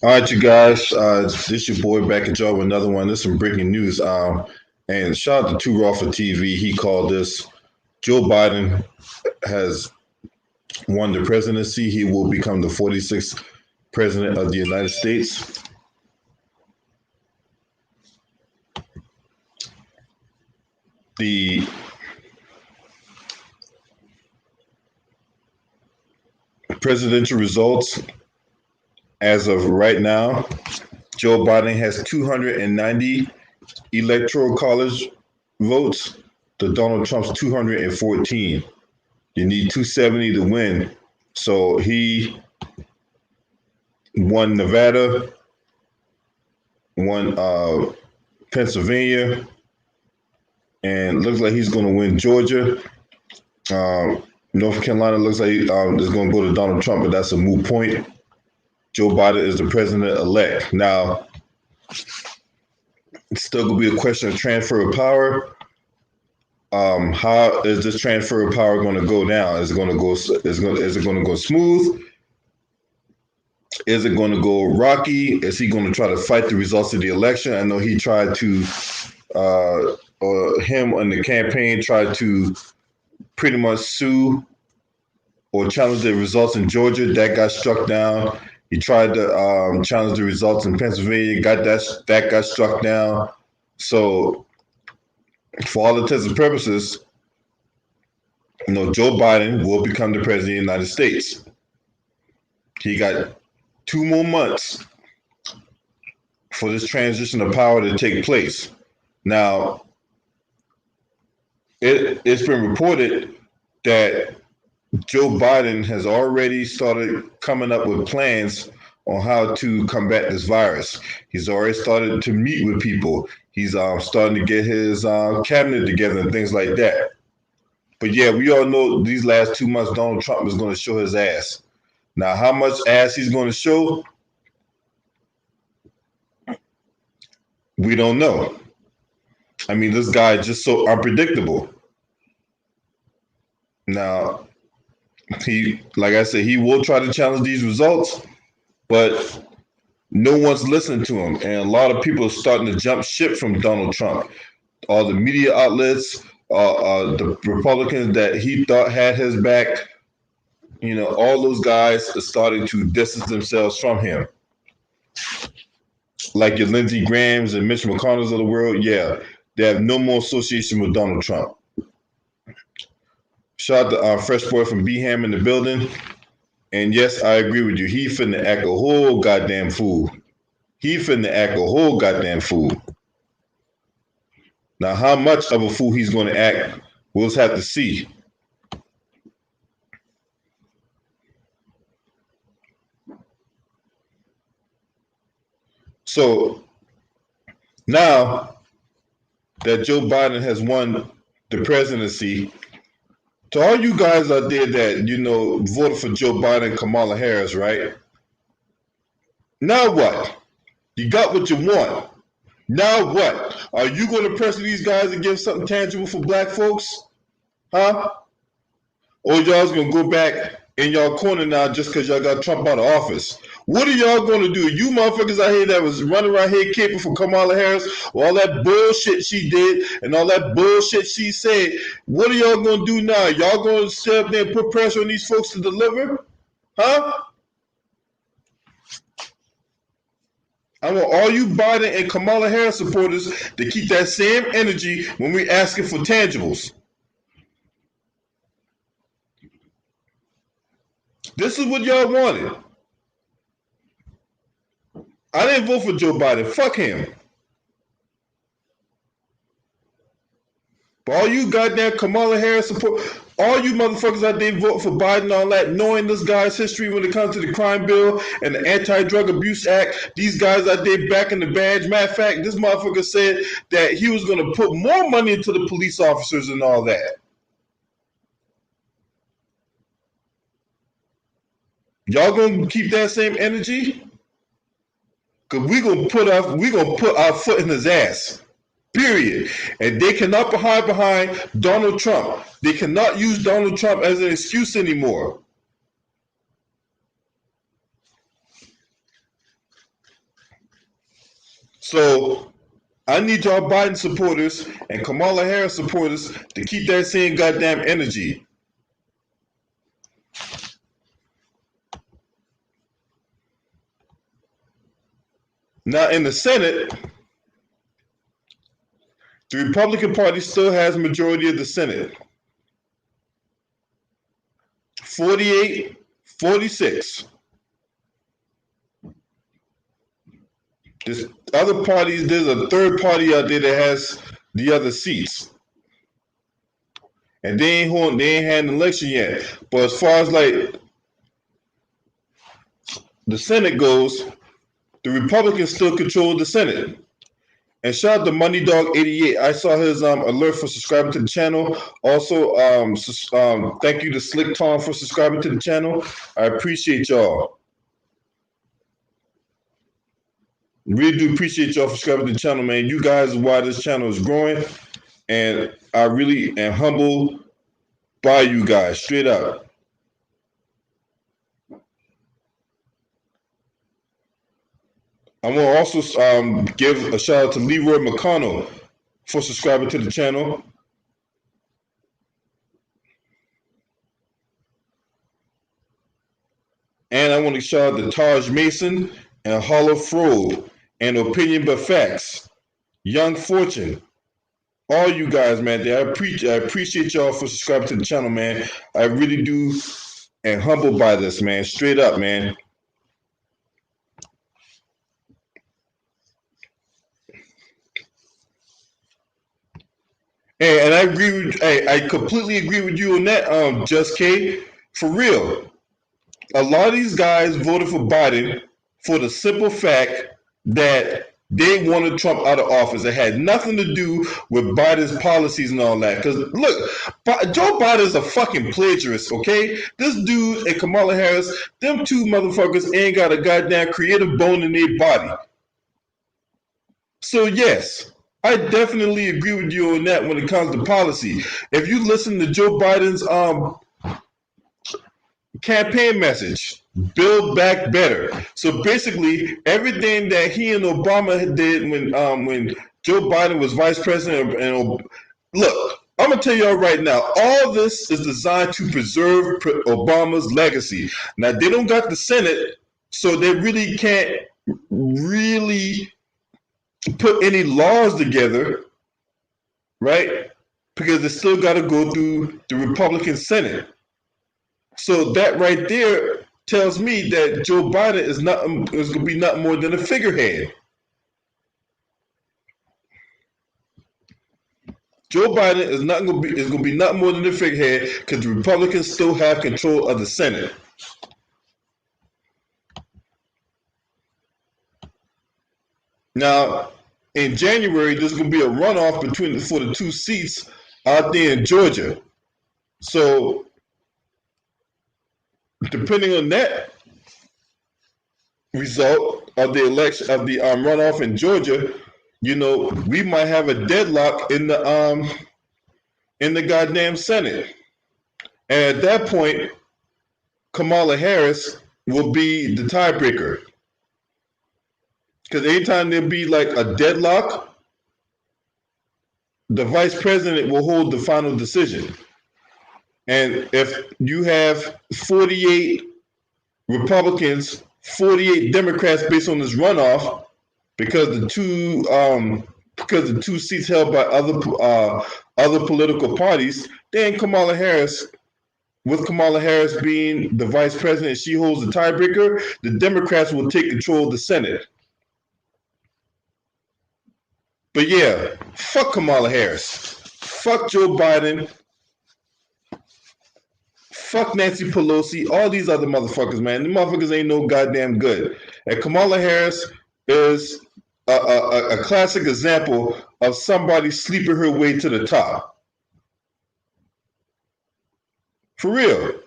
All right, you guys. This your boy back at y'all with another one. This is some breaking news. And shout out to Two Raw for TV. He called this: Joe Biden has won the presidency. He will become the 46th president of the United States. The presidential results as of right now: Joe Biden has 290 electoral college votes to Donald Trump's 214. You need 270 to win. So he won Nevada, won Pennsylvania, and looks like he's going to win Georgia. North Carolina looks like it's going to go to Donald Trump, but that's a moot point. Joe Biden is the president-elect. Now, it's still going to be a question of transfer of power. How is this transfer of power going to go down? Is it going to go smooth? Is it going to go rocky? Is he going to try to fight the results of the election? I know he tried to, or him on the campaign tried to pretty much sue or challenge the results in Georgia. That got struck down. He tried to challenge the results in Pennsylvania. That got struck down. So, for all intents and purposes, Joe Biden will become the president of the United States. He got 2 more months for this transition of power to take place. Now, it's been reported that Joe Biden has already started coming up with plans on how to combat this virus. He's already started to meet with people. He's starting to get his cabinet together and things like that. But yeah, we all know these last 2 months, Donald Trump is going to show his ass. Now, how much ass he's going to show, we don't know. I mean, this guy is just so unpredictable. Now, like I said, he will try to challenge these results, but no one's listening to him. And a lot of people are starting to jump ship from Donald Trump. All the media outlets, the Republicans that he thought had his back, all those guys are starting to distance themselves from him. Like your Lindsey Grahams and Mitch McConnells of the world, yeah, they have no more association with Donald Trump. Shout out to our fresh boy from Beham in the building. And yes, I agree with you. He finna act a whole goddamn fool. Now, how much of a fool he's going to act, we'll just have to see. So now that Joe Biden has won the presidency, to all you guys out there that, voted for Joe Biden and Kamala Harris, right? Now what? You got what you want. Now what? Are you going to pressure these guys to give something tangible for black folks? Huh? Or y'all's going to go back in y'all corner now just because y'all got Trump out of office? What are y'all going to do? You motherfuckers out here that was running around here caping for Kamala Harris, all that bullshit she did and all that bullshit she said, what are y'all going to do now? Y'all going to sit up there and put pressure on these folks to deliver? Huh? I want all you Biden and Kamala Harris supporters to keep that same energy when we're asking for tangibles. This is what y'all wanted. I didn't vote for Joe Biden. Fuck him. But all you goddamn Kamala Harris support, all you motherfuckers out there vote for Biden and all that, knowing this guy's history when it comes to the crime bill and the Anti-Drug Abuse Act, these guys out there backing the badge. Matter of fact, this motherfucker said that he was going to put more money into the police officers and all that. Y'all gonna keep that same energy? Cause we gonna put our foot in his ass. Period. And they cannot hide behind Donald Trump. They cannot use Donald Trump as an excuse anymore. So I need y'all Biden supporters and Kamala Harris supporters to keep that same goddamn energy. Now in the Senate, the Republican Party still has majority of the Senate. 48-46. There's other parties, there's a third party out there that has the other seats. And they ain't had an election yet. But as far as like the Senate goes, the Republicans still control the Senate. And shout out to Money Dog 88. I saw his alert for subscribing to the channel. Also, thank you to Slick Tom for subscribing to the channel. I appreciate y'all. Really do appreciate y'all for subscribing to the channel, man. You guys are why this channel is growing. And I really am humbled by you guys, straight up. I want to also give a shout out to Leroy McConnell for subscribing to the channel. And I want to shout out to Taj Mason and Hollow Frobe and Opinion But Facts, Young Fortune. All you guys, man, I appreciate y'all for subscribing to the channel, man. I really do, and humbled by this, man. Straight up, man. And I agree with, I completely agree with you on that, Just K. For real, a lot of these guys voted for Biden for the simple fact that they wanted Trump out of office. It had nothing to do with Biden's policies and all that. Because look, Joe Biden is a fucking plagiarist, okay? This dude and Kamala Harris, them two motherfuckers ain't got a goddamn creative bone in their body. So yes, I definitely agree with you on that when it comes to policy. If you listen to Joe Biden's campaign message, build back better. So basically, everything that he and Obama did when Joe Biden was vice president, and look, I'm gonna tell y'all right now, all this is designed to preserve Obama's legacy. Now they don't got the Senate, so they really can't really put any laws together, right? Because they still got to go through the Republican Senate. So that right there tells me that Joe Biden is going to be nothing more than a figurehead. Joe Biden is going to be nothing more than a figurehead because the Republicans still have control of the Senate. Now, in January, there's going to be a runoff for the two seats out there in Georgia. So, depending on that result of the election of the runoff in Georgia, you know, we might have a deadlock in the goddamn Senate. And at that point, Kamala Harris will be the tiebreaker. Because anytime there'll be like a deadlock, the vice president will hold the final decision. And if you have 48 Republicans, 48 Democrats based on this runoff, because the two seats held by other political parties, then Kamala Harris, with Kamala Harris being the vice president, she holds the tiebreaker. The Democrats will take control of the Senate. But yeah, fuck Kamala Harris, fuck Joe Biden, fuck Nancy Pelosi, all these other motherfuckers, man. The motherfuckers ain't no goddamn good. And Kamala Harris is a classic example of somebody sleeping her way to the top. For real.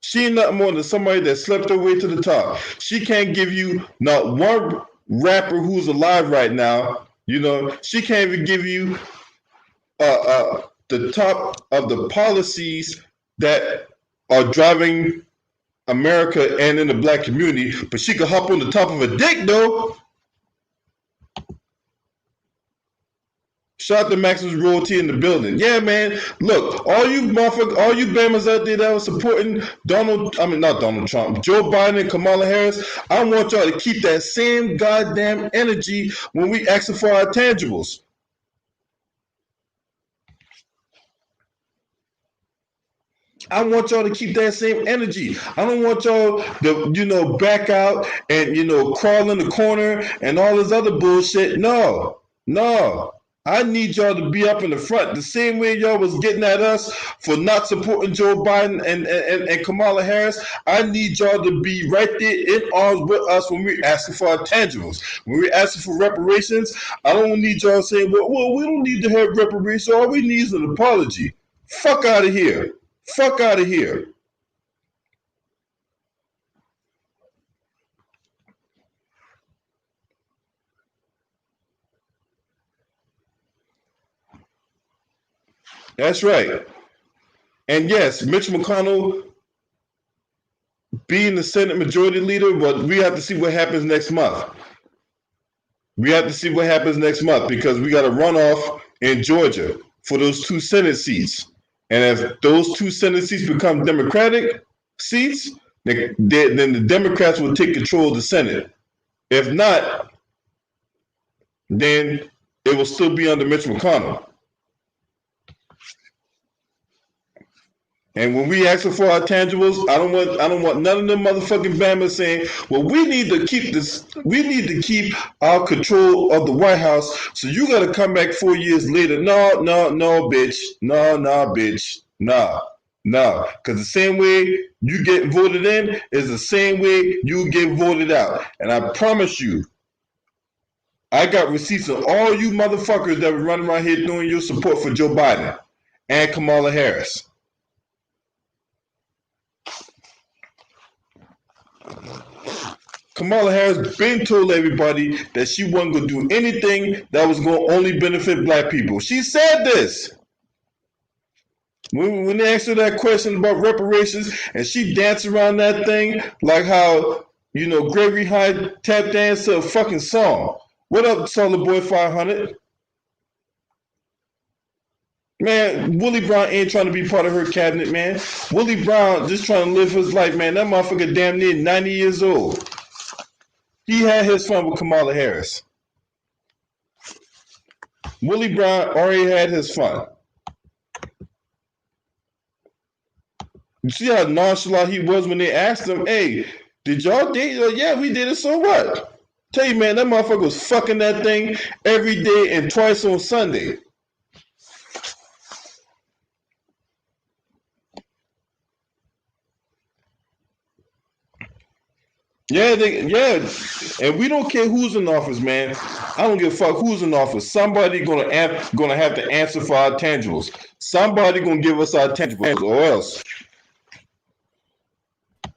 She ain't nothing more than somebody that slept her way to the top. She can't give you not one rapper who's alive right now. You know, she can't even give you the top of the policies that are driving America and in the black community, but she could hop on the top of a dick, though. Shout out to Maximus Royalty in the building. Yeah, man. Look, all you motherfuckers, all you Bammers out there that was supporting not Donald Trump, Joe Biden and Kamala Harris, I want y'all to keep that same goddamn energy when we asking for our tangibles. I want y'all to keep that same energy. I don't want y'all to, back out and, crawl in the corner and all this other bullshit. No, no. I need y'all to be up in the front. The same way y'all was getting at us for not supporting Joe Biden and Kamala Harris, I need y'all to be right there in arms with us when we're asking for our tangibles. When we're asking for reparations, I don't need y'all saying, well, we don't need to have reparations. All we need is an apology. Fuck out of here. Fuck out of here. That's right. And yes, Mitch McConnell being the Senate Majority Leader, but we have to see what happens next month. We have to see what happens next month because we got a runoff in Georgia for those 2 Senate seats. And if those 2 Senate seats become Democratic seats, then the Democrats will take control of the Senate. If not, then it will still be under Mitch McConnell. And when we asking for our tangibles, I don't want none of them motherfucking Bammers saying, well, we need to keep our control of the White House, so you gotta come back 4 years later. No, bitch. No, bitch. No. Because the same way you get voted in is the same way you get voted out. And I promise you, I got receipts of all you motherfuckers that were running around here doing your support for Joe Biden and Kamala Harris. Kamala Harris been told everybody that she wasn't going to do anything that was going to only benefit black people. She said this. When they asked her that question about reparations, and she danced around that thing like how, Gregory Hyde tap danced to a fucking song. What up, Solid Boy 500? Man, Willie Brown ain't trying to be part of her cabinet, man. Willie Brown just trying to live his life, man. That motherfucker damn near 90 years old. He had his fun with Kamala Harris. Willie Brown already had his fun. You see how nonchalant he was when they asked him, hey, did y'all date? Yeah, we did it, so what? Tell you, man, that motherfucker was fucking that thing every day and twice on Sunday. Yeah, and we don't care who's in office, man. I don't give a fuck who's in office. Somebody gonna have to answer for our tangibles. Somebody gonna give us our tangibles, or else.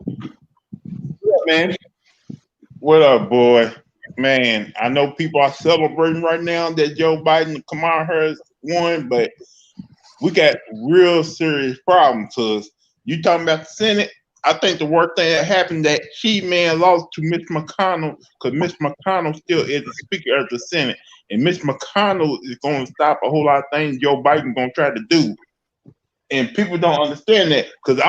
Yeah, man. What up, boy? Man, I know people are celebrating right now that Joe Biden and Kamala Harris won, but we got real serious problems. Cause you talking about the Senate? I think the worst thing that happened that she man lost to Mitch McConnell because Mitch McConnell still is the Speaker of the Senate, and Mitch McConnell is going to stop a whole lot of things Joe Biden going to try to do. And people don't understand that because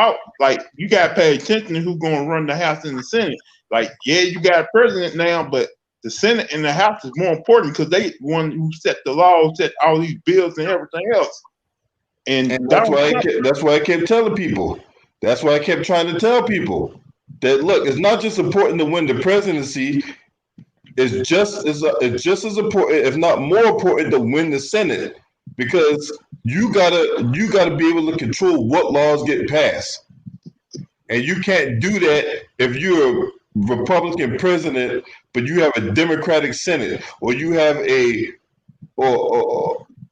you got to pay attention to who's going to run the House and the Senate. Like, yeah, you got a president now, but the Senate and the House is more important because they one who set the law, set all these bills and everything else. And that's why I kept telling people. That's why I kept trying to tell people that look, it's not just important to win the presidency. It's just as important, if not more important, to win the Senate because you gotta be able to control what laws get passed, and you can't do that if you're a Republican president, but you have a Democratic Senate, or you have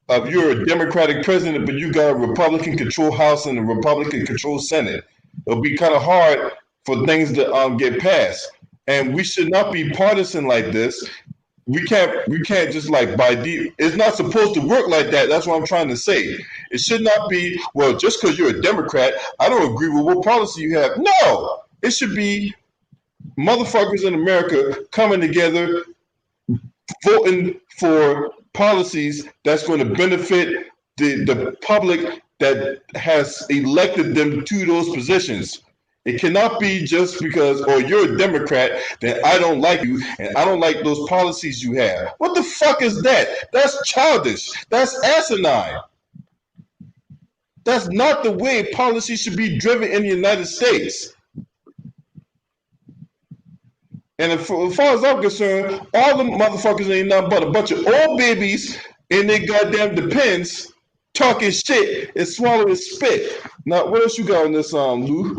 if you're a Democratic president, but you got a Republican control House and a Republican control Senate. It'll be kind of hard for things to get passed. And we should not be partisan like this. We can't just it's not supposed to work like that. That's what I'm trying to say. It should not be, well, just because you're a Democrat, I don't agree with what policy you have. No, it should be motherfuckers in America coming together, voting for policies that's going to benefit the public that has elected them to those positions. It cannot be just because, oh, you're a Democrat, then I don't like you and I don't like those policies you have. What the fuck is that? That's childish. That's asinine. That's not the way policy should be driven in the United States. And as far as I'm concerned, all the motherfuckers ain't nothing but a bunch of old babies in their goddamn depends talking shit and swallowing spit. Now, what else you got on this, Lou?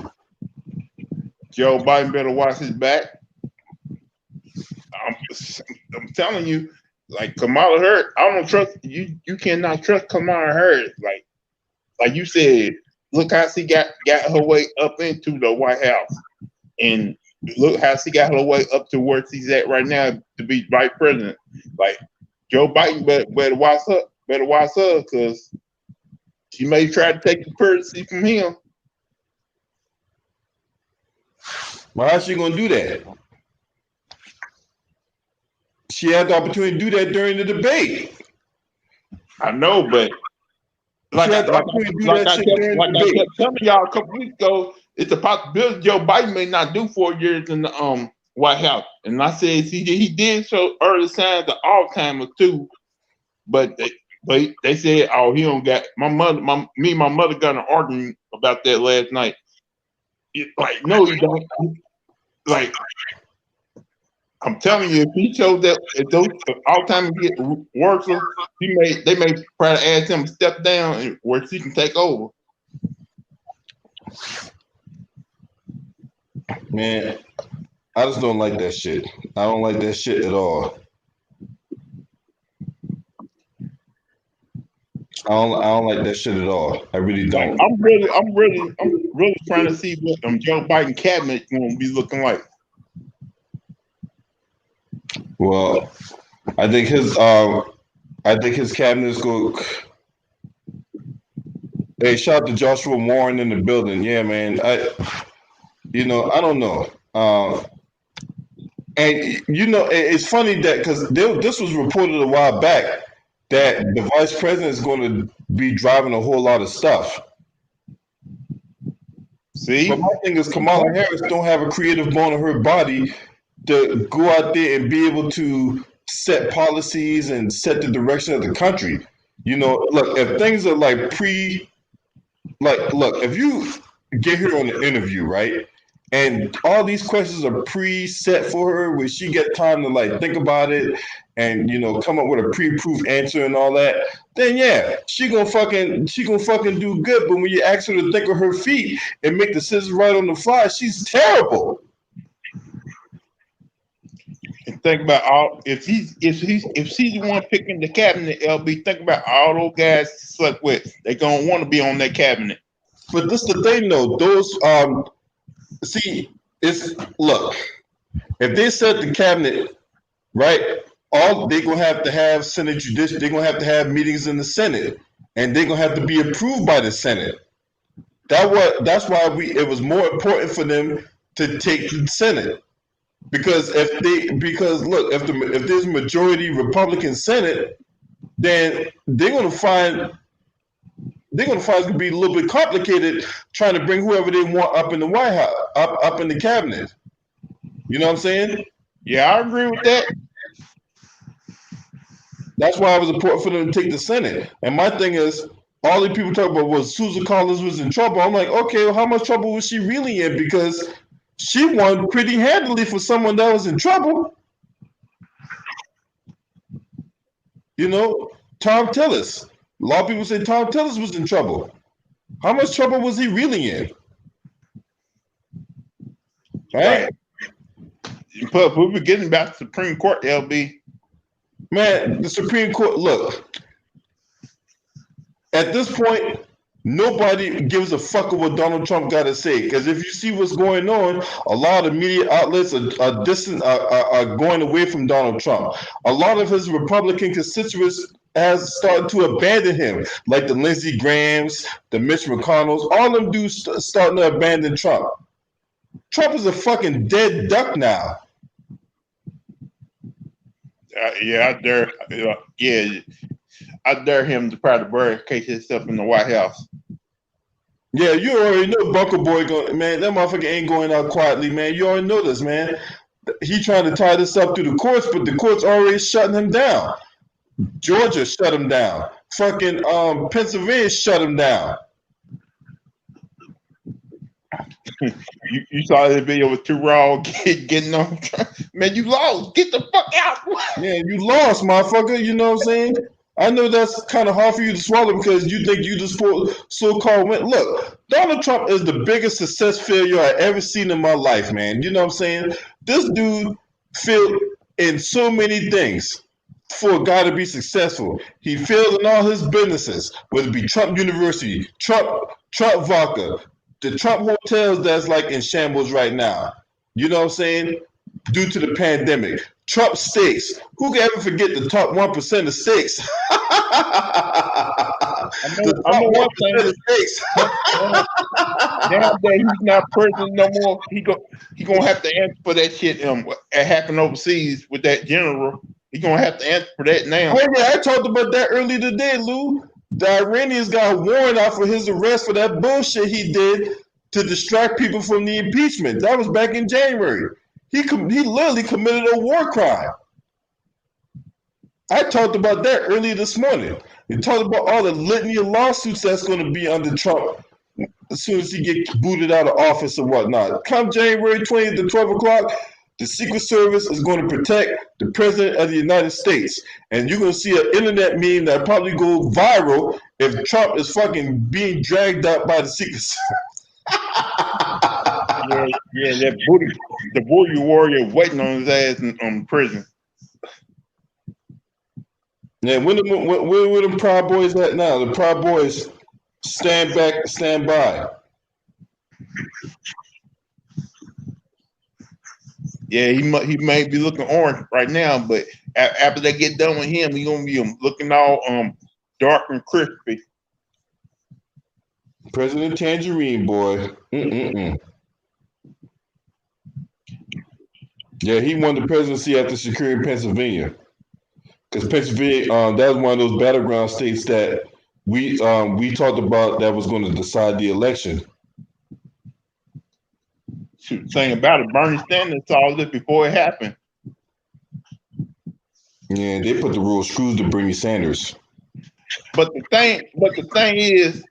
Joe Biden better watch his back. I'm telling you, like Kamala Harris, I don't trust you. You cannot trust Kamala Harris. Like you said, look how she got her way up into the White House, and look how she got her way up to where she's at right now to be vice president. Like Joe Biden better watch her, because she may try to take the presidency from him. Well, how's she gonna do that? She had the opportunity to do that during the debate. I know, but like I kept telling y'all a couple weeks ago, it's a possibility Joe Biden may not do 4 years in the White House. And I said he did show early signs of Alzheimer's too, but they said, oh, he don't got my mother got an argument about that last night. Like, no, he don't. Like, I'm telling you, if he shows that if Alzheimer's get worse, they may try to ask him to step down where she can take over. Man, I just don't like that shit. I don't like that shit at all. I don't like that shit at all. I really don't. I'm really trying to see what Joe Biden cabinet gonna be looking like. Well, I think his cabinet is going. Hey, shout out to Joshua Warren in the building. Yeah, man. I don't know. And it's funny that because this was reported a while back that the vice president is going to be driving a whole lot of stuff. See, but my thing is Kamala Harris don't have a creative bone in her body to go out there and be able to set policies and set the direction of the country. Look, if things are if you get her on an interview, right? And all these questions are pre-set for her where she get time to think about it and come up with a pre-approved answer and all that, then yeah, she gonna fucking do good. But when you ask her to think of her feet and make decisions right on the fly, she's terrible. And think about all if she's the one picking the cabinet, LB, think about all those guys she slept with. They gonna want to be on that cabinet. But this the thing though, those if they set the cabinet, right, all they're gonna have to have Senate judicial, they're gonna have to have meetings in the Senate, and they're gonna have to be approved by the Senate. That's why it was more important for them to take the Senate. Because if there's a majority Republican Senate, then they're gonna find it's gonna be a little bit complicated trying to bring whoever they want up in the White House, up in the cabinet. You know what I'm saying? Yeah, I agree with that. That's why it was important for them to take the Senate. And my thing is, all the people talk about was Susan Collins was in trouble. I'm like, okay, well, how much trouble was she really in? Because she won pretty handily for someone that was in trouble. Tom Tillis. A lot of people say Tom Tillis was in trouble. How much trouble was he really in? Right? But we're getting back to the Supreme Court, LB. Man, the Supreme Court, look, at this point, nobody gives a fuck of what Donald Trump got to say. Because if you see what's going on, a lot of media outlets are going away from Donald Trump. A lot of his Republican constituents has started to abandon him, like the Lindsey Grahams, the Mitch McConnells. All of them dudes starting to abandon Trump. Trump is a fucking dead duck now. Yeah, I dare. Yeah, I dare him to try to barricade himself in the White House. Yeah, you already know Bunker Boy man, that motherfucker ain't going out quietly, man. You already know this, man. He trying to tie this up through the courts, but the courts already shutting him down. Georgia shut him down. Fucking Pennsylvania shut him down. You saw that video with Too Raw getting on. Man, you lost. Get the fuck out. Yeah, you lost, motherfucker. You know what I'm saying? I know that's kind of hard for you to swallow because you think you just so-called win. Look, Donald Trump is the biggest success failure I ever seen in my life, man. You know what I'm saying? This dude failed in so many things for a guy to be successful. He failed in all his businesses, whether it be Trump University, Trump Vodka, the Trump hotels that's like in shambles right now. You know what I'm saying? Due to the pandemic. Trump steaks. Who can ever forget the top 1% of steaks? The I top know one 1% thing. of steaks. Now that he's not president no more, he gonna have to answer for that shit. That happened overseas with that general. He gonna have to answer for that now. Oh yeah, I talked about that earlier today, Lou. The Iranians got a warrant out for his arrest for that bullshit he did to distract people from the impeachment. That was back in January. He literally committed a war crime. I talked about that earlier this morning. We talked about all the litany of lawsuits that's going to be under Trump as soon as he gets booted out of office or whatnot. Come January 20th at 12 o'clock, the Secret Service is going to protect the President of the United States. And you're going to see an internet meme that probably go viral if Trump is fucking being dragged out by the Secret Service. Yeah, the booty warrior waiting on his ass in prison. Yeah, where the Proud Boys at now? The Proud Boys stand back, stand by. Yeah, he may be looking orange right now, but after they get done with him, he gonna be looking all dark and crispy. President Tangerine Boy. Yeah, he won the presidency after securing Pennsylvania. Because Pennsylvania, that was one of those battleground states that we talked about that was going to decide the election. Shoot, thing about it, Bernie Sanders saw this before it happened. Yeah, they put the real screws to Bernie Sanders. But the thing is,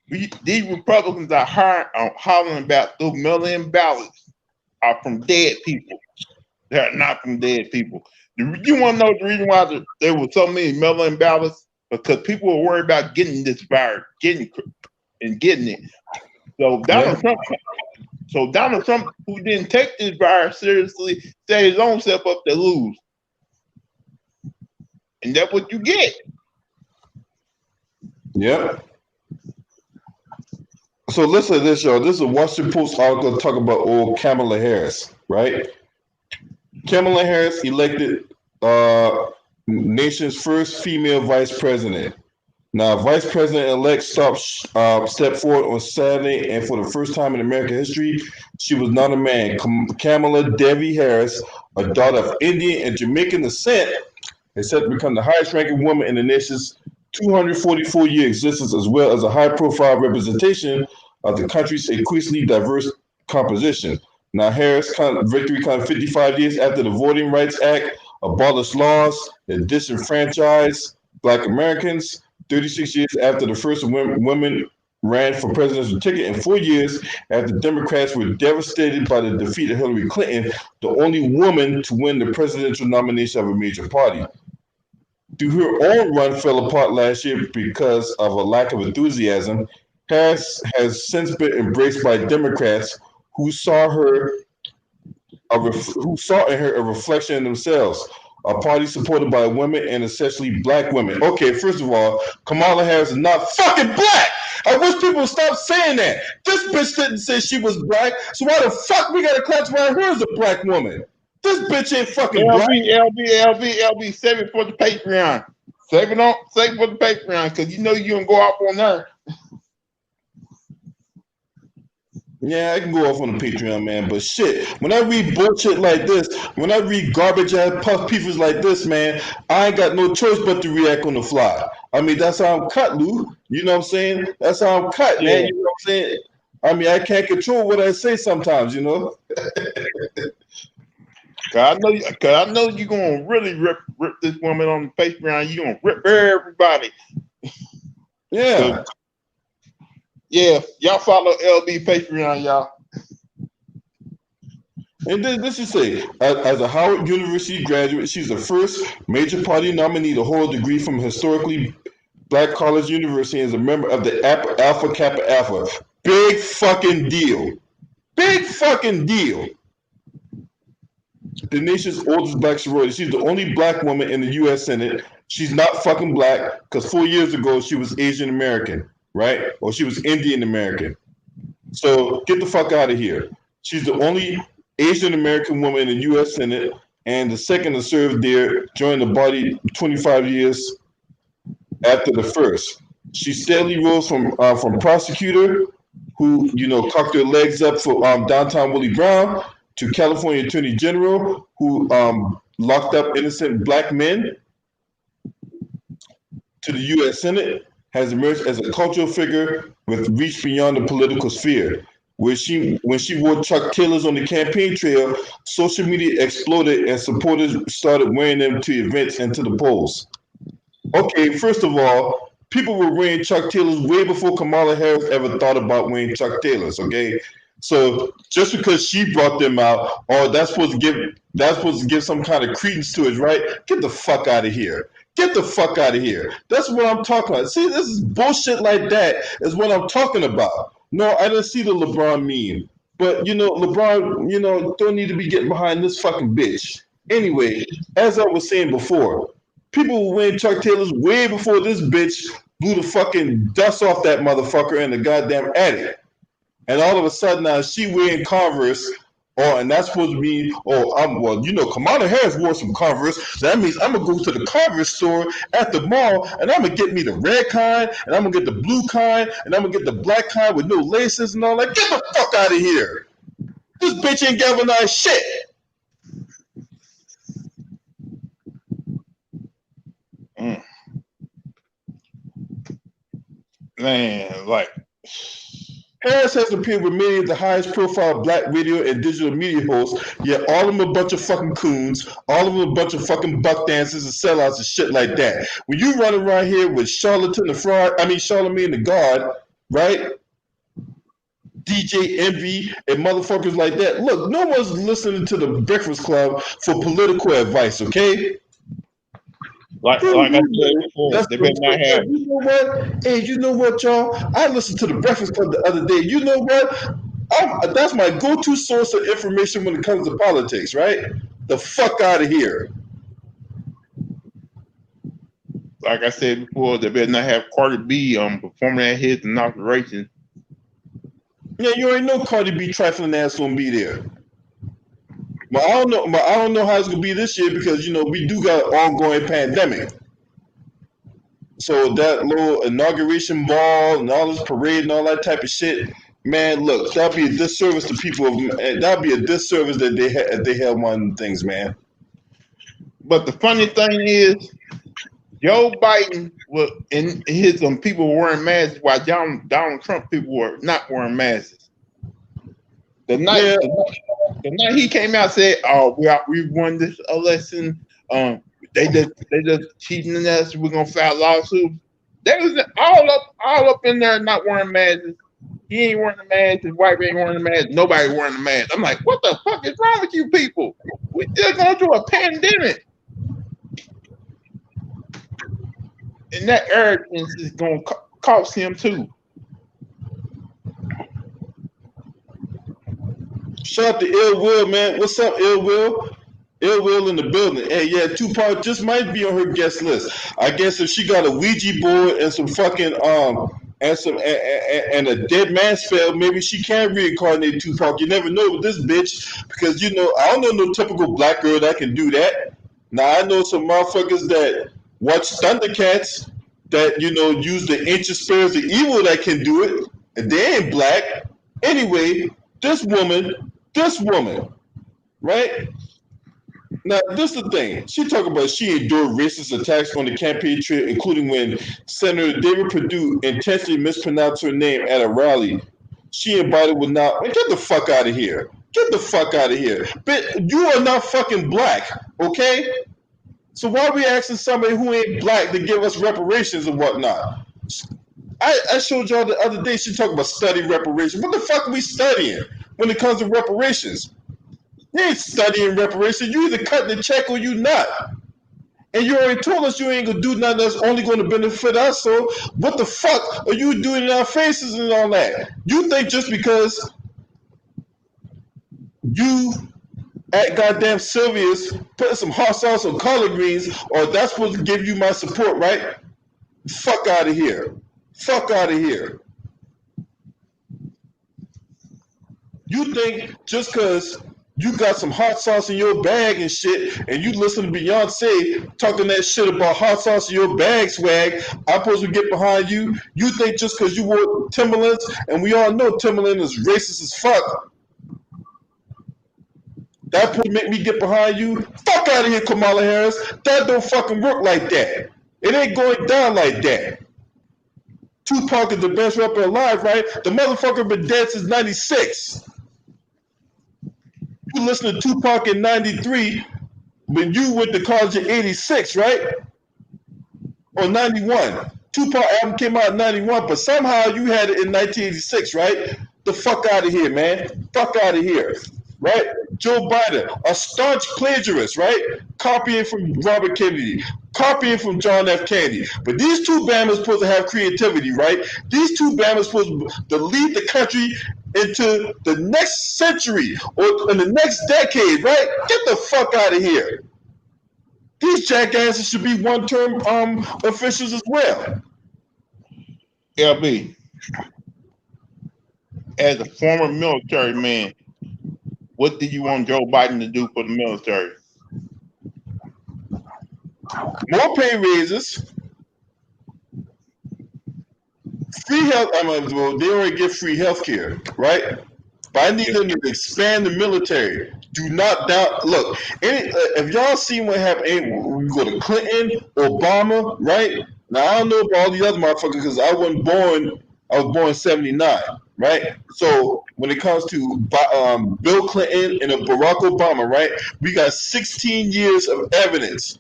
these Republicans are hollering about those mail-in ballots are from dead people. They are not from dead people. You want to know the reason why there were so many mail-in ballots? Because people were worried about getting this virus, getting it. So Donald Trump, who didn't take this virus seriously, set his own self up to lose. And that's what you get. Yep. So listen to this, y'all. This is a Washington Post article talking about old Kamala Harris, right? Kamala Harris elected nation's first female vice president. Now, Vice President-elect stepped forward on Saturday, and for the first time in American history, she was not a man. Kamala Devi Harris, a daughter of Indian and Jamaican descent, is set to become the highest-ranking woman in the nation's 244-year existence, as well as a high-profile representation of the country's increasingly diverse composition. Now, Harris' victory comes 55 years after the Voting Rights Act abolished laws that disenfranchised Black Americans, 36 years after the first women ran for presidential ticket, and 4 years after Democrats were devastated by the defeat of Hillary Clinton, the only woman to win the presidential nomination of a major party. Her own run fell apart last year because of a lack of enthusiasm. Harris has since been embraced by Democrats who saw in her a reflection in themselves. A party supported by women and essentially Black women. Okay, first of all, Kamala Harris is not fucking Black. I wish people would stop saying that. This bitch didn't say she was Black, so why the fuck we gotta classify her as a Black woman? This bitch ain't fucking Black. LB, save it for the Patreon. Save it for the Patreon, because you know you gonna go off on her. Yeah, I can go off on the Patreon, man. But shit, when I read bullshit like this, when I read garbage ass puff pieces like this, man, I ain't got no choice but to react on the fly. I mean, that's how I'm cut, Lou. You know what I'm saying? That's how I'm cut, man. Yeah, You know what I'm saying? I mean, I can't control what I say sometimes, you know? cause I know you're gonna really rip this woman on the Patreon. You're gonna rip everybody. Yeah. Yeah, y'all follow LB Patreon, y'all. And then this is say, as a Howard University graduate, she's the first major party nominee to hold a degree from a historically black college university and is a member of the Alpha Kappa Alpha. Big fucking deal. Big fucking deal. The nation's oldest black sorority. She's the only black woman in the U.S. Senate. She's not fucking black because 4 years ago she was Asian American, right? Or she was Indian American. So get the fuck out of here. She's the only Asian American woman in the U.S. Senate and the second to serve there, joined the body 25 years after the first. She steadily rose from prosecutor who cocked her legs up for downtown Willie Brown to California Attorney General who locked up innocent black men to the U.S. Senate, has emerged as a cultural figure with reach beyond the political sphere. When she wore Chuck Taylors on the campaign trail, social media exploded and supporters started wearing them to events and to the polls. Okay, first of all, people were wearing Chuck Taylors way before Kamala Harris ever thought about wearing Chuck Taylors. Okay, so just because she brought them out, or that's supposed to give some kind of credence to it, right? Get the fuck out of here. Get the fuck out of here. That's what I'm talking about. See, this is bullshit like that is what I'm talking about. No, I didn't see the LeBron meme. But LeBron, don't need to be getting behind this fucking bitch. Anyway, as I was saying before, people were wearing Chuck Taylors way before this bitch blew the fucking dust off that motherfucker in the goddamn attic. And all of a sudden now she wearing Converse, and that's supposed to be, Kamala Harris wore some Converse. So that means I'm gonna go to the Converse store at the mall and I'm gonna get me the red kind, and I'm gonna get the blue kind, and I'm gonna get the black kind with no laces and all that. Get the fuck out of here. This bitch ain't galvanized shit. Mm. Man, like Harris has appeared with many of the highest profile black radio and digital media hosts, yet all of them a bunch of fucking coons, all of them a bunch of fucking buck dancers and sellouts and shit like that. When you run around here with Charlatan the Fraud, Charlamagne the God, right? DJ Envy and motherfuckers like that. Look, no one's listening to the Breakfast Club for political advice, okay? I said before, That's they better what, not have. you know what? Hey, you know what, y'all? I listened to the Breakfast Club the other day. You know what? That's my go-to source of information when it comes to politics, right? The fuck out of here. Like I said before, they better not have Cardi B performing at his inauguration. Yeah, you already know Cardi B trifling ass gonna be there. But I don't know how it's gonna be this year because we do got an ongoing pandemic. So that little inauguration ball and all this parade and all that type of shit, man, look, that'd be a disservice to people. That'd be a disservice that they had one of them things, man. But the funny thing is, Joe Biden was in his people wearing masks while Donald Trump people were not wearing masks. The night he came out and said, "Oh, we won this election. They just cheating us. We're gonna file lawsuits." They was all up in there not wearing masks. He ain't wearing the mask. His wife ain't wearing the mask. Nobody wearing the mask. I'm like, what the fuck is wrong with you people? We still going through a pandemic. And that arrogance is going to cost him too. Shout out to Ill Will, man. What's up, Ill Will? Ill Will in the building. Hey, yeah, Tupac just might be on her guest list. I guess if she got a Ouija board and some fucking and a dead man spell, maybe she can reincarnate Tupac. You never know with this bitch because I don't know no typical black girl that can do that. Now I know some motherfuckers that watch Thundercats that use the ancient spirits of evil that can do it, and they ain't black. Anyway, this woman, right? Now, this is the thing. She talk about she endured racist attacks on the campaign trail, including when Senator David Perdue intentionally mispronounced her name at a rally. She and Biden would not. Man, get the fuck out of here. Get the fuck out of here. But you are not fucking black, okay? So why are we asking somebody who ain't black to give us reparations and whatnot? I showed y'all the other day. She talked about study reparations. What the fuck are we studying when it comes to reparations? You ain't studying reparations. You either cut the check or you not. And you already told us you ain't gonna do nothing that's only gonna benefit us. So what the fuck are you doing in our faces and all that? You think just because you at goddamn Sylvia's putting some hot sauce on collard greens, or that's supposed to give you my support, right? Fuck out of here. Fuck out of here. You think just because you got some hot sauce in your bag and shit, and you listen to Beyonce talking that shit about hot sauce in your bag swag, I'm supposed to get behind you? You think just because you wore Timberlands, and we all know Timberland is racist as fuck, that would make me get behind you? Fuck out of here, Kamala Harris. That don't fucking work like that. It ain't going down like that. Tupac is the best rapper alive, right? The motherfucker been dead since 96. You listen to Tupac in 93 when you went to college in 86, right? Or 91. Tupac album came out in 91, but somehow you had it in 1986, right? The fuck out of here, man. Fuck out of here. Right? Joe Biden, a staunch plagiarist, right? Copying from Robert Kennedy, copying from John F. Kennedy. But these two Bammers supposed to have creativity, right? These two Bammers supposed to lead the country into the next century or in the next decade, right? Get the fuck out of here. These jackasses should be one-term officials as well. LB, as a former military man, what do you want Joe Biden to do for the military? More pay raises, free health. Well, they already get free health care, right? But I need them to expand the military. Do not doubt. Look, if y'all seen what happened, we go to Clinton, Obama, right? Now I don't know about all the other motherfuckers because I wasn't born. I was born in '79, right? So when it comes to Bill Clinton and Barack Obama, right? We got 16 years of evidence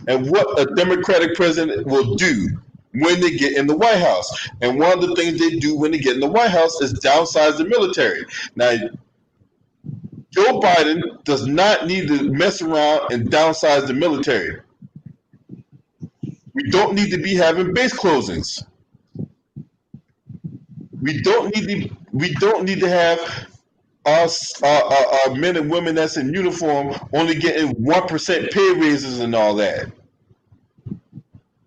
and what a Democratic president will do when they get in the White House. And one of the things they do when they get in the White House is downsize the military. Now, Joe Biden does not need to mess around and downsize the military. We don't need to be having base closings. We don't need to have our men and women that's in uniform only getting 1% pay raises and all that.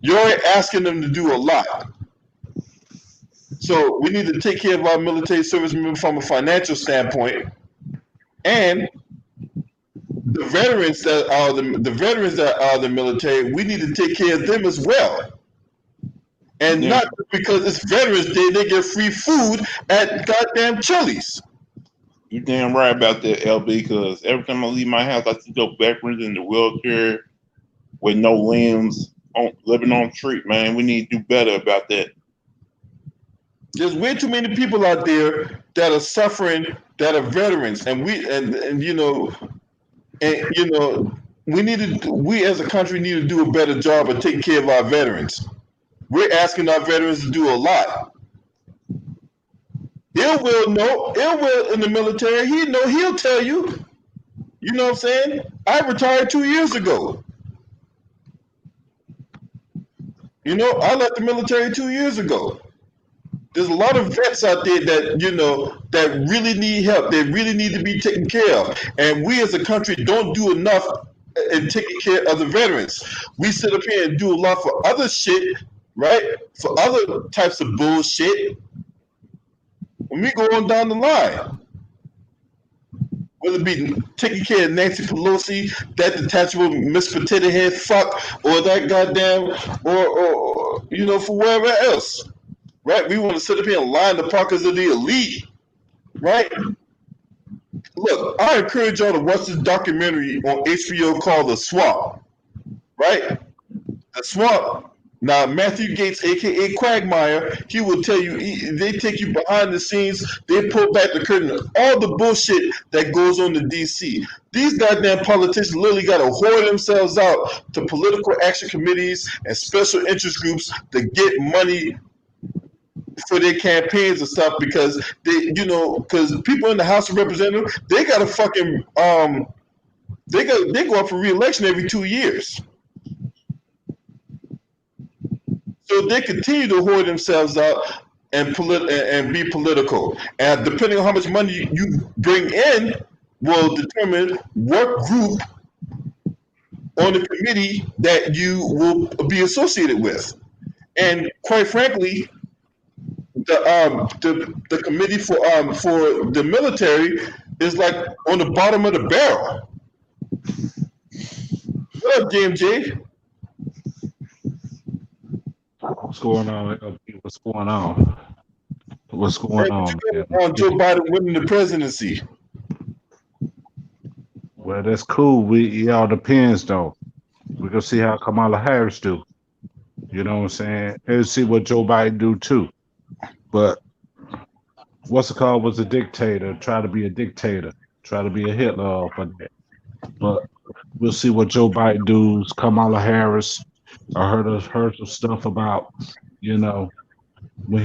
You're asking them to do a lot. So we need to take care of our military servicemen from a financial standpoint, and the veterans that are the military. We need to take care of them as well, and not because it's Veterans Day they get free food at goddamn Chili's. You damn right about that, LB. Because every time I leave my house, I see those veterans in the wheelchair with no limbs, living on the street. Man, we need to do better about that. There's way too many people out there that are suffering that are veterans, and we as a country need to do a better job of taking care of our veterans. We're asking our veterans to do a lot. Ill will in the military. He'll tell you. You know what I'm saying? I retired 2 years ago. I left the military 2 years ago. There's a lot of vets out there that really need help. They really need to be taken care of. And we as a country don't do enough in taking care of the veterans. We sit up here and do a lot for other shit, right? For other types of bullshit. When we go on down the line, whether it be taking care of Nancy Pelosi, that detachable Miss Potato Head fuck, or that goddamn, or for wherever else. Right? We want to sit up here and line the pockets of the elite. right? Look, I encourage y'all to watch this documentary on HBO called The Swamp, right? The Swamp. Now, Matthew Gates, aka Quagmire, he will tell you, they take you behind the scenes, they pull back the curtain, all the bullshit that goes on in DC. These goddamn politicians literally got to whore themselves out to political action committees and special interest groups to get money for their campaigns and stuff because because people in the House of Representatives, they got to fucking, they go up for re-election every 2 years. So they continue to whore themselves out and be political. And depending on how much money you bring in, will determine what group on the committee that you will be associated with. And quite frankly, the committee for the military is like on the bottom of the barrel. What up, JMJ? What's going on, LP? What's going on? What's Hey, going what on, you man? got on Joe Biden winning the presidency? Well, that's cool. It all depends, though. We're gonna see how Kamala Harris do. You know what I'm saying? And see what Joe Biden do too. But what's it called was a dictator. Try to be a dictator. Try to be a Hitler off of that. But we'll see what Joe Biden does. Kamala Harris. I heard some stuff about, you know, when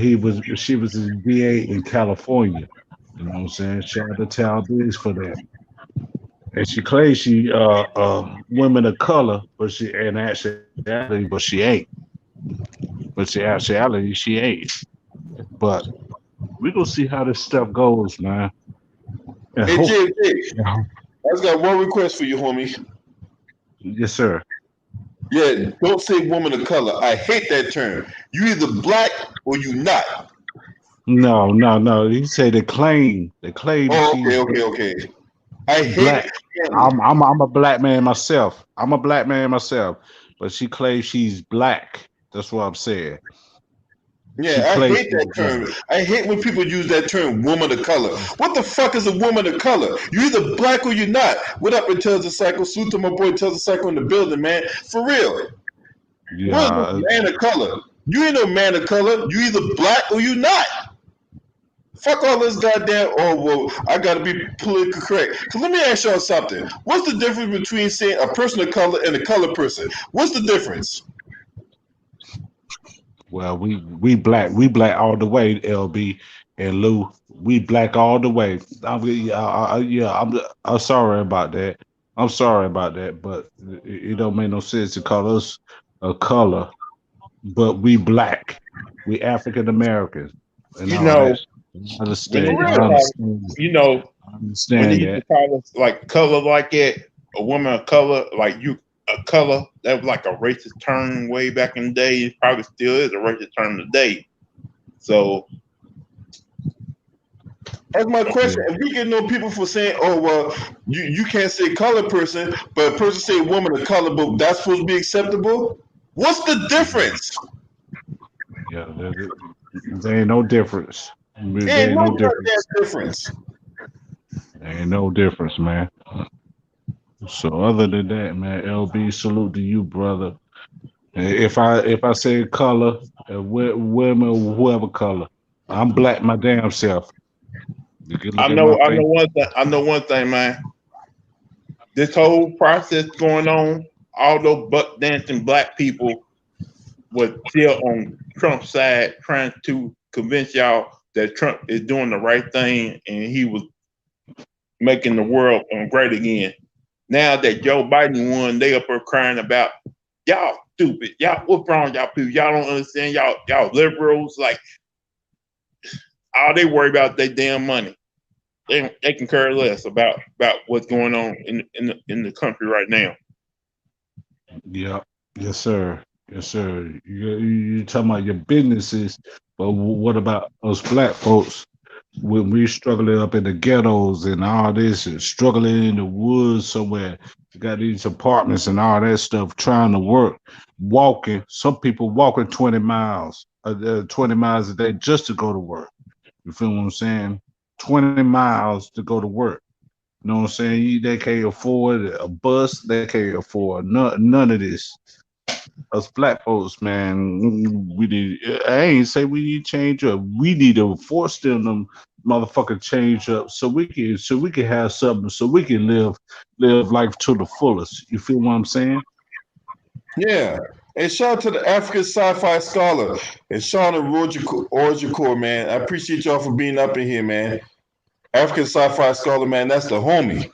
she was a DA in California. You know what I'm saying? She had to tell this for that. And she claims she women of color, but she in actuality, but she ain't. But she actuality, she ain't. But we gonna see how this stuff goes, man. And Hey, hope, JMJ, I just got one request for you, homie. yes, sir. Yeah, don't say woman of color. I hate that term. You either black or you not. No, no, no. You say they claim that Oh, she's okay, okay, okay. I hate black. it. Yeah, I'm a black man myself. I'm a black man myself. But she claims she's black. That's what I'm saying. She yeah, I claims hate she's that black. term. I hate when people use that term, woman of color. What the fuck is a woman of color? You either black or you're not. What up, and tells the cycle? Salute to my boy, tells the cycle in the building, man. For real. What is a Yeah, man of color? You ain't no man of color. You either black or you not. Fuck all this goddamn. Oh well, I gotta be politically correct. Cause let me ask y'all something. What's the difference between saying a person of color and a colored person? What's the difference? well, we black all the way, LB and Lou. We black all the way. I'm sorry about that. I'm sorry about that, but it don't make no sense to call us a color. But we black. We African Americans and You all that. know, I when they For understand. used to I real. call, understand. you know, I when they understand used to that. call us like color like that, a woman of color, like you a color, that was like a racist term way back in the day. It probably still is a racist term today. So That's my Yeah. question. If we get no people for saying, "Oh well, you can't say colored person," but a person say woman of color, but that's supposed to be acceptable. What's the difference? Yeah, there ain't no difference. There Ain't ain't no no goddamn difference. difference. There ain't no difference, man. So other than that, man, LB, salute to you, brother. If I say color, women, whoever color, I'm black my damn self. You can look at my I face. know one thing. I know one thing, man. This whole process going on, all those buck dancing black people was still on Trump's side, trying to convince y'all that Trump is doing the right thing and he was making the world great again. Now that Joe Biden won, they up there crying about y'all stupid. Y'all, what's wrong, y'all people? Y'all don't understand. Y'all liberals. Like all they worry about their damn money. They can care less about what's going on in the country right now. Yeah, yes, sir. Yes, sir. You talking about your businesses, but what about us black folks? When we struggling up in the ghettos and all this, and struggling in the woods somewhere, got these apartments and all that stuff, trying to work, walking. Some people walking 20 miles, 20 miles a day just to go to work. You feel what I'm saying? 20 miles to go to work. You know what I'm saying? They can't afford a bus. They can't afford none of this. Us black folks, man, we need. I ain't say we need change up. We need to force them motherfucker change up so we can have something so we can live life to the fullest. You feel what I'm saying? Yeah. And shout out to the African sci-fi scholar and Shauna Orjicore, man. I appreciate y'all for being up in here, man. African sci-fi scholar, man, that's the homie.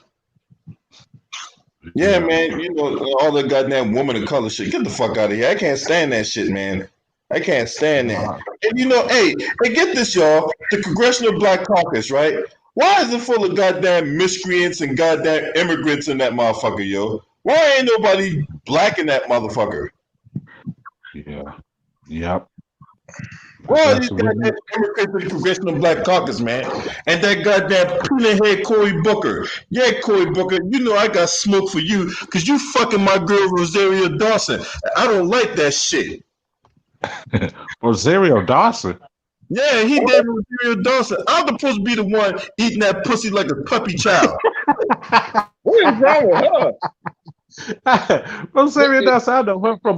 Yeah, man, you know, all the goddamn woman of color shit. Get the fuck out of here. I can't stand that shit, man. I can't stand that. And you know, hey, get this, y'all. The Congressional Black Caucus, right? Why is it full of goddamn miscreants and goddamn immigrants in that motherfucker, yo? Why ain't nobody black in that motherfucker? Yeah. Yep. Well, these goddamn immigrants in the Congressional Black Caucus, man. And that goddamn peanut head Cory Booker. Yeah, Cory Booker, you know I got smoke for you because you fucking my girl Rosario Dawson. I don't like that shit. Rosario Dawson. Yeah, he did Rosario Dawson. I'm supposed to be the one eating that pussy like a puppy child. What is wrong with her? Rosario Dawson, I know her from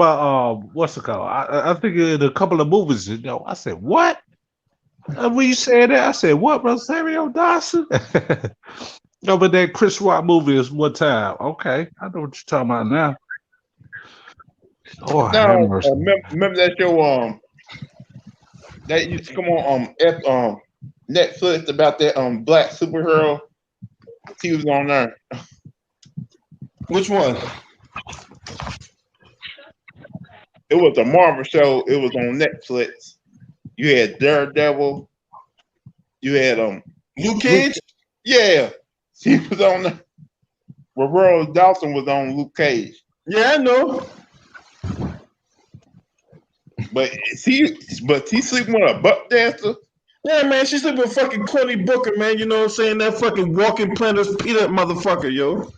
what's it called? I think in a couple of movies. You know, I said what? When you said that, I said what? Rosario Dawson? No, but that Chris Rock movie is one time. Okay, I know what you're talking about now. Oh, No, remember that show? That used to come on Netflix about that black superhero. He was on there. Which one? It was a Marvel show. It was on Netflix. You had Daredevil. You had Luke Cage. Yeah, he was on there. Rosario Dawson was on Luke Cage. Yeah, I know. But he sleeping with a butt dancer. Yeah, man, she's sleeping with fucking Cory Booker, man. You know what I'm saying? That fucking walking Planters peanut motherfucker, yo.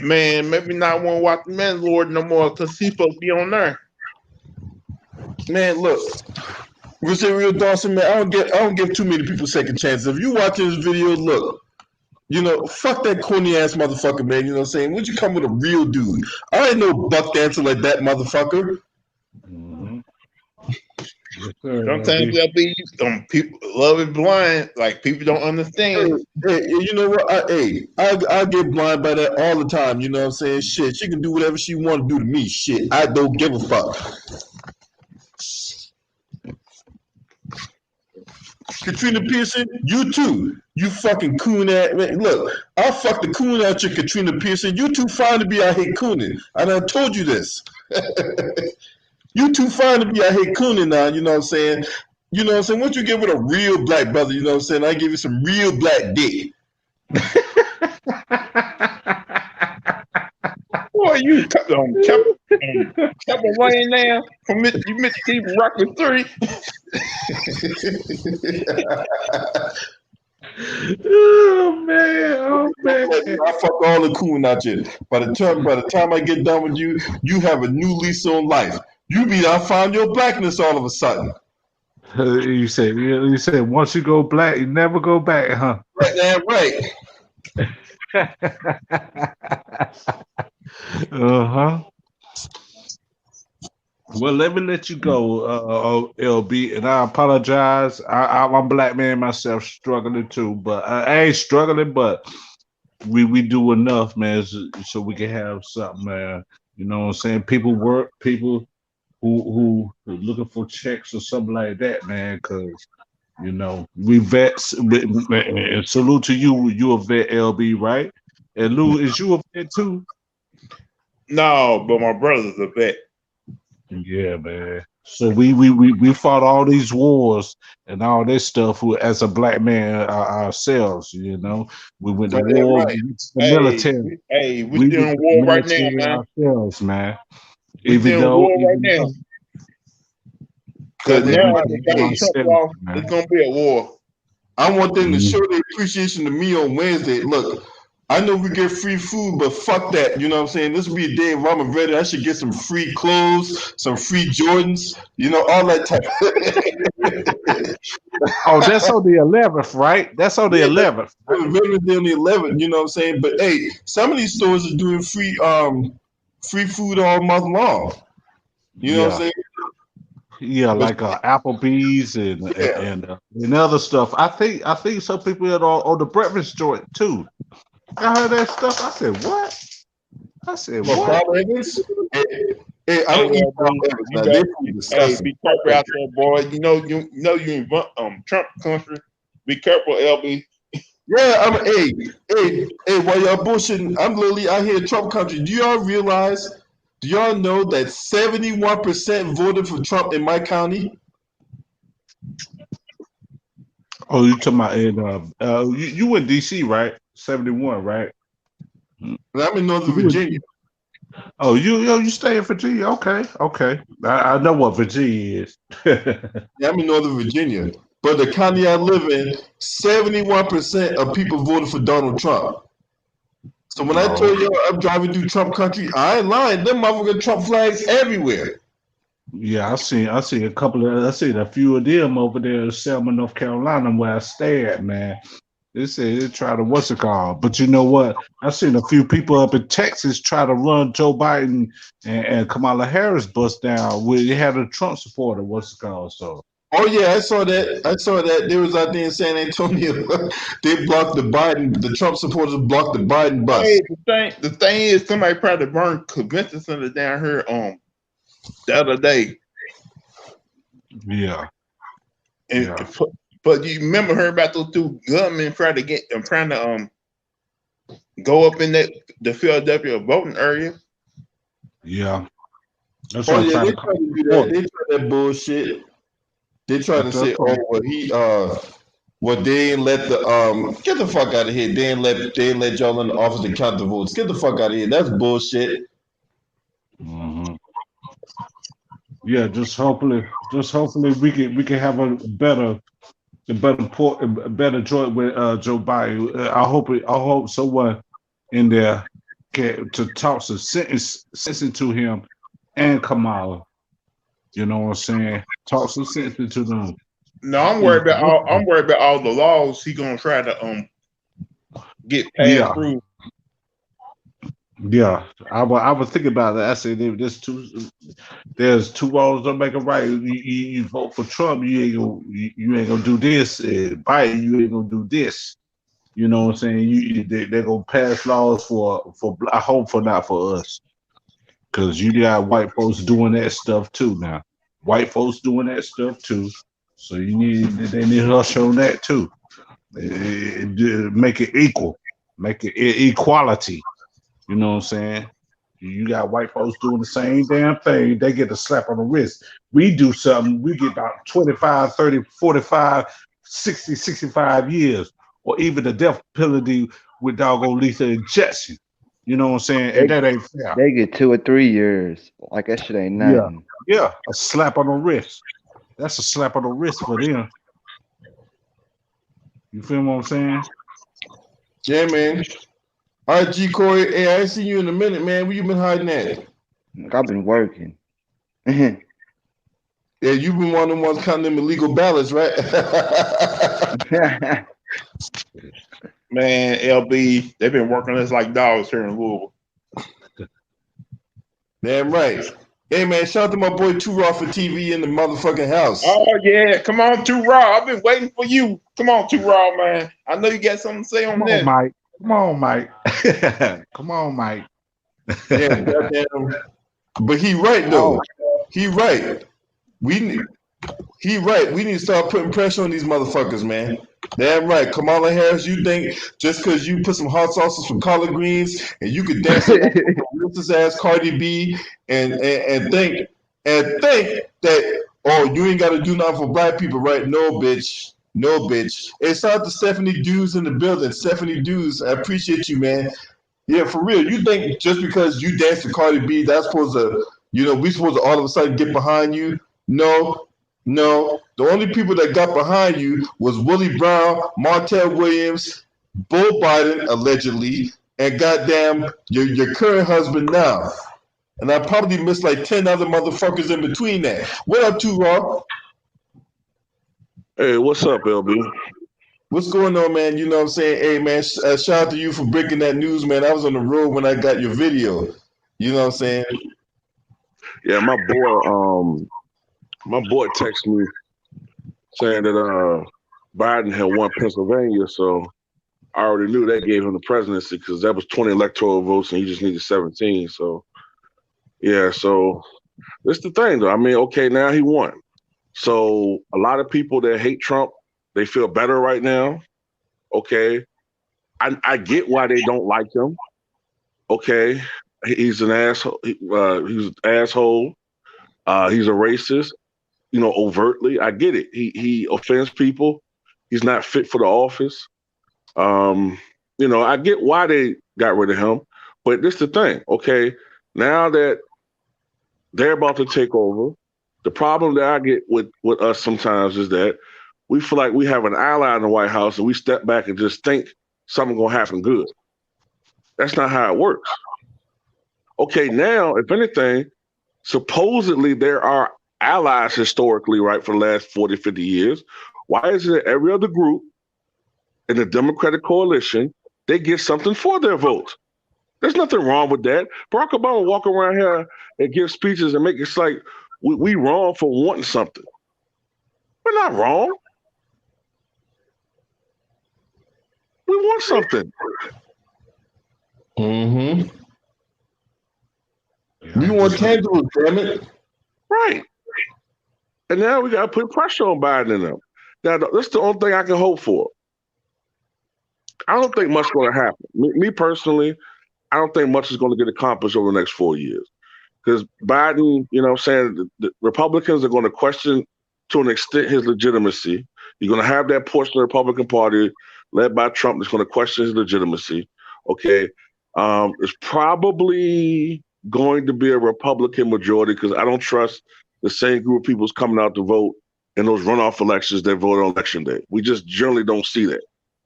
Man, maybe not want to watch the Mandalorian no more because he's supposed to be on there. Man, look, Rosario Dawson, man, I don't give too many people second chances. If you watching this video, look, you know, fuck that corny ass motherfucker, man. You know what I'm saying? Would you come with a real dude? I ain't no buck dancer like that motherfucker. Mm-hmm. Sometimes there'll be people love is blind, like people don't understand. Hey, you know what? I get blind by that all the time. You know what I'm saying? Shit, she can do whatever she want to do to me. Shit, I don't give a fuck. Katrina Pearson, you too. You fucking coon ass. Look, I'll fuck the coon out you, Katrina Pearson. You too fine to be out here cooning. And I told you this. You too fine to be out here cooning now, you know what I'm saying? You know what I'm saying? Once you get with a real black brother, you know what I'm saying? I give you some real black dick. Boy, you kept a lane now from you missed Steve Rocket 3. Oh man! I fuck all the coon out you. By the time I get done with you, you have a new lease on life. I found your blackness all of a sudden. You said once you go black, you never go back, huh? Right. Uh-huh. Well, let me let you go, LB, and I apologize. I'm a black man myself, struggling too, but I ain't struggling, but we do enough, man, so we can have something, man. You know what I'm saying? People who are looking for checks or something like that, man, because you know we vets. And salute to you. You a vet, LB, right? And Lou, is you a vet too? No, but my brother's a vet. Yeah, man. So we fought all these wars and all this stuff as a black man ourselves. You know, we went to war, Right. we went to the military. Hey, we doing war right now, man. Ourselves, man. We doing war right now. Because now it's gonna be a war. I want them to show their appreciation to me on Wednesday. Look, I know we get free food, but fuck that. You know what I'm saying? This will be a day if I'm ready. I should get some free clothes, some free Jordans, all that type of Oh, that's on the 11th, right? That's on the yeah, 11th. Right? Veterans Day on the 11th, you know what I'm saying? But hey, some of these stores are doing free food all month long. You know what I'm Yeah, saying? yeah, But like Applebee's and yeah, and other stuff. I think some people that are on the breakfast joint too. I heard that stuff. I said, what? I said, well, what? Bob Evans. Hey, I Hey, don't eat Bob LB, Evans you now. know, They're food hey, disgusting. be careful out there, boy. You in Trump country. Be careful, LB. Yeah, hey, while y'all bullshitting, I'm literally out here in Trump country. Do y'all know that 71% voted for Trump in my county? Oh, you talking about you in DC, right? 71, right? And I'm in Northern You Virginia. Oh, you stay in Virginia? Okay, okay. I know what Virginia is. Yeah, I'm in Northern Virginia. But the county I live in, 71% of people voted for Donald Trump. So when I Oh, told y'all I'm driving through Trump country, I ain't lying. Them motherfucking Trump flags everywhere. yeah. I seen a few of them over there in Selma, North Carolina, where I stay at. Man, they say they try to what's it called? But you know what? I seen a few people up in Texas try to run Joe Biden and Kamala Harris bust down. Where they had a Trump supporter. What's it called? So. Oh yeah, I saw that. I saw that. They was out there in San Antonio. They blocked the Trump supporters blocked the Biden bus. Hey, the thing is, somebody tried to burn convention center down here the other day, Yeah, and yeah, but you remember her about those two gunmen trying to go up in the Philadelphia voting area. yeah. That's Oh what I'm yeah, trying they to come tried to do that. support. They tried that bullshit. They tried to That's say, what oh well they ain't let the get the fuck out of here. They ain't let y'all in the office to count the votes. Get the fuck out of here. That's bullshit. Mhm. Yeah, just hopefully we can have a better joint with Joe Biden. I hope someone in there can to talk some sense into him and Kamala. You know what I'm saying? Talk some sense into them. No, I'm worried about all the laws he gonna try to get passed Yeah, through. yeah. I was thinking about that. I said there's two wrongs don't make a right. You vote for Trump, you ain't gonna do this. Biden, you ain't gonna do this. You know what I'm saying? They're gonna pass laws for I hope for not for us, because you got white folks doing that stuff too now. White folks doing that stuff too. So they need us on that too. Make it equal, make it equality. You know what I'm saying? You got white folks doing the same damn thing. They get a slap on the wrist. We do something, we get about 25, 30, 45, 60, 65 years, or even the death penalty with doggone lethal injection. You know what I'm saying? And They that ain't fair. they get 2 or 3 years. Like that shit ain't Yeah. nothing. Yeah. A slap on the wrist. That's a slap on the wrist for them. You feel what I'm saying? Yeah, man. All right, G Corey. Hey, I ain't seen you in a minute, man. Where you been hiding at? Like, I've been working. Yeah, Yeah, you've been one of the ones counting them illegal ballots, right? Man, LB, they've been working us like dogs here in Louisville. Damn right. Hey man, shout out to my boy Too Raw for TV in the motherfucking house. Oh yeah, come on, Too Raw. I've been waiting for you. Come on, Too Raw, man. I know you got something to say on Come on, this. Mike. Come on, Mike. Come on, Mike. Yeah, goddamn. But he right oh, though. He right. We need he right. We need to start putting pressure on these motherfuckers, man. Damn right. Kamala Harris, you think just because you put some hot sauces from collard greens and you could dance around with ass Cardi B and think that you ain't gotta do nothing for black people, right? No bitch. No bitch. It's out to Stephanie Dews in the building. Stephanie Dews, I appreciate you, man. Yeah, for real. You think just because you dance to Cardi B, that's supposed to, we supposed to all of a sudden get behind you? No, no. The only people that got behind you was Willie Brown, Martell Williams, Beau Biden allegedly, and goddamn your current husband now. And I probably missed like 10 other motherfuckers in between that. What up, to Raw? Hey, what's up, LB? What's going on, man? You know what I'm saying? Hey, man, shout out to you for breaking that news, man. I was on the road when I got your video. You know what I'm saying? Yeah, my boy texted me saying that Biden had won Pennsylvania, so I already knew that gave him the presidency because that was 20 electoral votes and he just needed 17. So yeah, so that's the thing though. I mean, okay, now he won. So a lot of people that hate Trump, they feel better right now. Okay. I get why they don't like him. Okay. He's an asshole. He's an asshole. He's a racist, you know, overtly. I get it. He offends people. He's not fit for the office. You know, I get why they got rid of him, but this is the thing. Okay. Now that they're about to take over, the problem that I get with us sometimes is that we feel like we have an ally in the White House and we step back and just think something's going to happen good. That's not how it works. Okay, now, if anything, supposedly there are allies historically, right, for the last 40, 50 years. Why is it every other group in the Democratic coalition, they get something for their vote? There's nothing wrong with that. Barack Obama walk around here and give speeches and make it like we wrong for wanting something. We're not wrong. We want something. Mm-hmm. We want tangibles, damn it. Right. And now we got to put pressure on Biden and them. Now, that's the only thing I can hope for. I don't think much is going to happen. Me personally, I don't think much is going to get accomplished over the next 4 years. Because Biden, you know what I'm saying, the Republicans are going to question to an extent his legitimacy. You're going to have that portion of the Republican Party led by Trump that's going to question his legitimacy. Okay. It's probably going to be a Republican majority because I don't trust the same group of people coming out to vote in those runoff elections that vote on election day. We just generally don't see that.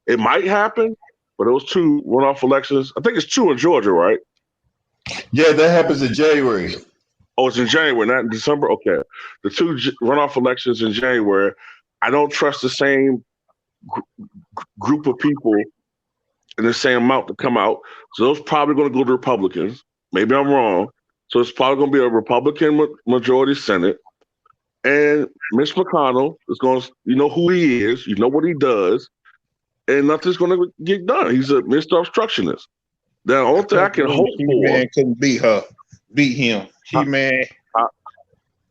It might happen, but those two runoff elections, I think it's 2 in Georgia, right? Yeah, that happens in January. Oh, it's in January, not in December? Okay. The 2 runoff elections in January, I don't trust the same group of people in the same amount to come out. So those probably going to go to Republicans. Maybe I'm wrong. So it's probably going to be a Republican majority Senate. And Mitch McConnell is going to, you know who he is, you know what he does, and nothing's going to get done. He's a Mr. Obstructionist. The only thing I can hope for. She-Man couldn't beat him. She-Man.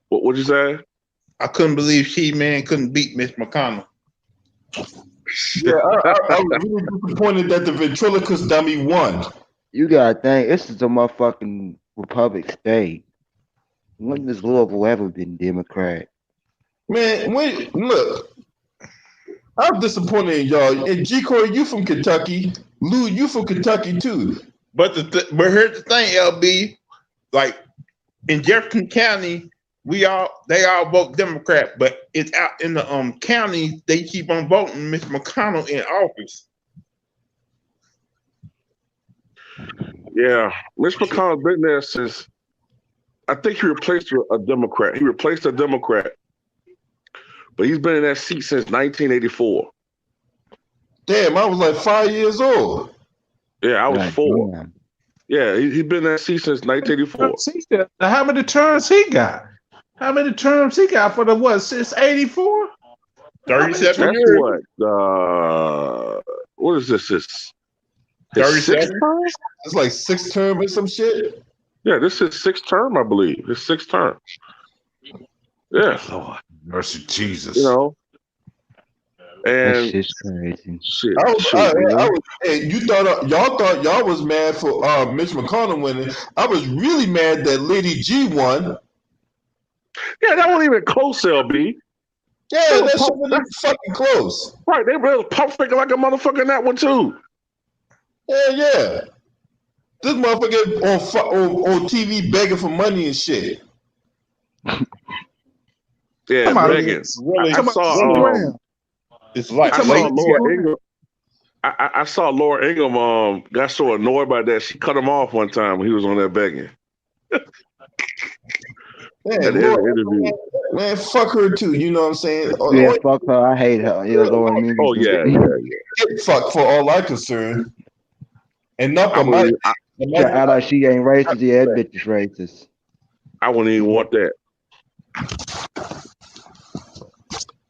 What'd you say? I couldn't believe She-Man couldn't beat Mitch McConnell. Yeah, I was really disappointed that the ventriloquist dummy won. You gotta think this is a motherfucking Republic state. When has Louisville ever been Democrat? Man, look, I'm disappointed in y'all. And G. Corey, you from Kentucky. Lou, you from Kentucky too. But but here's the thing, LB. Like in Jefferson County, they all vote Democrat, but it's out in the county they keep on voting Mitch McConnell in office. Yeah, Mitch McConnell's been there since. I think he replaced a Democrat. He replaced a Democrat, but he's been in that seat since 1984. Damn, I was like 5 years old. Yeah, I was God 4. damn. Yeah, he's been in that seat since 1984. How many terms he got? How many terms he got for the what? Since 84? 37 That's years. what is this? His 37? 6th term? It's like 6th term or some shit. Yeah, this is 6th term, I believe. His 6th term. Yeah. Lord, mercy, Jesus. You know. That And shit's crazy. shit. Hey, y'all thought y'all was mad for Mitch McConnell winning. I was really mad that Lady G won. Yeah, that wasn't even close, LB. Yeah, that shit was fucking close. Right, they were pump faking like a motherfucker in that one too. Yeah. This motherfucker on TV begging for money and shit. Yeah, Come on, begging. Really, I saw it's like I saw Laura Ingraham. I saw Laura Ingham got so annoyed by that she cut him off one time when he was on there begging. Man, At the end of the interview. man, fuck her too. You know what I'm saying? Yeah, fuck her. I hate her. Yeah, Lord, me Oh too. yeah. Get fucked for all I'm concerned. And not I for my. wouldn't, Yeah, act like she ain't racist. Yeah, that bitch is racist. I wouldn't even want that.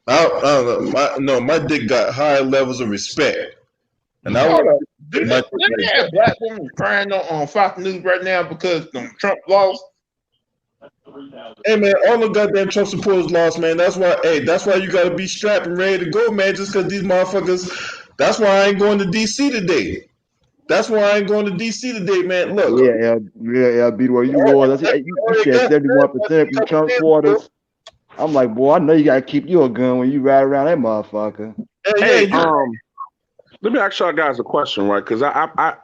My dick got high levels of respect. And I Hold would. up. Didn't they have black women crying on Fox News right now because Trump lost? Hey man, all the goddamn Trump supporters lost, man. That's why. Hey, that's why you gotta be strapped and ready to go, man. Just because these motherfuckers. That's why I ain't going to DC today. That's why I ain't going to DC today, man. Look. Yeah, be where you was. You said 71% from Trump supporters. I'm like, boy, I know you gotta keep you a gun when you ride around that motherfucker. Hey, let me ask y'all guys a question, right? Because I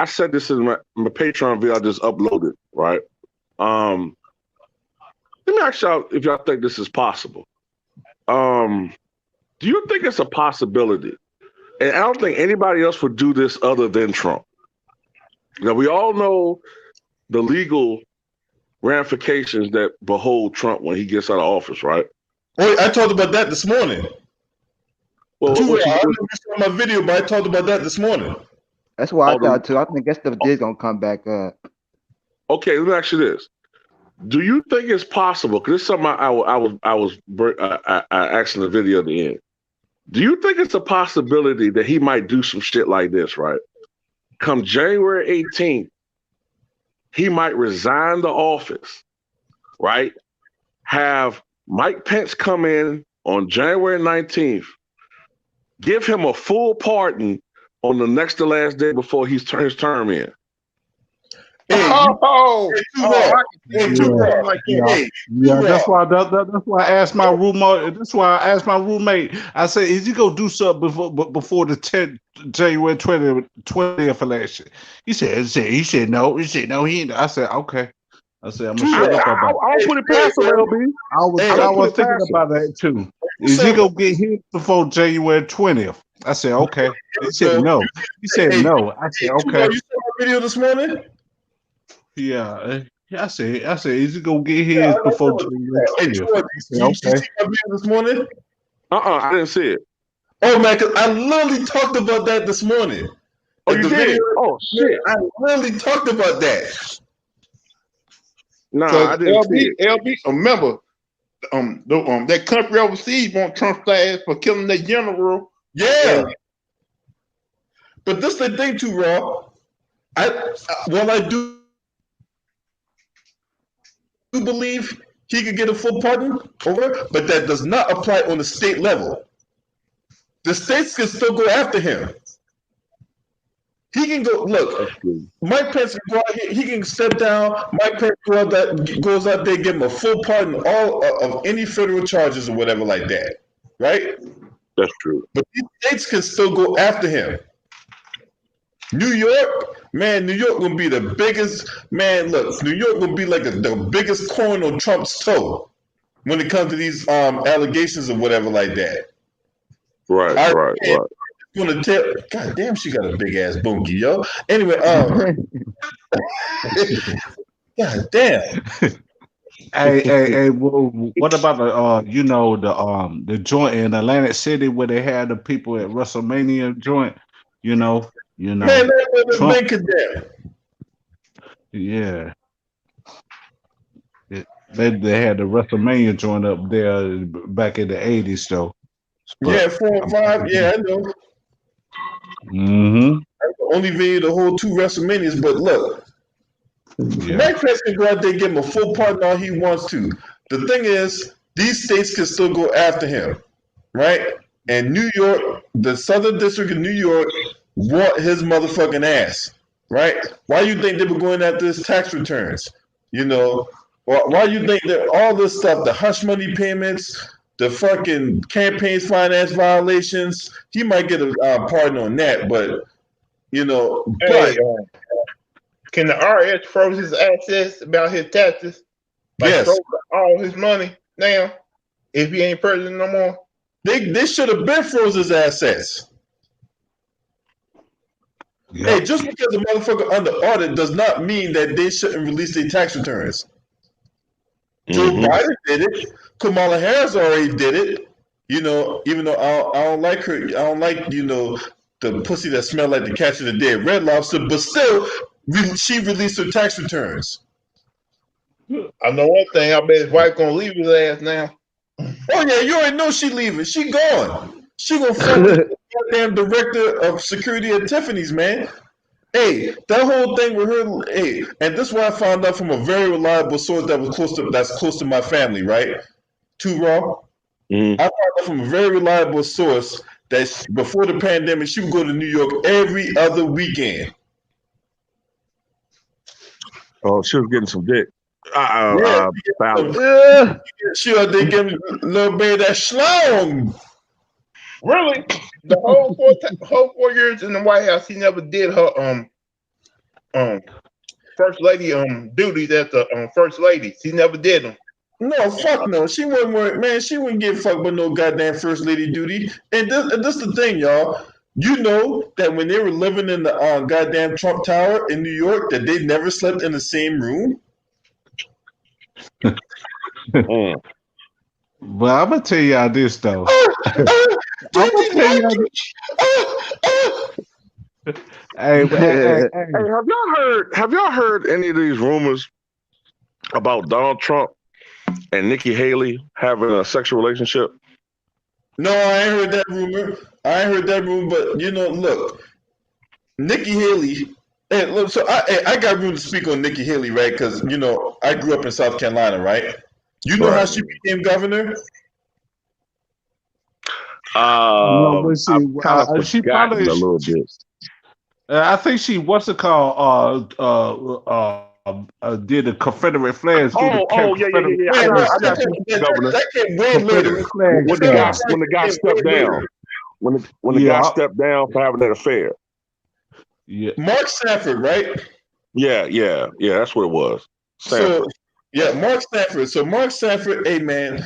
said this in my Patreon video I just uploaded, right? Let me ask y'all if y'all think this is possible. Do you think it's a possibility? And I don't think anybody else would do this other than Trump. Now, we all know the legal ramifications that behold Trump when he gets out of office, right? Wait, I talked about that this morning. Well, I don't know if you saw my video, but I talked about that this morning. That's what I thought too. I think that stuff is gonna come back up. Okay, let me ask you this: do you think it's possible? Because it's something I was asking the video at the end. Do you think it's a possibility that he might do some shit like this, right? Come January 18th, he might resign the office, right? Have Mike Pence come in on January 19th, give him a full pardon on the next to last day before his term in. Hey, Yeah, that's why I asked my roommate. That's why I asked my roommate. I said, "Is he gonna do something before the 10th, January 20th election?" He said no. He said no. He ain't. I said okay. I said I'm gonna shut up about it. I'll put it past him, LB. I was thinking about that too. Is he gonna get hit before January 20th? I said okay. He said no. He said no. I said okay. You saw my video this morning? Yeah, I said, is he gonna get his before January 20th? You see my video this morning? I didn't see it. Oh man, cause I literally talked about that this morning. Oh, you did? Video, oh shit! I literally talked about that. Nah, I didn't see it. LB, remember, that country overseas want Trump's ass for killing their general. Yeah. But this the thing too, Raw. I do believe he could get a full pardon over, but that does not apply on the state level. The states can still go after him. He can go. Look, Mike Pence can go out here. He can step down. Mike Pence goes out there, give him a full pardon, all of any federal charges or whatever like that. Right? That's true. But these states can still go after him. New York, man, New York gonna be the biggest. Man, look, New York gonna be like the biggest corn on Trump's toe when it comes to these allegations or whatever like that. Right. Gonna tell. God damn, she got a big ass bunkie, yo. Anyway, God damn. Hey, what about the joint in Atlantic City where they had the people at WrestleMania joint? Man, Trump. Yeah. They had the WrestleMania joint up there back in the 80s, though. But 4 and 5. Yeah, I know. Mm-hmm. That's the only venue to hold 2 WrestleManias. But look, Mike Pence can go out there and give him a full pardon all he wants to. The thing is, these states can still go after him, right? And New York, the Southern District of New York, want his motherfucking ass, right? Why you think they were going after his tax returns? Why you think that all this stuff, the hush money payments, the fucking campaigns finance violations, he might get a pardon on that, but can the IRS froze his assets about his taxes? Yes. Froze all his money now if he ain't president no more? They should have been froze his assets. Hey, just because a motherfucker under audit does not mean that they shouldn't release their tax returns. Joe Biden did it. Kamala Harris already did it. You know, even though I don't like her, I don't like, you know, the pussy that smelled like the catch of the dead Red Lobster, but still, she released her tax returns. I know one thing. I bet his wife gonna leave his ass now. Oh yeah, you already know she leaving. She gone. She gonna fuck the goddamn director of security at Tiffany's, man. Hey, that whole thing with her. Hey, and this is what I found out from a very reliable source that's close to my family, right? Too Raw. I found out from a very reliable source that before the pandemic, she would go to New York every other weekend. Oh, she was getting some dick. She out there getting a little bit of that schlong. Really? The whole 4 years in the White House, he never did her first lady duties as the first lady. She never did them. No, fuck no. She wouldn't work, man. She wouldn't get fucked with no goddamn first lady duty. And this the thing, y'all. You know that when they were living in the goddamn Trump Tower in New York, that they never slept in the same room. But I'm gonna tell y'all this though. I'm gonna tell y'all this. Hey, Have y'all heard any of these rumors about Donald Trump and Nikki Haley having a sexual relationship? No, I ain't heard that rumor. I ain't heard that rumor, but you know, look, Nikki Haley. Hey, look, so I got room to speak on Nikki Haley, right? Because you know, I grew up in South Carolina, right? You know how she became governor? no, but see, she probably a little bit. I think she what's it called? Did the Confederate flags? Yeah. That came way later. When the guy stepped down. When the guy stepped down for having that affair. Yeah. Mark Sanford, right? Yeah, that's what it was. Sanford. So yeah, Mark Sanford. So Mark Sanford, hey man,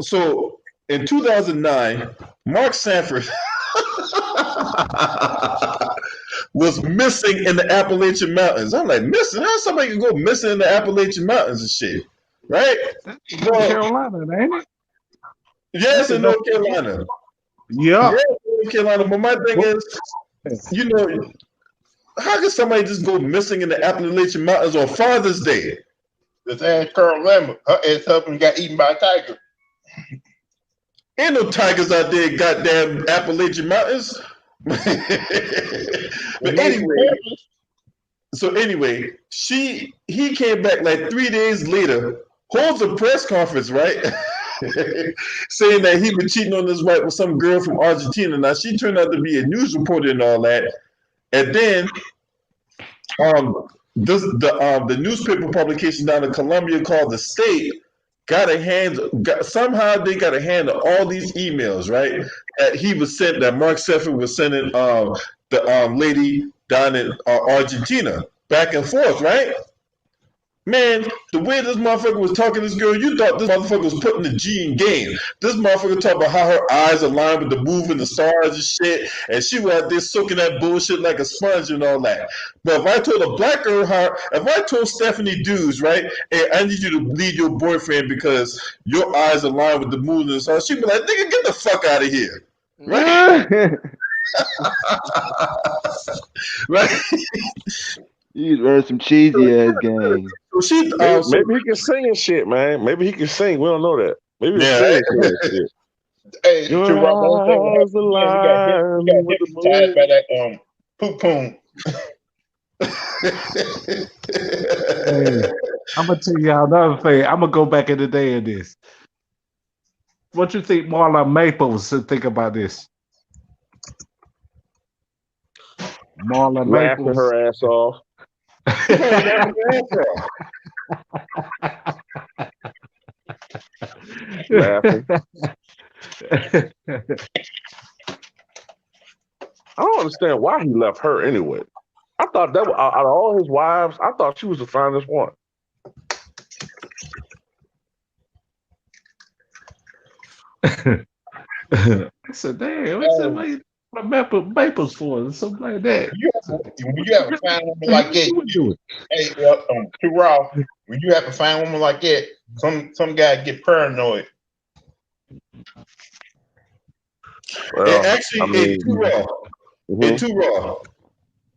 so in 2009, Mark Sanford was missing in the Appalachian Mountains. I'm like, missing? How somebody can go missing in the Appalachian Mountains and shit, right? North Carolina, ain't it? Yes, in North Carolina. Yeah. Yes, North Carolina. But my thing is, you know, how can somebody just go missing in the Appalachian Mountains on Father's Day? This ass Carl Lambert, her ex-husband got eaten by a tiger. Ain't no tigers out there, in goddamn Appalachian Mountains. But anyway, he came back like 3 days later, holds a press conference, right? Saying that he been cheating on his wife with some girl from Argentina. Now she turned out to be a news reporter and all that. And then the newspaper publication down in Columbia called The State somehow they got a hand on all these emails, right? That Mark Sanford was sending the lady down in Argentina back and forth, right? Man, the way this motherfucker was talking to this girl, you thought this motherfucker was putting the G in game. This motherfucker talking about how her eyes align with the moon and the stars and shit, and she was out there soaking that bullshit like a sponge and all that. But if I told a black girl if I told Stephanie Dews, right, hey, I need you to leave your boyfriend because your eyes align with the moon and the stars, she'd be like, nigga, get the fuck out of here. Right? Right? You learn some cheesy ass game. Maybe he can sing and shit, man. Maybe he can sing. We don't know that. Maybe he can sing and shit. Hey, we got hypnotized by that poop poom. Hey, I'm gonna tell y'all another thing. I'm gonna go back in the day of this. What you think Marla Maples think about this? Marla Laughing Maples her ass off. Laughing. I don't understand why he left her anyway. I thought that out of all his wives, I thought she was the finest one. I said, damn, Maples for or something like that. When you have to find a woman like that, You would do it. hey, too raw. When you have to find a woman like that, some guy get paranoid. It Well, actually, I it mean, too raw. It mhm, too raw.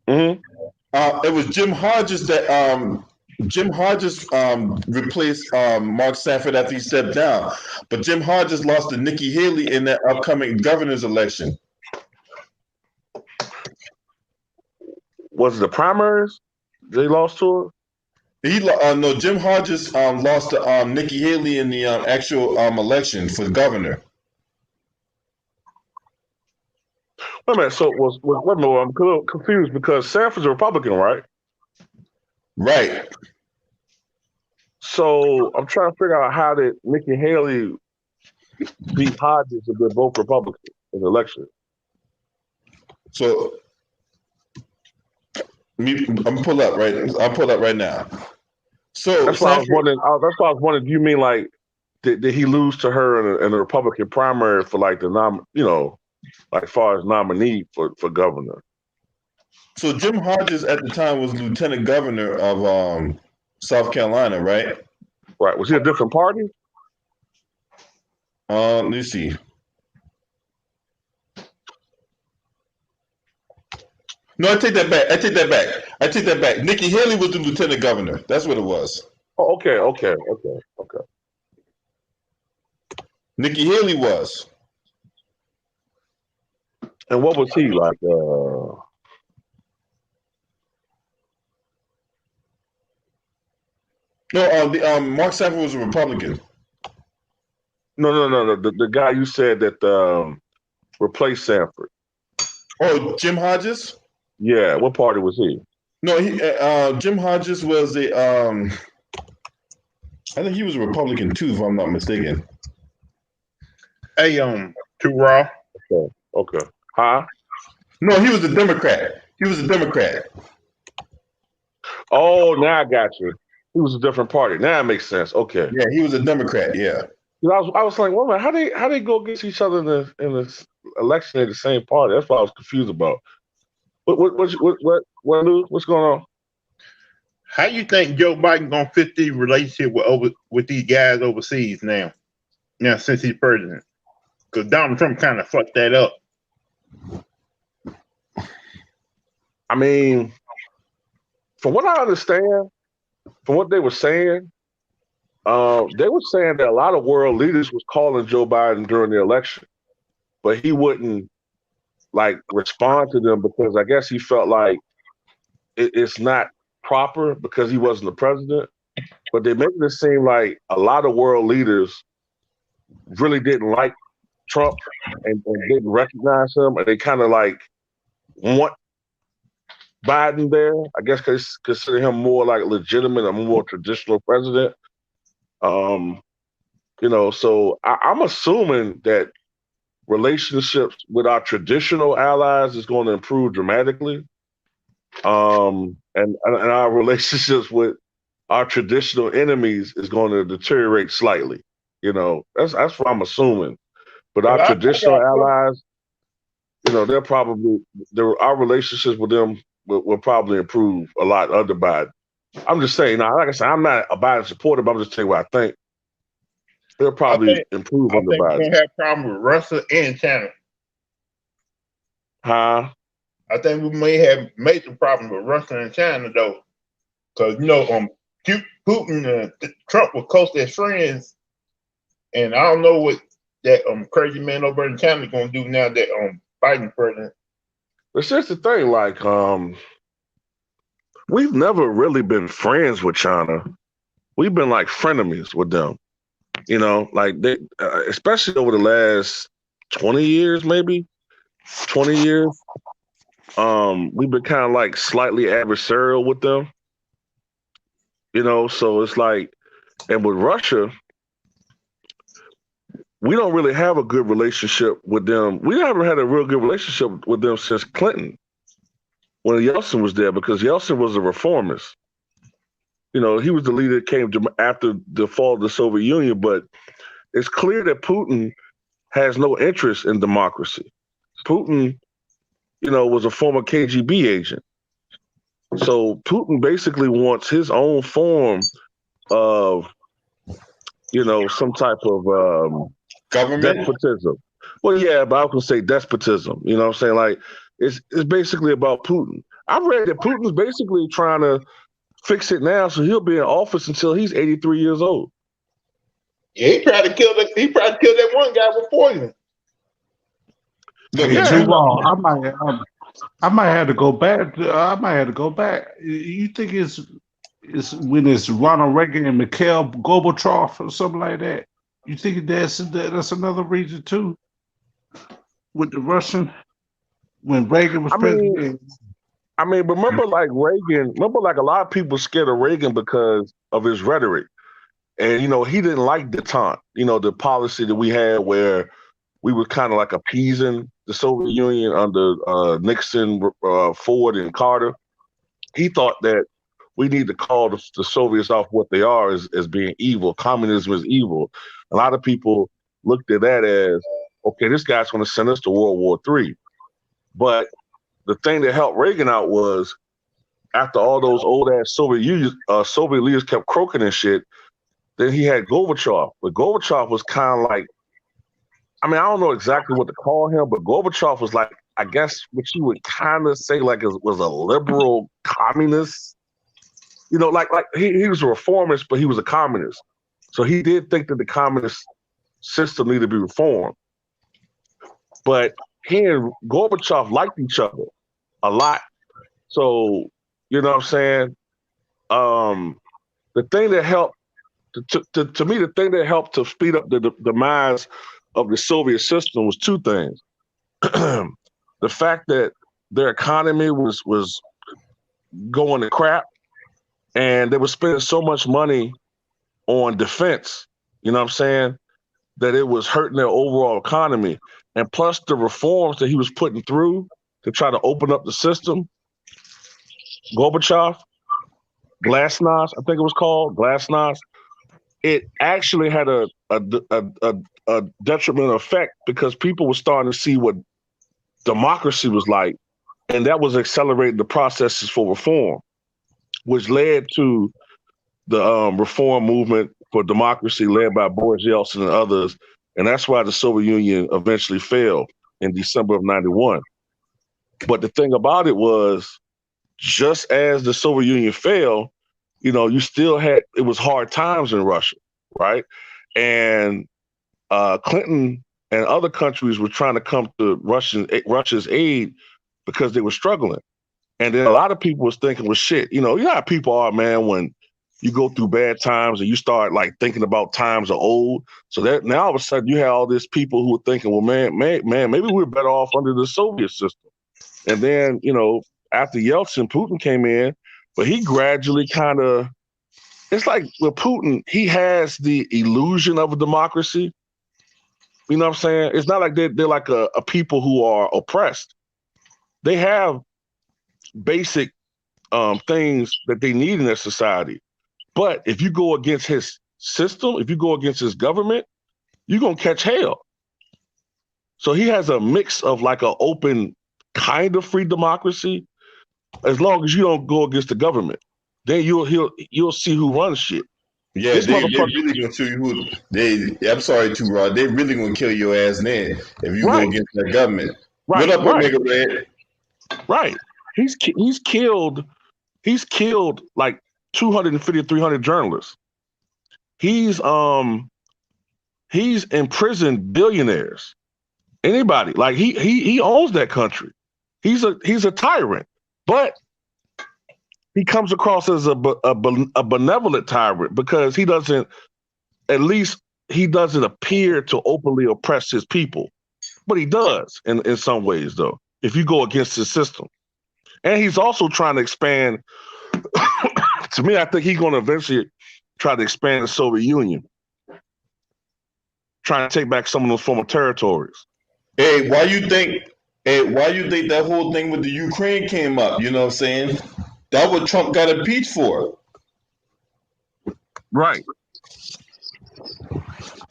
mhm. It was Jim Hodges that Jim Hodges replaced Mark Sanford after he stepped down, but Jim Hodges lost to Nikki Haley in that upcoming governor's election. Was it the primaries they lost to her? No, Jim Hodges lost to Nikki Haley in the actual election for governor. Wait a minute. So wait a minute. I'm a little confused because Sanford's a Republican, right? Right. So I'm trying to figure out how did Nikki Haley beat Hodges if they're both Republicans in the election. So I'm pull up right. I'll pull up right now. So That's why I was Sanford, wondering. That's why I was wondering. Do you mean like did he lose to her in the Republican primary for like like far as nominee for governor? so Jim Hodges at the time was lieutenant governor of South Carolina, right? Right. Was he a different party? Let me see. No, I take that back. I take that back. Nikki Haley was the lieutenant governor. That's what it was. Oh, okay. Nikki Haley was. And what was he like? No, Mark Sanford was a Republican. No. The guy you said that replaced Sanford. Oh, Jim Hodges? Yeah. What party was he? No, Jim Hodges was a I think he was a Republican too, if I'm not mistaken. Hey, too raw. Okay. Huh? No, he was a Democrat. He was a Democrat. Oh, now I got you. He was a different party. Now it makes sense. Okay. Yeah, he was a Democrat. Yeah. I was like, well, how they go against each other in the election in the same party? That's what I was confused about. What's going on? How you think Joe Biden gonna fit the relationship with these guys overseas now? Now since he's president, because Donald Trump kind of fucked that up. I mean, from what I understand, from what they were saying that a lot of world leaders was calling Joe Biden during the election, but he wouldn't like respond to them because I guess he felt like it's not proper because he wasn't the president. But they make it seem like a lot of world leaders really didn't like Trump and didn't recognize him, and they kind of like want Biden there. I guess because consider him more like legitimate, a more traditional president. So I'm assuming that relationships with our traditional allies is going to improve dramatically. And our relationships with our traditional enemies is going to deteriorate slightly. That's what I'm assuming. But our traditional allies, our relationships with them will probably improve a lot under Biden. I'm just saying, now, like I said, I'm not a Biden supporter, but I'm just telling you what I think. They'll probably improve under Biden. I think we're going to have problems with Russia and China. Huh? I think we may have major problems with Russia and China, though. Because, Putin and Trump were close as friends. And I don't know what that crazy man over in China is going to do now that Biden's president. But here's the thing, like, we've never really been friends with China. We've been like frenemies with them. Like they, especially over the last 20 years, maybe 20 years. We've been kind of like slightly adversarial with them. So it's like, and with Russia, we don't really have a good relationship with them. We haven't had a real good relationship with them since Clinton, when Yeltsin was there, because Yeltsin was a reformist. He was the leader that came after the fall of the Soviet Union, but it's clear that Putin has no interest in democracy. Putin was a former KGB agent. So Putin basically wants his own form of, some type of Government? despotism. Well, yeah, but I was gonna say despotism. You know what I'm saying? Like it's basically about Putin. I've read that Putin's basically trying to fix it now, so he'll be in office until he's 83 years old. Yeah, he tried to kill that one guy with poison. Look, Hey, yeah. Duval, I might have to go back. You think it's when it's Ronald Reagan and Mikhail Gorbachev or something like that? You think that's another reason too? With the Russian, when Reagan was president. But remember, like Reagan. Remember, like a lot of people scared of Reagan because of his rhetoric, and he didn't like detente. The policy that we had where we were kind of like appeasing the Soviet Union under Nixon, Ford, and Carter. He thought that we need to call the Soviets off what they are as being evil. Communism is evil. A lot of people looked at that as, okay, this guy's going to send us to World War III. But the thing that helped Reagan out was after all those old ass Soviet leaders kept croaking and shit, then he had Gorbachev. But Gorbachev was kind of like, I don't know exactly what to call him, but Gorbachev was like, I guess what you would kind of say like was a liberal communist. Like he was a reformist, but he was a communist. So he did think that the communist system needed to be reformed. But he and Gorbachev liked each other a lot. So, you know what I'm saying? The thing that helped, to me, the thing that helped to speed up the demise of the Soviet system was two things. The fact that their economy was going to crap, and they were spending so much money on defense, you know what I'm saying, that it was hurting their overall economy. And plus the reforms that he was putting through to try to open up the system, Gorbachev, Glasnost, I think it was called, Glasnost, it actually had a detrimental effect because people were starting to see what democracy was like, and that was accelerating the processes for reform, which led to the reform movement for democracy led by Boris Yeltsin and others. And that's why the Soviet Union eventually fell in December of 91. But the thing about it was, just as the Soviet Union fell, you still had, it was hard times in Russia, right? And Clinton and other countries were trying to come to Russia's aid because they were struggling. And then a lot of people was thinking, well, shit, you know how people are, man, when you go through bad times and you start like thinking about times are old. So that now all of a sudden you have all these people who are thinking, well, man, maybe we're better off under the Soviet system. And then, after Yeltsin, Putin came in, but he gradually kind of, it's like with Putin, he has the illusion of a democracy. You know what I'm saying? It's not like they're like a people who are oppressed. They have basic things that they need in their society. But if you go against his system, if you go against his government, you're going to catch hell. So he has a mix of like an open kind of free democracy, as long as you don't go against the government. Then you'll see who runs shit. Yeah, they really gonna show you who I'm sorry too, Rod. They really gonna kill your ass then if you go against the government. Right, what up, Omega Red? Right. He's killed like 250 to 300 journalists. He's imprisoned billionaires. Anybody, like he owns that country. He's a tyrant, but he comes across as a benevolent tyrant because he doesn't appear to openly oppress his people, but he does in some ways though, if you go against his system. And he's also trying to expand. To me, I think he's going to eventually try to expand the Soviet Union, trying to take back some of those former territories. Hey, why you think that whole thing with the Ukraine came up? You know what I'm saying? That's what Trump got impeached for. Right.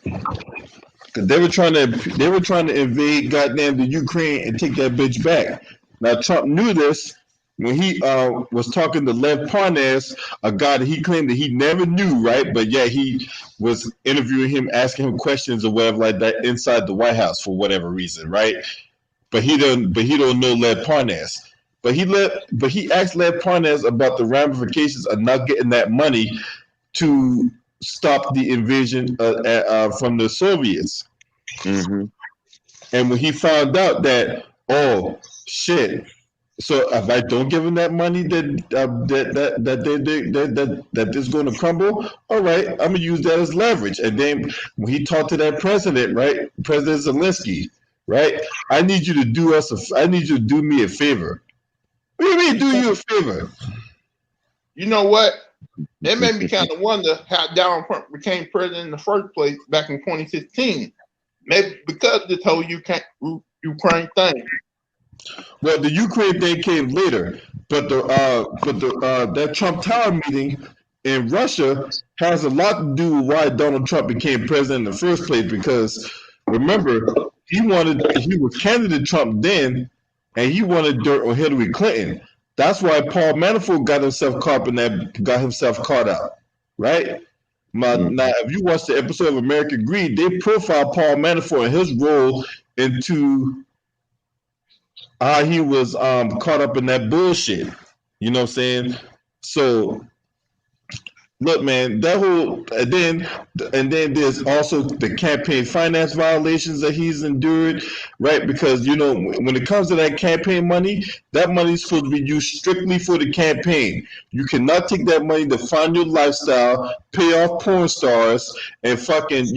Because they were trying to invade goddamn the Ukraine and take that bitch back. Now Trump knew this when he was talking to Lev Parnas, a guy that he claimed that he never knew, right? But yeah, he was interviewing him, asking him questions or whatever like that inside the White House for whatever reason, right? But he don't know Lev Parnas. But he asked Lev Parnas about the ramifications of not getting that money to stop the invasion from the Soviets. Mm-hmm. And when he found out that, oh shit, so if I don't give him that money, that is going to crumble. All right, I'm gonna use that as leverage. And then when he talked to that president, right, President Zelensky, right, I need you to do us. I need you to do me a favor. What do you mean, do you a favor? You know what? It made me kind of wonder how Donald Trump became president in the first place back in 2016. Maybe because of this whole Ukraine thing. Well, the Ukraine thing came later, but that Trump Tower meeting in Russia has a lot to do with why Donald Trump became president in the first place. Because remember, he was candidate Trump then, and he wanted dirt on Hillary Clinton. That's why Paul Manafort got himself caught out, right? Now, if you watch the episode of American Greed, they profile Paul Manafort and his role into how he was caught up in that bullshit. You know what I'm saying? So look, man, that whole and then there's also the campaign finance violations that he's endured, right? Because you know when it comes to that campaign money, that money is supposed to be used strictly for the campaign. You cannot take that money to fund your lifestyle, pay off porn stars, and fucking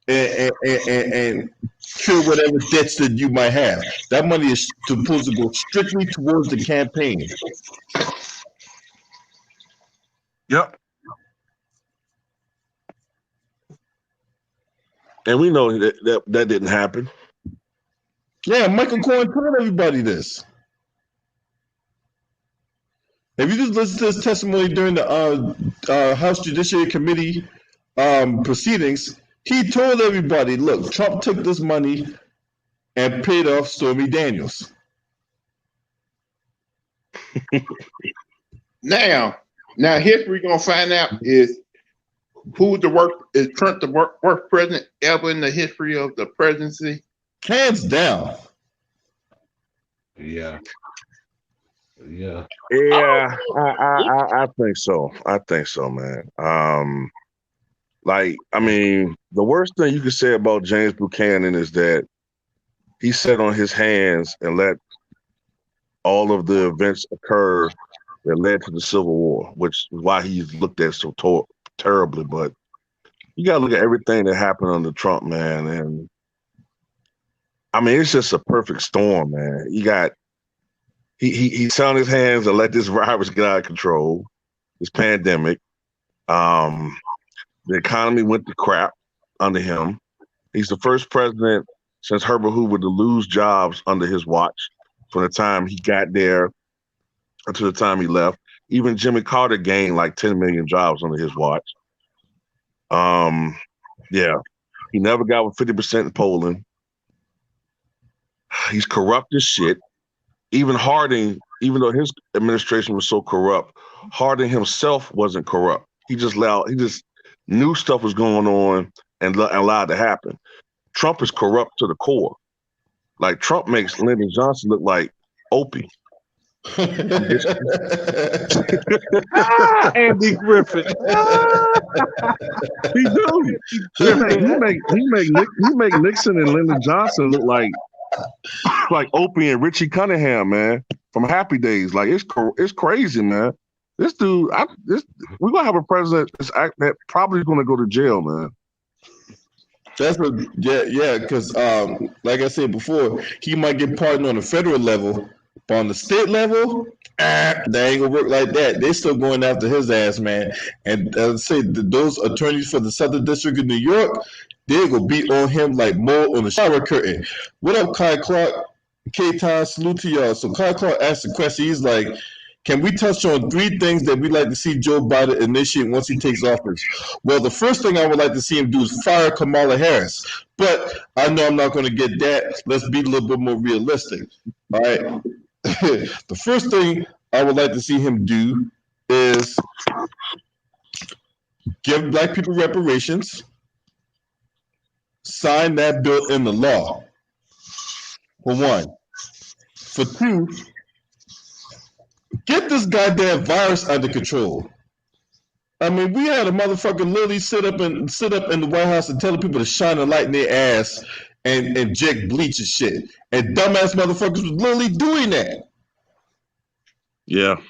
and cure whatever debts that you might have. That money is supposed to go strictly towards the campaign. Yep. And we know that didn't happen. Yeah, Michael Cohen told everybody this. If you just listen to his testimony during the House Judiciary Committee proceedings, he told everybody, look, Trump took this money and paid off Stormy Daniels. Now history gonna find out is Trump the worst president ever in the history of the presidency? Hands down. Yeah. Yeah, I think so. I think so, man. Like, I mean, the worst thing you could say about James Buchanan is that he sat on his hands and let all of the events occur that led to the Civil War, which is why he's looked at so terribly. But you got to look at everything that happened under Trump, man. And I mean, it's just a perfect storm, man. You got he sat on his hands and let this virus get out of control, this pandemic. The economy went to crap under him. He's the first president since Herbert Hoover to lose jobs under his watch from the time he got there until the time he left. Even Jimmy Carter gained like 10 million jobs under his watch. Yeah, he never got with 50% in polling. He's corrupt as shit. Even Harding, even though his administration was so corrupt, Harding himself wasn't corrupt. He just knew stuff was going on and allowed to happen. Trump is corrupt to the core. Like, Trump makes Lyndon Johnson look like Opie. Andy Griffith. He do. He make Nixon and Lyndon Johnson look like Opie and Richie Cunningham, man, from Happy Days. Like, it's crazy, man. This dude, we're gonna have a president that probably gonna go to jail, man. Because like I said before, he might get pardoned on the federal level, but on the state level, that ain't gonna work like that. They still going after his ass, man. And say those attorneys for the Southern District of New York, they're gonna beat on him like mold on the shower curtain. What up, Kai Clark? K-Town, salute to y'all. So Kai Clark asked the question. He's like, can we touch on 3 things that we'd like to see Joe Biden initiate once he takes office? Well, the first thing I would like to see him do is fire Kamala Harris. But I know I'm not going to get that. Let's be a little bit more realistic. All right. the first thing I would like to see him do is give black people reparations, sign that bill into law, for one. For two, get this goddamn virus under control. I mean, we had a motherfucker literally sit up in the White House and tell the people to shine a light in their ass and inject bleach and shit. And dumbass motherfuckers was literally doing that. Yeah.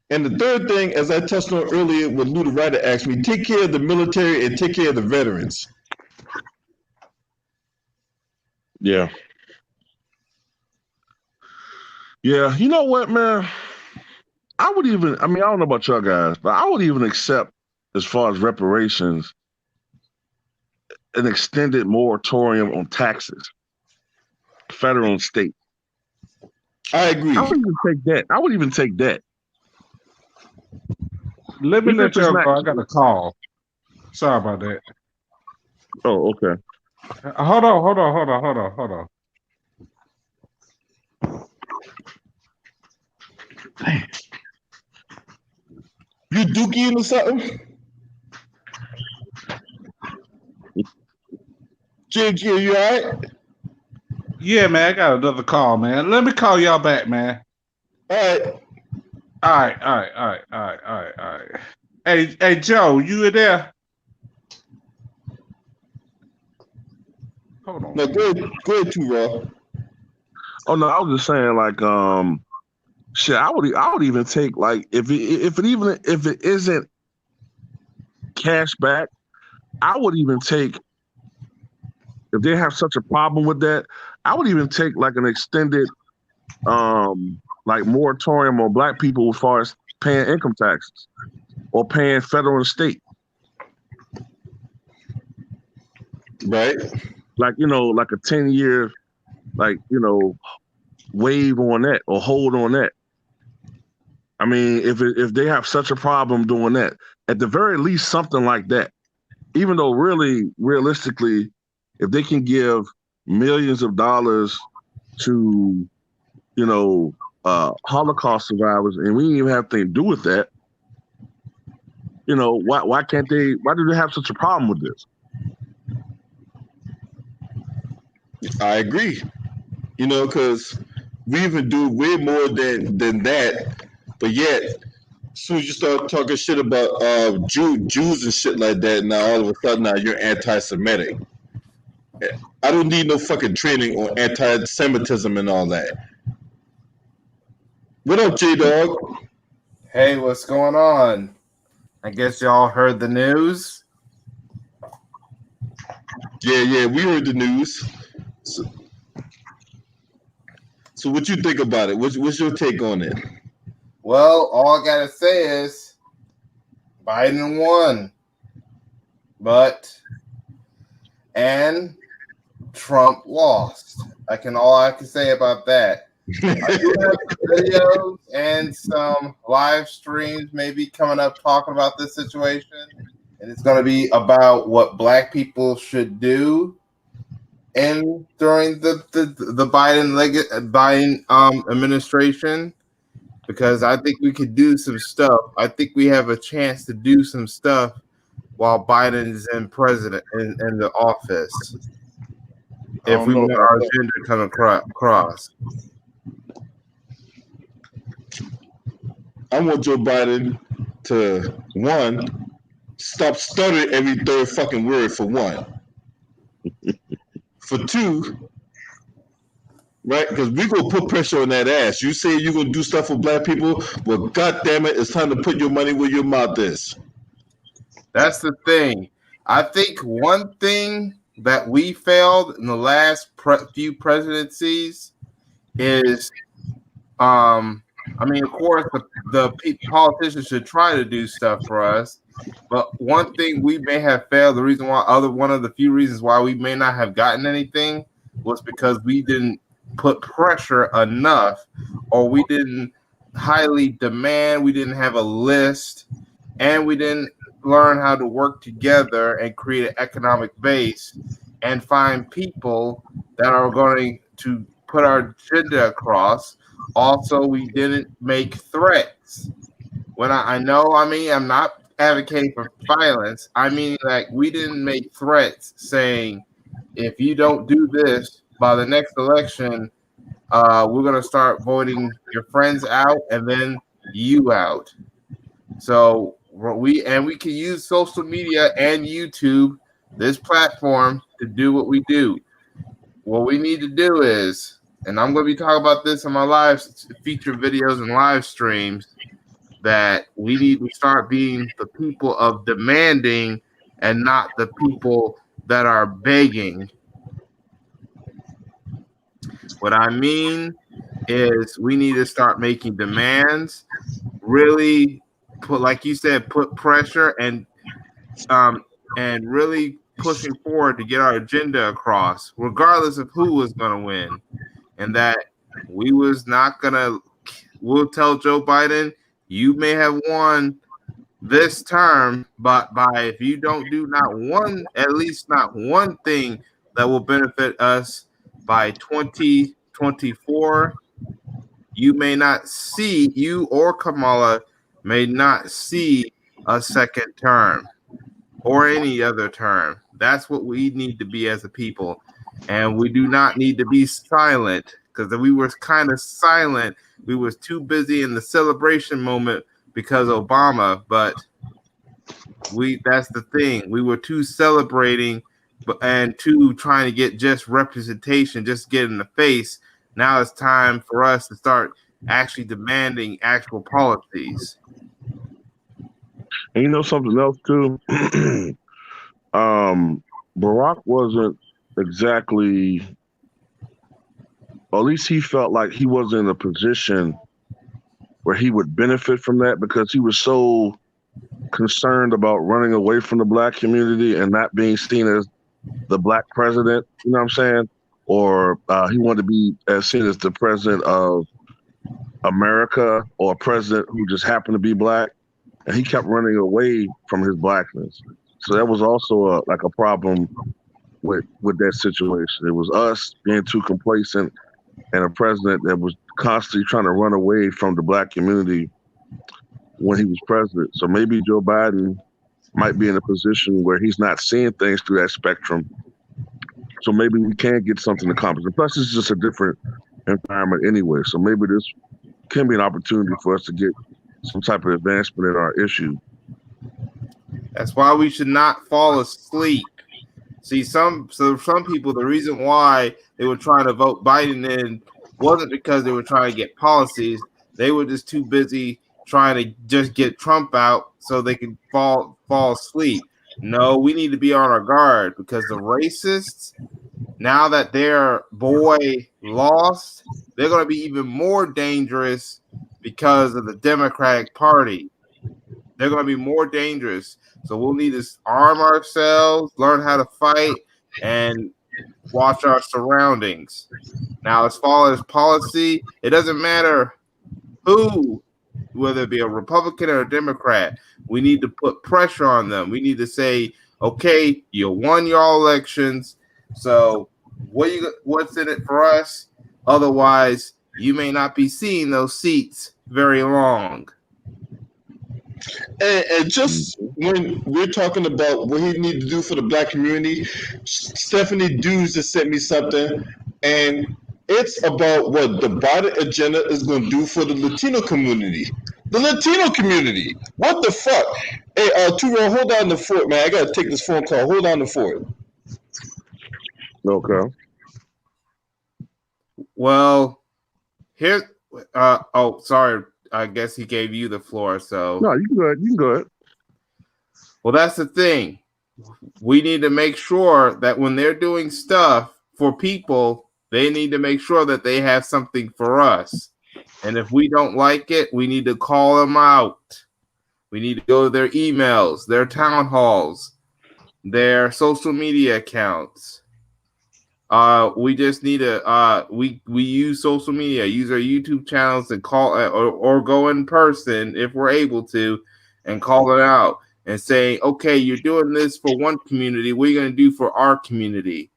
And the third thing, as I touched on earlier when Lou the Writer asked me, take care of the military and take care of the veterans. Yeah. Yeah. You know what, man? I don't know about y'all guys, but I would even accept, as far as reparations, an extended moratorium on taxes, federal and state. I agree. I would even take that. Let me Even let if it's y'all not- go. I got a call. Sorry about that. Oh, okay. Hold on. You dookie into something? JG, are you alright? Yeah, man, I got another call, man. Let me call y'all back, man. Alright. All right. Hey, Joe, you in there? Hold on. No, go ahead, too, Raw. Oh no, I was just saying, like, shit. I would even take, like, if it isn't cash back, I would even take, if they have such a problem with that, I would even take like an extended like moratorium on black people as far as paying income taxes or paying federal and state. Right? Like, like a 10-year, like, wave on that or hold on that. I mean, if they have such a problem doing that, at the very least, something like that. Even though really, realistically, if they can give millions of dollars to, Holocaust survivors, and we didn't even have anything to do with that, why do they have such a problem with this? I agree. Because we even do way more than that, but yet, as soon as you start talking shit about Jews and shit like that, now all of a sudden now you're anti-Semitic. I don't need no fucking training on anti-Semitism and all that. What up, J-Dog? Hey, what's going on? I guess y'all heard the news. Yeah, we heard the news. So what you think about it? What's your take on it? Well, all I gotta say is Biden won, and Trump lost. All I can say about that. I do have some videos and some live streams maybe coming up talking about this situation, and it's going to be about what black people should do during the Biden administration, because I think we could do some stuff. I think we have a chance to do some stuff while Biden is in the office. If we want our agenda to come across. I want Joe Biden to, one, stop stuttering every third fucking word, for one. For two, right? Because we're going to put pressure on that ass. You say you're going to do stuff for black people, well, goddamn it, it's time to put your money where your mouth is. That's the thing. I think one thing that we failed in the last few presidencies is, of course, the politicians should try to do stuff for us. But one thing we may have failed, one of the few reasons why we may not have gotten anything was because we didn't put pressure enough, or we didn't highly demand, we didn't have a list, and we didn't learn how to work together and create an economic base and find people that are going to put our agenda across, Also, we didn't make threats. When I know, I mean, I'm not advocating for violence. I mean, like, we didn't make threats saying, if you don't do this by the next election, we're going to start voting your friends out and then you out. So we can use social media and YouTube, this platform, to do what we do. What we need to do is, and I'm going to be talking about this in my live feature videos and live streams, that we need to start being the people of demanding and not the people that are begging. What I mean is we need to start making demands, really put, like you said, put pressure and really pushing forward to get our agenda across, regardless of who was going to win. And that we was not going to, we'll tell Joe Biden, you may have won this term, but if you don't do at least not one thing that will benefit us by 2024, you or Kamala may not see a second term or any other term. That's what we need to be as a people. And we do not need to be silent, because if we were kind of silent, we was too busy in the celebration moment because Obama, but that's the thing. We were too celebrating and too trying to get just representation, just get in the face. Now it's time for us to start actually demanding actual policies. And you know something else too? Barack wasn't exactly, or at least he felt like he wasn't in a position where he would benefit from that, because he was so concerned about running away from the black community and not being seen as the black president, you know what I'm saying? Or he wanted to be seen as the president of America, or a president who just happened to be black. And he kept running away from his blackness. So that was also a problem with that situation. It was us being too complacent and a president that was constantly trying to run away from the black community when he was president. So maybe Joe Biden might be in a position where he's not seeing things through that spectrum. So maybe we can get something accomplished. And plus, it's just a different environment anyway. So maybe this can be an opportunity for us to get some type of advancement in our issue. That's why we should not fall asleep. See, some people, the reason why they were trying to vote Biden in wasn't because they were trying to get policies. They were just too busy trying to just get Trump out so they could fall asleep. No, we need to be on our guard, because the racists, now that their boy lost, they're going to be even more dangerous because of the Democratic Party. They're going to be more dangerous. So we'll need to arm ourselves, learn how to fight, and watch our surroundings. Now, as far as policy, it doesn't matter who, whether it be a Republican or a Democrat. We need to put pressure on them. We need to say, okay, you won your elections, so what's in it for us? Otherwise, you may not be seeing those seats very long. And just when we're talking about what he needs to do for the black community, Stephanie Dews just sent me something, and it's about what the Biden agenda is going to do for the Latino community. The Latino community. What the fuck? Hey, Turo, hold on the fort, man. I gotta take this phone call. Hold on the fort. Okay. Well, here. Oh, sorry. I guess he gave you the floor. So no, you can go ahead. You can go ahead. Well, that's the thing. We need to make sure that when they're doing stuff for people, they need to make sure that they have something for us. And if we don't like it, we need to call them out. We need to go to their emails, their town halls, their social media accounts. We just need to we use social media, use our YouTube channels, and call or go in person if we're able to, and call it out and say, okay, you're doing this for one community, what are you going to do for our community?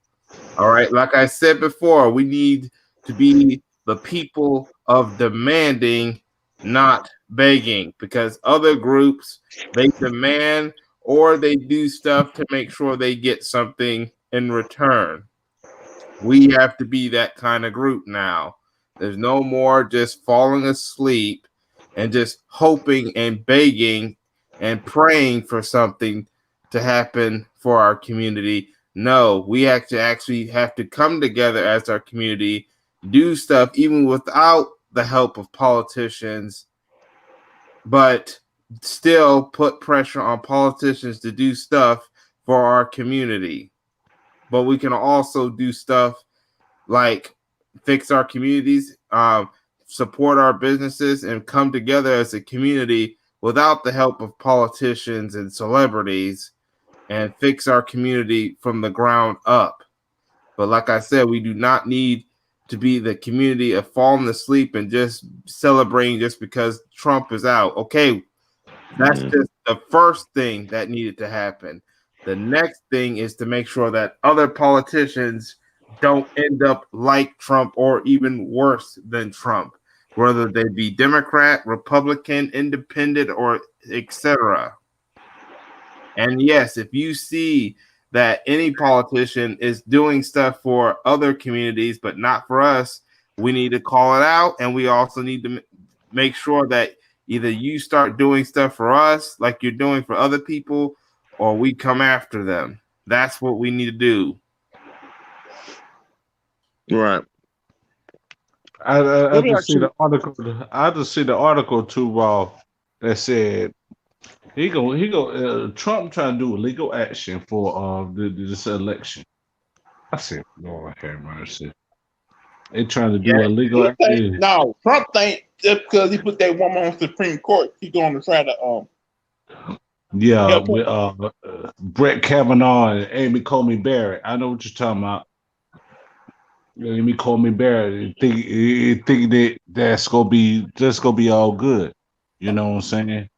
All right, like I said before, we need to be the people of demanding, not begging, because other groups, they demand or they do stuff to make sure they get something in return. We have to be that kind of group now. There's no more just falling asleep and just hoping and begging and praying for something to happen for our community. No, we actually have to come together as our community, do stuff even without the help of politicians, but still put pressure on politicians to do stuff for our community. But we can also do stuff like fix our communities, support our businesses, and come together as a community without the help of politicians and celebrities, and fix our community from the ground up. But like I said, we do not need to be the community of falling asleep and just celebrating just because Trump is out. Okay, that's just the first thing that needed to happen. The next thing is to make sure that other politicians don't end up like Trump or even worse than Trump, whether they be Democrat, Republican, Independent, or etc. And yes, if you see that any politician is doing stuff for other communities but not for us, we need to call it out, and we also need to make sure that either you start doing stuff for us like you're doing for other people, or we come after them. That's what we need to do. Right. I just see the article. I just see the article too, that said Trump trying to do legal action for this election. I said, Lord have mercy. They trying to do a legal action. No, Trump think just because he put that woman on Supreme Court, he's going to try to Yeah, with Brett Kavanaugh and Amy Coney Barrett. I know what you're talking about. Amy Coney Barrett think that that's gonna be all good. You know what I'm saying?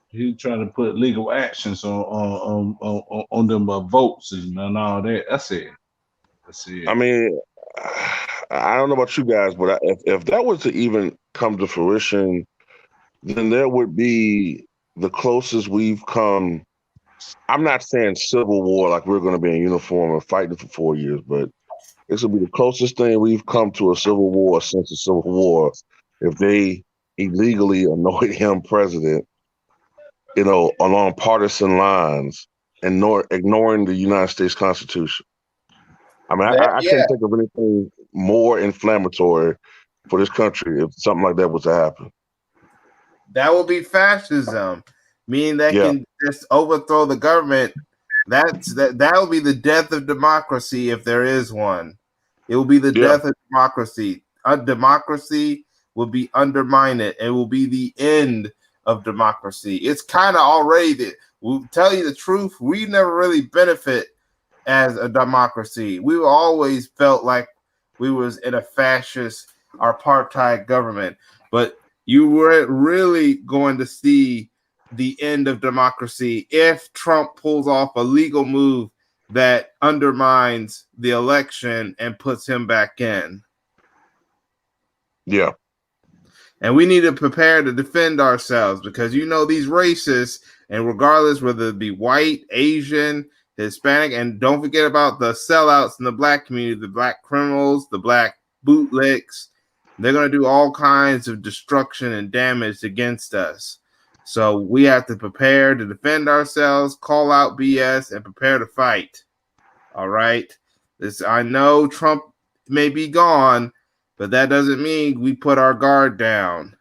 He's trying to put legal actions on them votes and all that. That's it. I mean, I don't know about you guys, but if that was to even come to fruition, then there would be the closest we've come. I'm not saying civil war, like we're going to be in uniform and fighting for 4 years, but this will be the closest thing we've come to a civil war since the Civil War. If they illegally anoint him president, along partisan lines, and ignoring the United States Constitution. I mean, I can't think of anything more inflammatory for this country if something like that was to happen. That will be fascism, meaning that can just overthrow the government. That will be the death of democracy if there is one. It will be the death of democracy. Democracy will be undermined. It will be the end of democracy. It's kind of already. We'll tell you the truth. We never really benefit as a democracy. We always felt like we was in a fascist apartheid government, but you weren't really going to see the end of democracy if Trump pulls off a legal move that undermines the election and puts him back in. Yeah. And we need to prepare to defend ourselves because these racists, and regardless whether it be white, Asian, Hispanic, and don't forget about the sellouts in the black community, the black criminals, the black bootlegs. They're going to do all kinds of destruction and damage against us. So we have to prepare to defend ourselves, call out BS, and prepare to fight. All right. I know Trump may be gone, but that doesn't mean we put our guard down.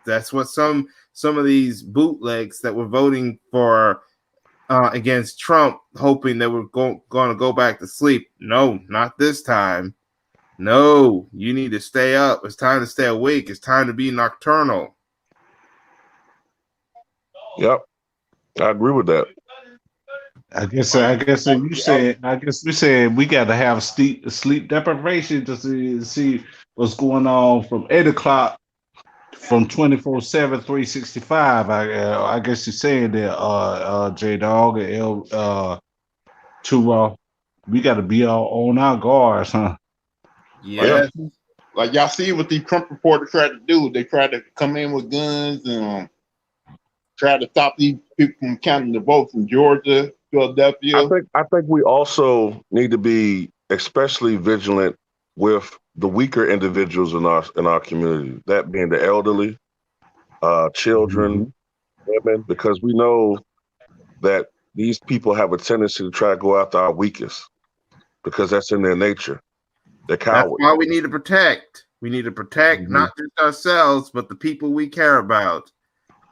That's what some of these bootlegs that were voting for against Trump, hoping that we're going to go back to sleep. No, not this time. No, you need to stay up. It's time to stay awake. It's time to be nocturnal. Yep, I agree with that. I guess we said we got to have sleep deprivation to see what's going on from 8 o'clock from 24/7, 365. I guess you're saying that J Dog and L we got to be on our guards, huh? Yes. Like y'all see what the Trump reporters tried to do. They tried to come in with guns and try to stop these people from counting the votes in Georgia, Philadelphia. I think we also need to be especially vigilant with the weaker individuals in our community. That being the elderly, children, women, because we know that these people have a tendency to try to go after our weakest because that's in their nature. They're That's cowards. why we need to protect. We need to protect not just ourselves, but the people we care about.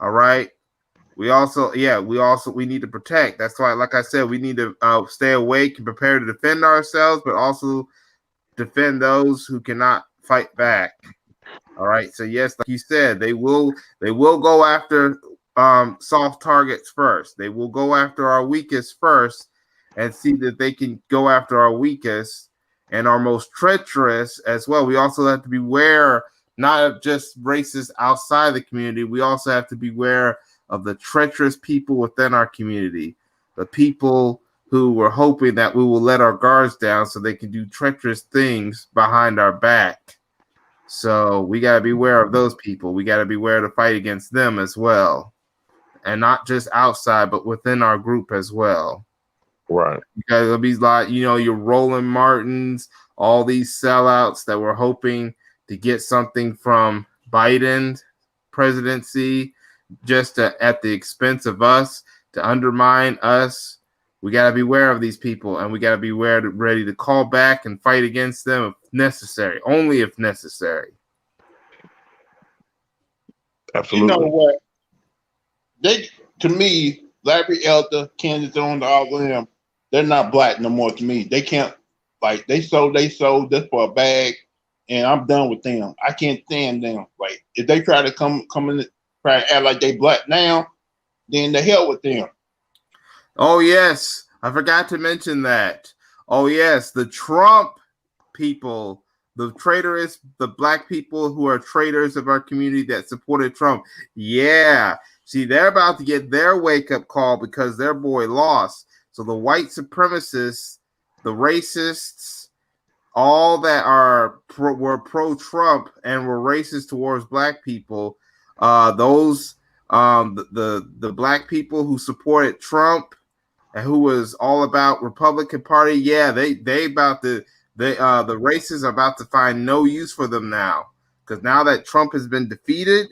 All right. We need to protect. That's why, like I said, we need to stay awake and prepare to defend ourselves, but also defend those who cannot fight back. All right. So yes, like you said, they will go after soft targets first. They will go after our weakest first and see that they can go after our weakest and our most treacherous as well. We also have to beware not of just racists outside the community. We also have to beware of the treacherous people within our community, the people who were hoping that we will let our guards down so they can do treacherous things behind our back. So we got to beware of those people. We got to beware to fight against them as well. And not just outside, but within our group as well. Right. Because it'll be like, your Roland Martins, all these sellouts that were hoping to get something from Biden's presidency just at the expense of us, to undermine us. We got to beware of these people, and we got to be ready to call back and fight against them if necessary, only if necessary. Absolutely. You know what? To me, Larry Elder, Candace Owens, all of them, they're not black no more to me. They can't, like, they sold just for a bag, and I'm done with them. I can't stand them. Like, if they try to come in, try to act like they black now, then the hell with them. Oh, yes. I forgot to mention that. Oh, yes. The Trump people, the traitorous, the black people who are traitors of our community that supported Trump. Yeah. See, they're about to get their wake-up call because their boy lost. So the white supremacists, the racists, all that were pro-Trump and were racist towards black people, the black people who supported Trump and who was all about Republican Party, yeah, the racists are about to find no use for them now, because now that Trump has been defeated,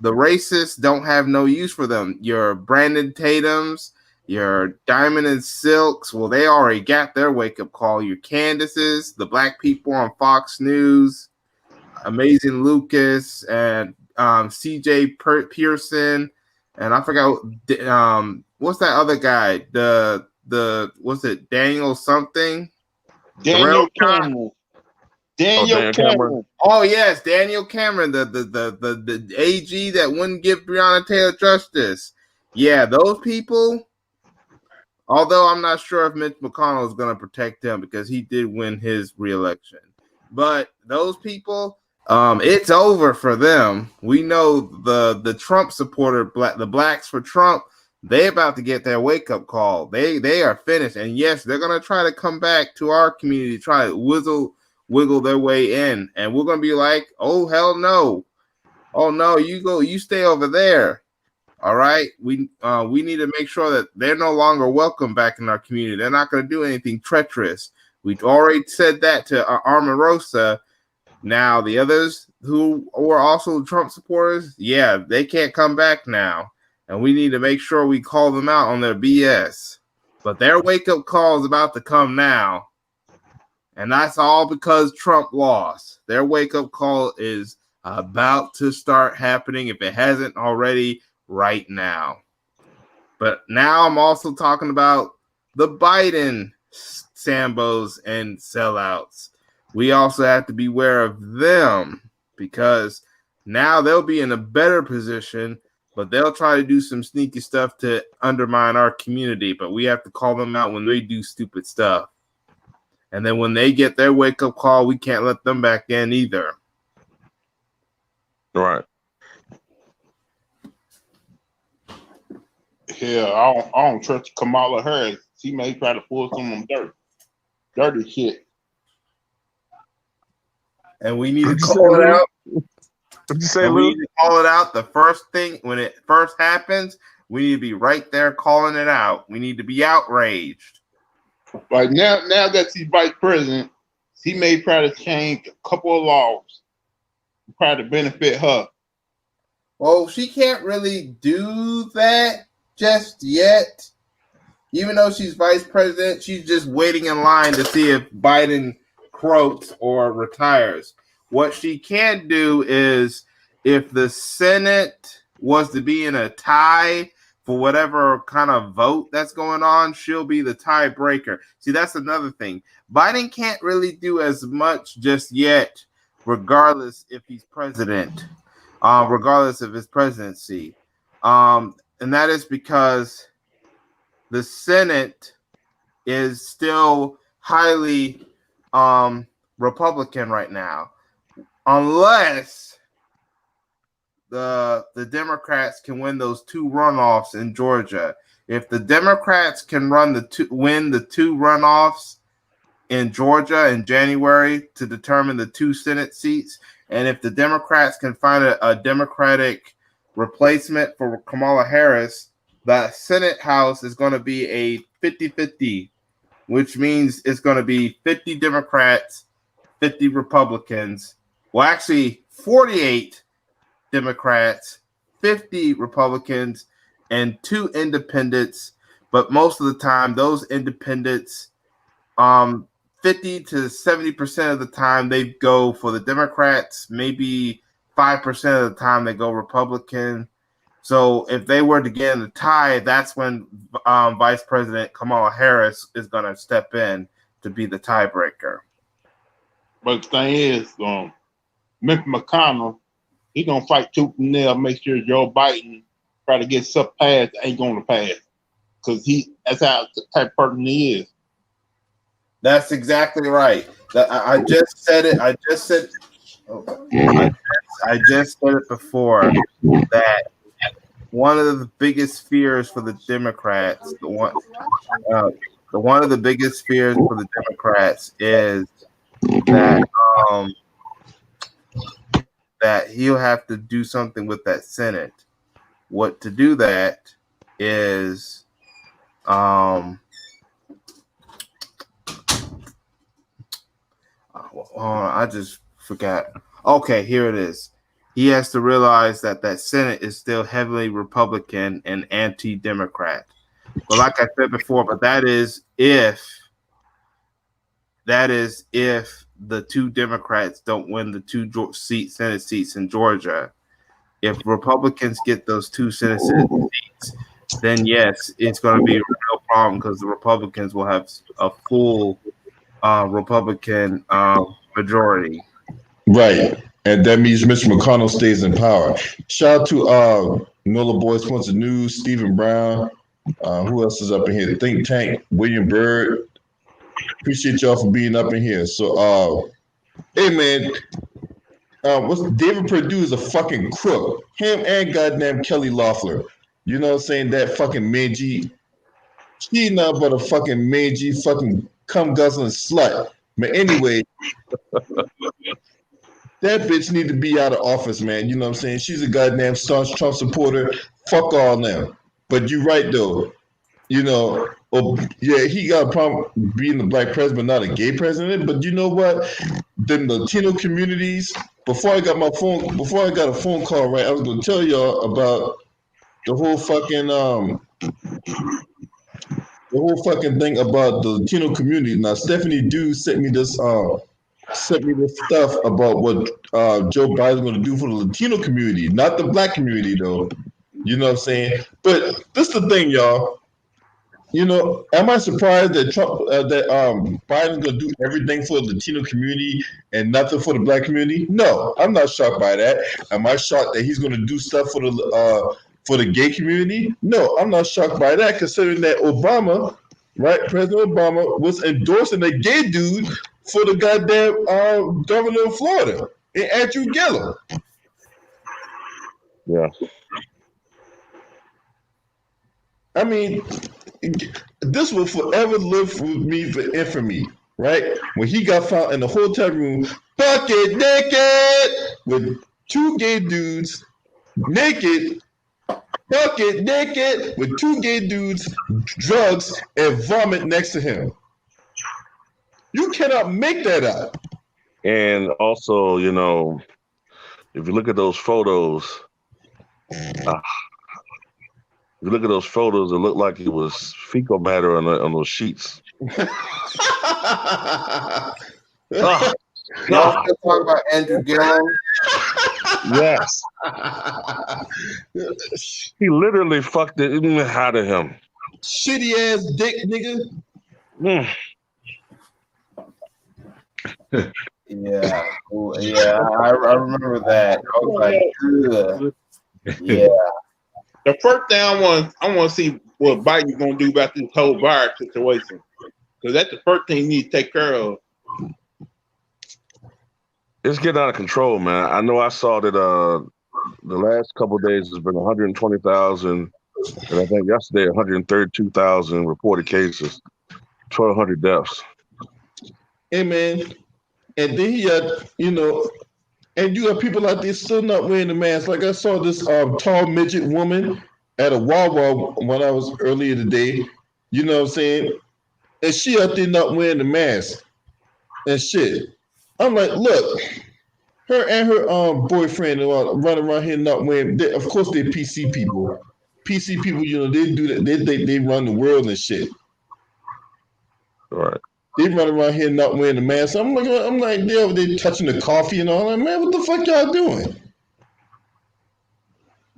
the racists don't have no use for them. Your Brandon Tatums, your Diamond and Silks, well, they already got their wake-up call. Your Candaces, the black people on Fox News, Amazing Lucas, and CJ Pearson, and I forgot what's that other guy? What's it, Daniel something? Daniel Cameron. Daniel Cameron. Oh yes, Daniel Cameron, the AG that wouldn't give Breonna Taylor justice. Yeah, those people. Although I'm not sure if Mitch McConnell is going to protect him because he did win his reelection, but those people, it's over for them. We know the Trump supporter, the blacks for Trump, they about to get their wake up call. They are finished, and yes, they're going to try to come back to our community, try to wiggle their way in, and we're going to be like, oh hell no, oh no, you stay over there. All right, we need to make sure that they're no longer welcome back in our community. They're not going to do anything treacherous. We've already said that to Omarosa. Now the others who were also Trump supporters, yeah, they can't come back now, and we need to make sure we call them out on their BS. But their wake up call is about to come now, and that's all because Trump lost. Their wake up call is about to start happening if it hasn't already. Right now. But now I'm also talking about the Biden Sambos and sellouts. We also have to beware of them because now they'll be in a better position, but they'll try to do some sneaky stuff to undermine our community. But we have to call them out when they do stupid stuff. And then when they get their wake-up call, we can't let them back in either. Right. Yeah, I don't trust Kamala Harris. She may try to pull some of them dirty shit. and we need to What'd you say, call it Lou? out. What'd you say, And we Lou? need to call it out the first thing when it first happens. We need to be right there calling it out. We need to be outraged. Right now that he's vice president, he may try to change a couple of laws to try to benefit her. Well, she can't really do that just yet. Even though she's vice president, she's just waiting in line to see if Biden croaks or retires. What she can do is if the Senate was to be in a tie for whatever kind of vote that's going on, she'll be the tiebreaker. See, that's another thing. Biden can't really do as much just yet, regardless if he's president, regardless of his presidency. And that is because the Senate is still highly Republican right now, unless the Democrats can win those two runoffs in Georgia. If the Democrats can win the two runoffs in Georgia in January to determine the two Senate seats, and if the Democrats can find a Democratic replacement for Kamala Harris, the Senate House is going to be a 50-50, which means it's going to be 50 Democrats, 50 Republicans. Well, actually, 48 Democrats, 50 Republicans, and 2 independents. But most of the time, those independents, 50 to 70% of the time, they go for the Democrats. Maybe 5% of the time, they go Republican. So if they were to get in a tie, that's when Vice President Kamala Harris is going to step in to be the tiebreaker. But the thing is, Mitch McConnell, he's going to fight tooth and nail, make sure Joe Biden try to get stuff passed, ain't going to pass. Because that's how the type of person he is. That's exactly right. I just said it. I just said it before that one of the biggest fears for the Democrats, one of the biggest fears for the Democrats is that that he'll have to do something with that Senate. What to do that is I just forgot. Okay, here it is. He has to realize that Senate is still heavily Republican and anti-Democrat. But like I said before, but that is if the two Democrats don't win the 2 Senate seats in Georgia. If Republicans get those 2 Senate seats, then yes, it's going to be a real problem because the Republicans will have a full Republican majority. Right. And that means Mitch McConnell stays in power. Shout out to Nola Boy Sponsor News, Stephen Brown. Who else is up in here? Think Tank, William Bird. Appreciate y'all for being up in here. So, hey man, what's David Perdue is a fucking crook. Him and goddamn Kelly Loeffler. You know what I'm saying? That fucking mangy. She not but a fucking mangy fucking cum guzzling slut. But anyway, that bitch need to be out of office, man. You know what I'm saying? She's a goddamn staunch Trump supporter. Fuck all them. But you're right though. You know, yeah, he got a problem being a black president, but not a gay president. But you know what? The Latino communities. Before I got a phone call, right? I was gonna tell y'all about the whole fucking thing about the Latino community. Now Stephanie Dew sent me this stuff about what Joe Biden's going to do for the Latino community, not the black community, though. You know what I'm saying? But this is the thing, y'all. You know, am I surprised that Biden's going to do everything for the Latino community and nothing for the black community? No, I'm not shocked by that. Am I shocked that he's going to do stuff for the gay community? No, I'm not shocked by that, considering that Obama, right, President Obama was endorsing a gay dude for the goddamn governor of Florida, Andrew Gillum. Yeah. I mean, this will forever live with me for infamy, right? When he got found in the hotel room, bucket naked with two gay dudes naked, bucket naked with two gay dudes, drugs, and vomit next to him. You cannot make that up. And also, you know, if you look at those photos, if you look at those photos, it looked like it was fecal matter on those sheets. Oh, Y'all God. still talking about Andrew Gillum? Yes. He literally fucked it even out of him. Shitty ass dick, nigga. Mm. Yeah, yeah, I remember that. I was like, ugh. Yeah. The first thing I want to see what Biden's gonna do about this whole virus situation, because that's the first thing he needs to take care of. It's getting out of control, man. I know I saw that the last couple of days has been 120,000, and I think yesterday 132,000 reported cases, 1,200 deaths. Hey man, and then he had, you know, and you have people out there still not wearing the mask. Like I saw this tall midget woman at a Wawa when I was earlier today. You know what I'm saying? And she out there not wearing the mask and shit. I'm like, look, her and her boyfriend are running around here not wearing. Of course, they're PC people. PC people, you know, they do that. They run the world and shit. Right. They run around here not wearing the mask. I'm like, they're over there touching the coffee and all that. Man, what the fuck y'all doing?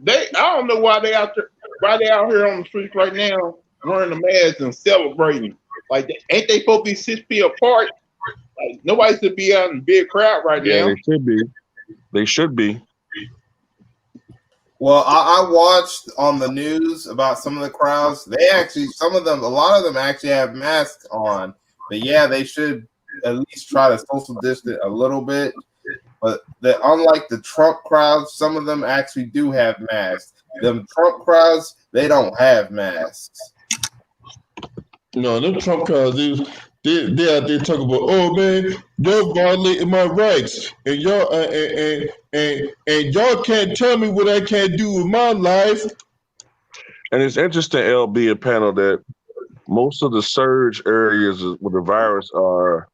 I don't know why they out here on the streets right now wearing the masks and celebrating. Like, ain't they supposed to be 6 feet apart? Like, nobody should be out in a big crowd right Yeah, now. they should be. They should be. Well, I watched on the news about some of the crowds. They actually, a lot of them actually have masks on. But yeah, they should at least try to social distance a little bit. But unlike the Trump crowds, some of them actually do have masks. Them Trump crowds, they don't have masks. No, them Trump crowds, they out there talking about, oh man, you're violating my rights, and y'all and y'all can't tell me what I can't do with my life. And it's interesting, LB and panel, that most of the surge areas with the virus are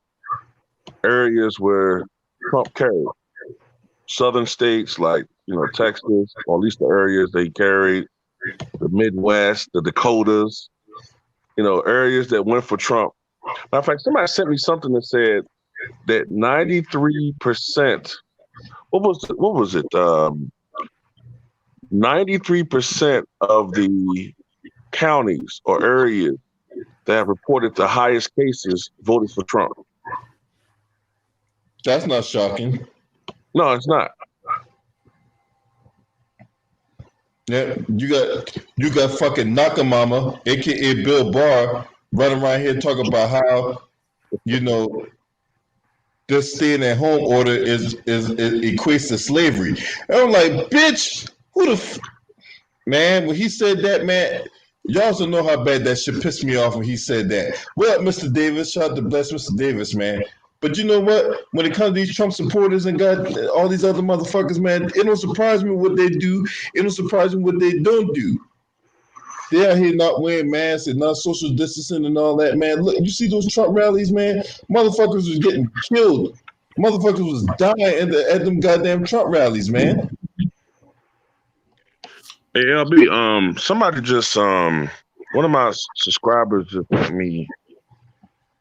areas where Trump carried. Southern states like, you know, Texas, or at least the areas they carried, the Midwest, the Dakotas, you know, areas that went for Trump. Matter of fact, somebody sent me something that said that 93%, what was it? 93% of the counties or areas that have reported the highest cases voted for Trump. That's not shocking. No, it's not. Yeah, you got fucking Nakamama, aka Bill Barr, running around here talking about how, you know, this staying at home order is equates to slavery. And I'm like, bitch, man, when he said that, man, y'all also know how bad that shit pissed me off when he said that. Well, Mr. Davis, shout out to bless Mr. Davis, man. But you know what? When it comes to these Trump supporters and God, all these other motherfuckers, man, it don't surprise me what they do. It don't surprise me what they don't do. They out here not wearing masks and not social distancing and all that, man. Look, you see those Trump rallies, man? Motherfuckers was getting killed. Motherfuckers was dying at them goddamn Trump rallies, man. Hey, LB, somebody just, one of my subscribers just sent me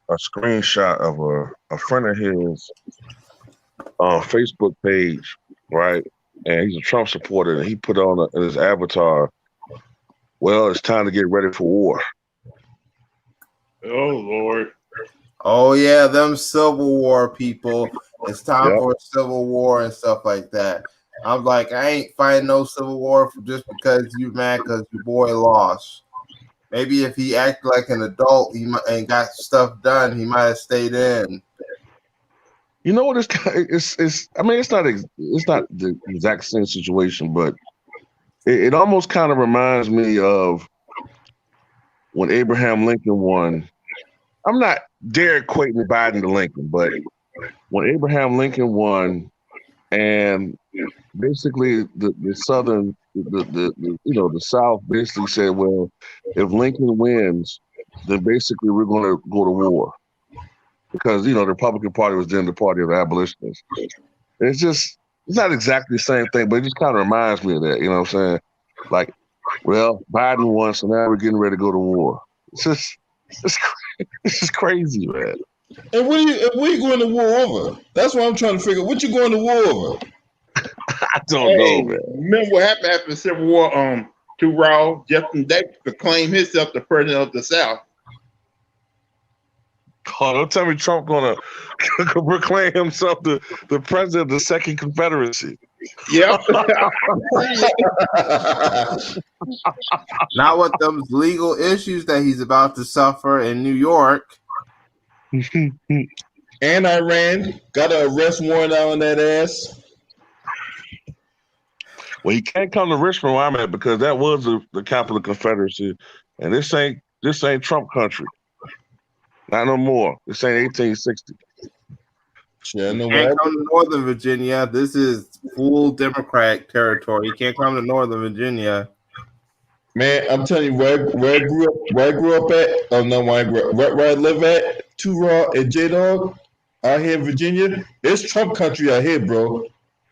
a screenshot of a friend of his Facebook page, right? And he's a Trump supporter, and he put on his avatar, well, it's time to get ready for war. Oh Lord. Oh yeah, them Civil War people. It's time for a Civil War and stuff like that. I'm like, I ain't fighting no Civil War just because you mad because your boy lost. Maybe if he acted like an adult, and got stuff done, he might have stayed in. You know what? It's. I mean, it's not the exact same situation, but it almost kind of reminds me of when Abraham Lincoln won. I'm not dare equating Biden to Lincoln, but when Abraham Lincoln won, and basically the Southern, the South basically said, well, if Lincoln wins, then basically we're going to go to war because the Republican Party was then the party of abolitionists. And it's not exactly the same thing, but it just kind of reminds me of that. You know what I'm saying? Like, well, Biden won, so now we're getting ready to go to war. It's just crazy, man. And what are you going to war over? That's what I'm trying to figure. What you going to war over? I don't know, man. Remember what happened after the Civil War? To Raw, Jefferson Davis proclaimed himself the president of the South. Oh, don't tell me Trump gonna proclaim himself the president of the Second Confederacy. Yep. Not with those legal issues that he's about to suffer in New York. And Iran got an arrest warrant out on that ass. Well, he can't come to Richmond where I'm at because that was the capital of the Confederacy, and this ain't Trump country. Not no more. This ain't 1860. Yeah, no Can't come to Northern Virginia. This is full Democrat territory. You can't come to Northern Virginia. Man, I'm telling you, where I grew up at. Oh no, where I live at, 2 Raw and J Dog, out here in Virginia. It's Trump country out here, bro.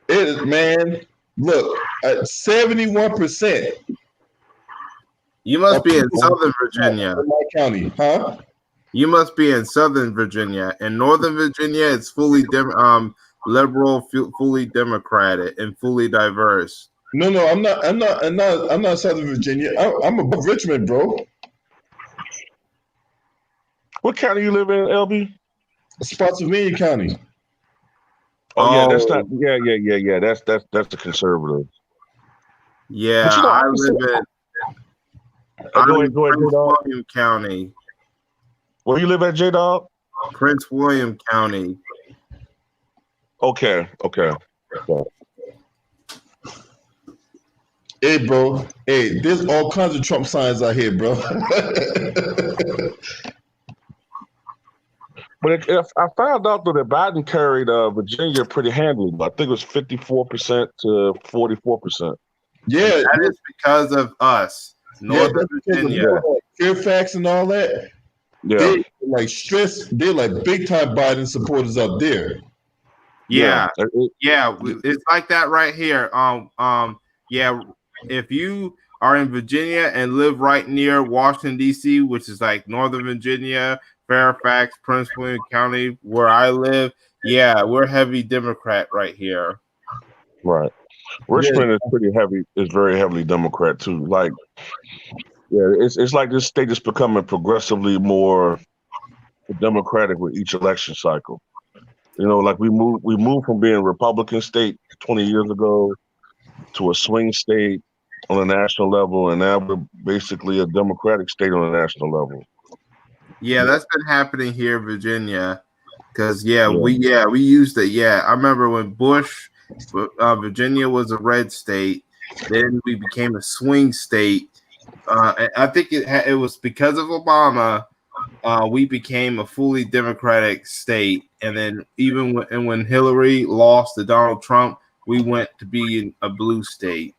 It is, man. Look, at 71%. You must be in Southern Virginia. In my county, huh? You must be in Southern Virginia. In Northern Virginia, it's fully liberal, fully Democratic, and fully diverse. No, I'm not Southern Virginia. I'm above Richmond, bro. What county you live in, LB? Spotsylvania County. Yeah, that's not. Yeah. That's the conservative. Yeah, I live in Prince William County. Where you live at, J Dog? Prince William County. Okay. Hey, bro. Hey, there's all kinds of Trump signs out here, bro. But I found out that Biden carried Virginia pretty handily. I think it was 54% to 44%. Yeah, that is because of us, Northern Virginia, Fairfax and all that. Yeah, they like stress. They're like big time Biden supporters up there. Yeah. It's like that right here. Yeah. If you are in Virginia and live right near Washington D.C., which is like Northern Virginia, Fairfax, Prince William County, where I live, yeah, we're heavy Democrat right here. Right. Richmond is pretty heavy. Is very heavily Democrat too. Like, yeah, it's like this state is becoming progressively more Democratic with each election cycle. Like we moved from being a Republican state 20 years ago to a swing state on a national level, and now we're basically a Democratic state on a national level. Yeah, that's been happening here in Virginia. Because we used it. Yeah, I remember when Bush, Virginia was a red state. Then we became a swing state. I think it was because of Obama. We became a fully Democratic state, and then even when Hillary lost to Donald Trump, we went to be a blue state.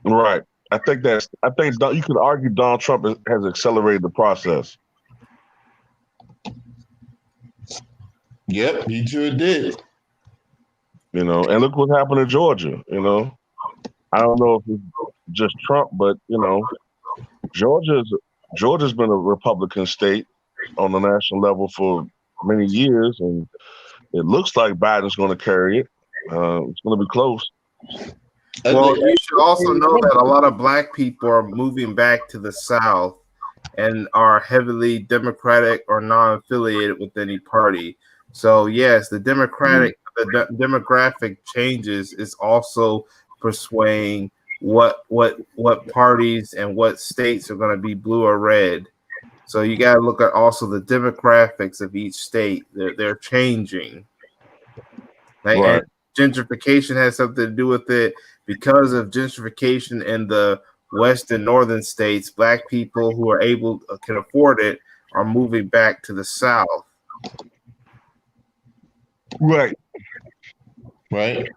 Right. I think you could argue Donald Trump has accelerated the process. Yep, he sure did. And look what happened in Georgia. I don't know if it's just Trump, but Georgia's been a Republican state on the national level for many years, and it looks like Biden's going to carry it. It's going to be close. Well, you should also know that a lot of Black people are moving back to the South and are heavily Democratic or non-affiliated with any party. So yes, the demographic changes is also persuading what parties and what states are going to be blue or red. So you got to look at also the demographics of each state. They're changing. Right. And gentrification has something to do with it. Because of gentrification in the west and northern states, Black people who can afford it are moving back to the South. Right. right?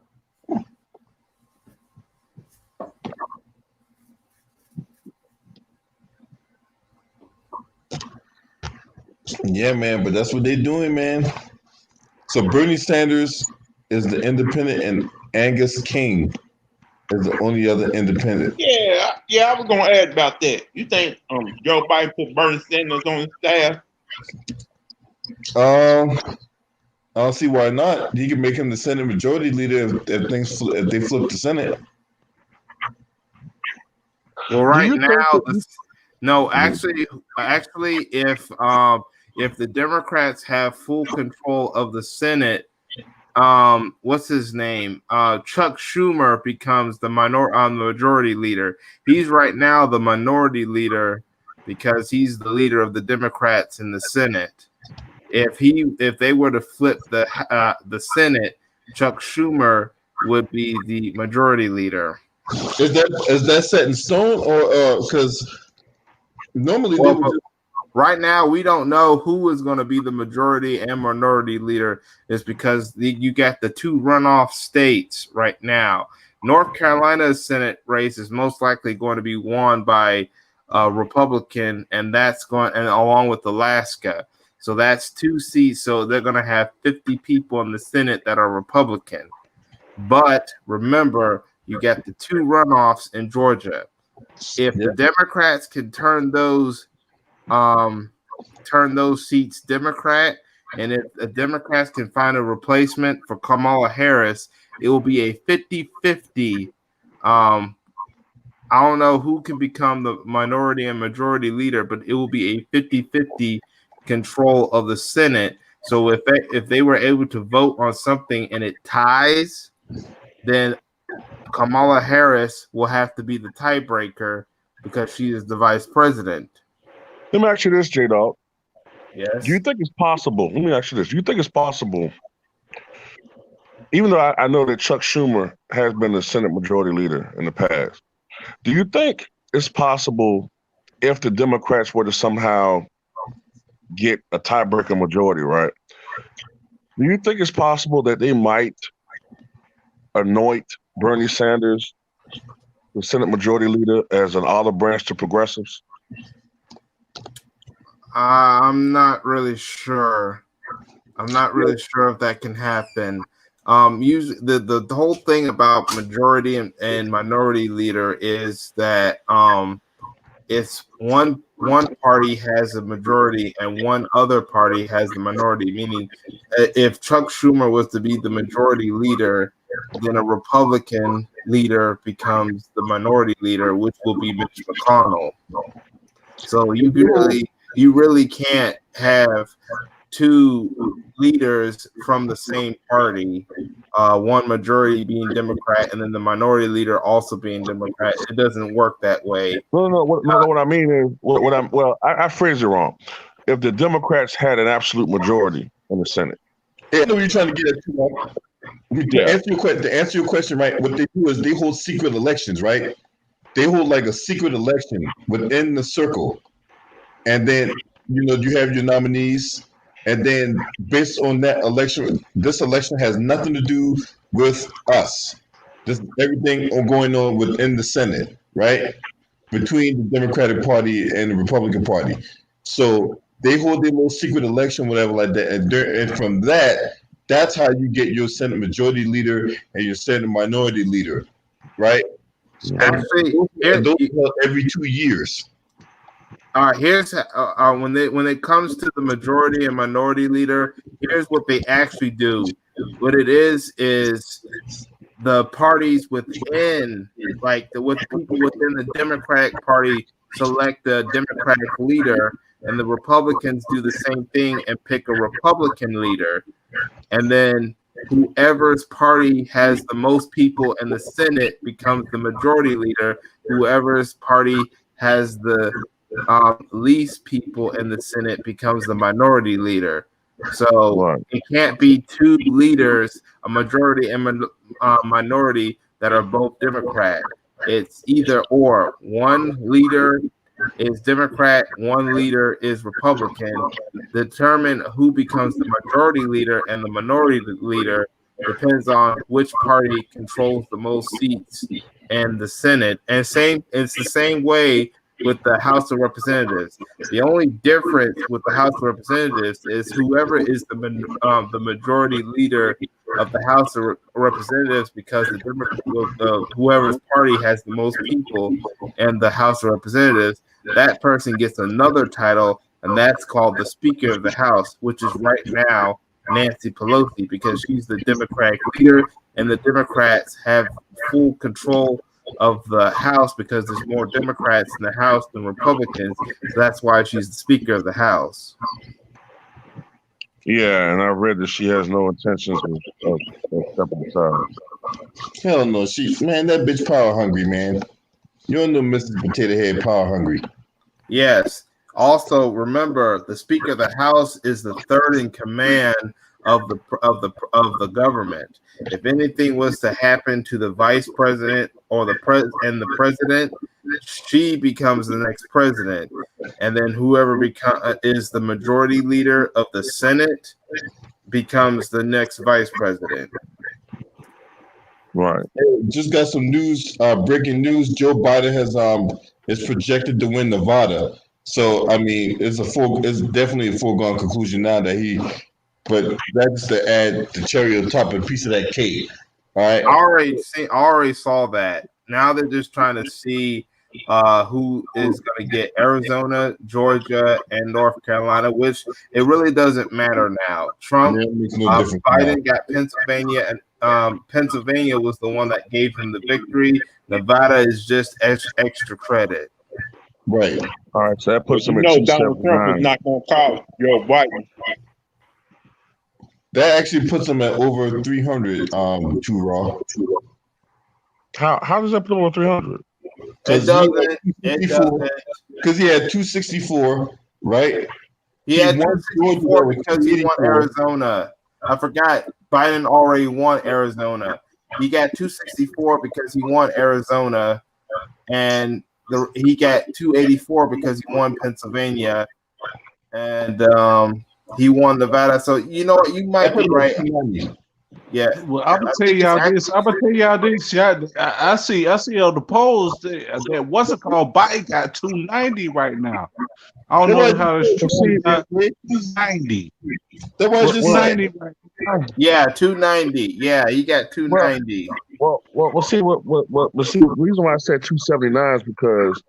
Yeah, man, but that's what they're doing, man. So Bernie Sanders is the independent, and Angus King is the only other independent. Yeah, I was gonna add about that. You think Joe Biden put Bernie Sanders on his staff? Um, I don't see why not. He can make him the Senate Majority Leader if they flip the Senate. Well, Do right you think now, that no, actually, if the Democrats have full control of the Senate, what's his name? Chuck Schumer becomes the majority leader. He's right now the minority leader because he's the leader of the Democrats in the Senate. If they were to flip the Senate, Chuck Schumer would be the majority leader. Is that set in stone, or because normally they Well, would but just right now we don't know who is going to be the majority and minority leader. Is because you got the two runoff states right now. North Carolina's Senate race is most likely going to be won by a Republican, and along with Alaska. So that's 2 seats. So they're going to have 50 people in the Senate that are Republican. But remember, you got the two runoffs in Georgia. If yeah. the Democrats can turn those seats Democrat, and if the Democrats can find a replacement for Kamala Harris, it will be a 50-50. I don't know who can become the minority and majority leader, but it will be a 50-50 control of the Senate. So if they were able to vote on something and it ties, then Kamala Harris will have to be the tiebreaker because she is the vice president. Let me ask you this, J Dog. Yes. Do you think it's possible? Let me ask you this. Do you think it's possible, even though I know that Chuck Schumer has been the Senate Majority Leader in the past, do you think it's possible if the Democrats were to somehow get a tiebreaker majority, right? Do you think it's possible that they might anoint Bernie Sanders the Senate Majority Leader as an olive branch to progressives? I'm not really sure. I'm not really sure if that can happen. Usually the whole thing about majority and minority leader is that it's one party has a majority and one other party has the minority. Meaning, if Chuck Schumer was to be the majority leader, then a Republican leader becomes the minority leader, which will be Mitch McConnell. So you really can't have two leaders from the same party, one majority being Democrat and then the minority leader also being Democrat. It doesn't work that way. No. What I mean is, I phrased it wrong. If the Democrats had an absolute majority in the Senate, I know what you're trying to get at. To answer your question, right? What they do is they hold secret elections, right? They hold like a secret election within the circle, and then you have your nominees, and then based on that election, this election has nothing to do with us. This everything going on within the Senate, right? Between the Democratic Party and the Republican Party. So they hold their little secret election, whatever, like that. And from that's how you get your Senate Majority Leader and your Senate Minority Leader, right? Actually, And those are every 2 years. here's when it comes to the majority and minority leader, here's what they actually do. What it is the parties within, like with people within the Democratic Party, select the Democratic leader, and the Republicans do the same thing and pick a Republican leader, and then whoever's party has the most people in the Senate becomes the majority leader. Whoever's party has the least people in the Senate becomes the minority leader. So right. it can't be two leaders, a majority and minority, that are both Democrat. It's either or. One leader is Democrat, one leader is Republican. Determine who becomes the majority leader and the minority leader depends on which party controls the most seats in the Senate. And it's the same way with the House of Representatives. The only difference with the House of Representatives is whoever is the majority leader of the House of Representatives, because whoever's party has the most people in the House of Representatives, that person gets another title, and that's called the Speaker of the House, which is right now Nancy Pelosi, because she's the Democratic leader, and the Democrats have full control of the House because there's more Democrats in the House than Republicans. So that's why she's the Speaker of the House. Yeah, and I read that she has no intentions of stepping aside. Hell no, man, that bitch power hungry, man. You don't know Mrs. Potato Head power hungry. Yes. Also, remember, the Speaker of the House is the third in command of the government. If anything was to happen to the vice president or the president, she becomes the next president, and then whoever is the majority leader of the Senate becomes the next vice president. Right. Just got some news. Breaking news: Joe Biden is projected to win Nevada. So I mean, it's definitely a foregone conclusion now that he. But that's to add the cherry on top of a piece of that cake. All right. I already saw that. Now they're just trying to see who is going to get Arizona, Georgia, and North Carolina, which it really doesn't matter now. Trump, Biden got Pennsylvania, and Pennsylvania was the one that gave him the victory. Nevada is just extra credit. Right. All right. So that puts him at Donald Trump is not going to call Joe Biden. That actually puts him at over 300. Too raw. How does that put him on 300? It doesn't. Because he had 264, right? He had 264 because he won Arizona. I forgot. Biden already won Arizona. He got 264 because he won Arizona, and he got 284 because he won Pennsylvania, and he won Nevada. So you know what? You might be right. Yeah. Well, I'm gonna tell y'all this. I see on the polls that what's it called? Biden got 290 right now. I don't know how it's true. 290. That was just 90 right now. Yeah, 290. Yeah, he got 290. Well, see the reason why I said 279 is because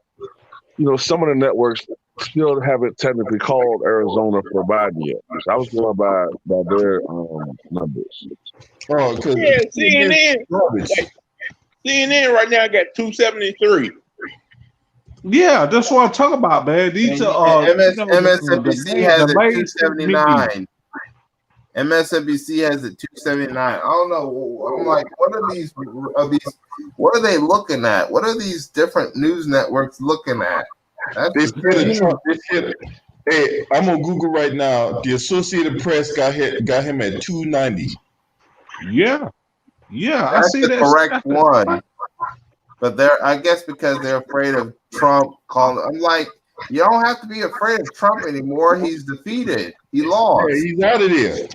some of the networks still haven't technically called Arizona for Biden yet. So I was going by their numbers. Oh, because CNN right now got 273. Yeah, that's what I'm talking about, man. These are MSNBC has it 279. MSNBC has it 279. I don't know. I'm like, what are these? What are they looking at? What are these different news networks looking at? Hey, I'm on Google right now. The Associated Press got him at 290. Yeah, that's I see the that correct one. But I guess because they're afraid of Trump calling. I'm like, you don't have to be afraid of Trump anymore. He's defeated. He lost. Yeah, he's out of there.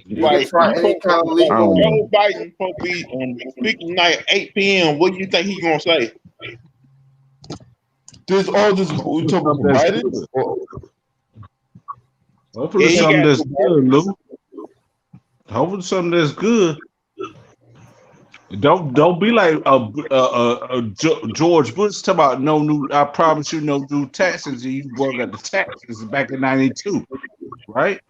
Like, Joe Biden supposed to be on speaking night at 8 p.m. What do you think he's gonna say? There's all this we talk about Biden. Hopefully something that's good, Lou. Hopefully something that's good. Don't be like George Bush talking about no new. I promise you no new taxes. And you work at the taxes back in '92, right?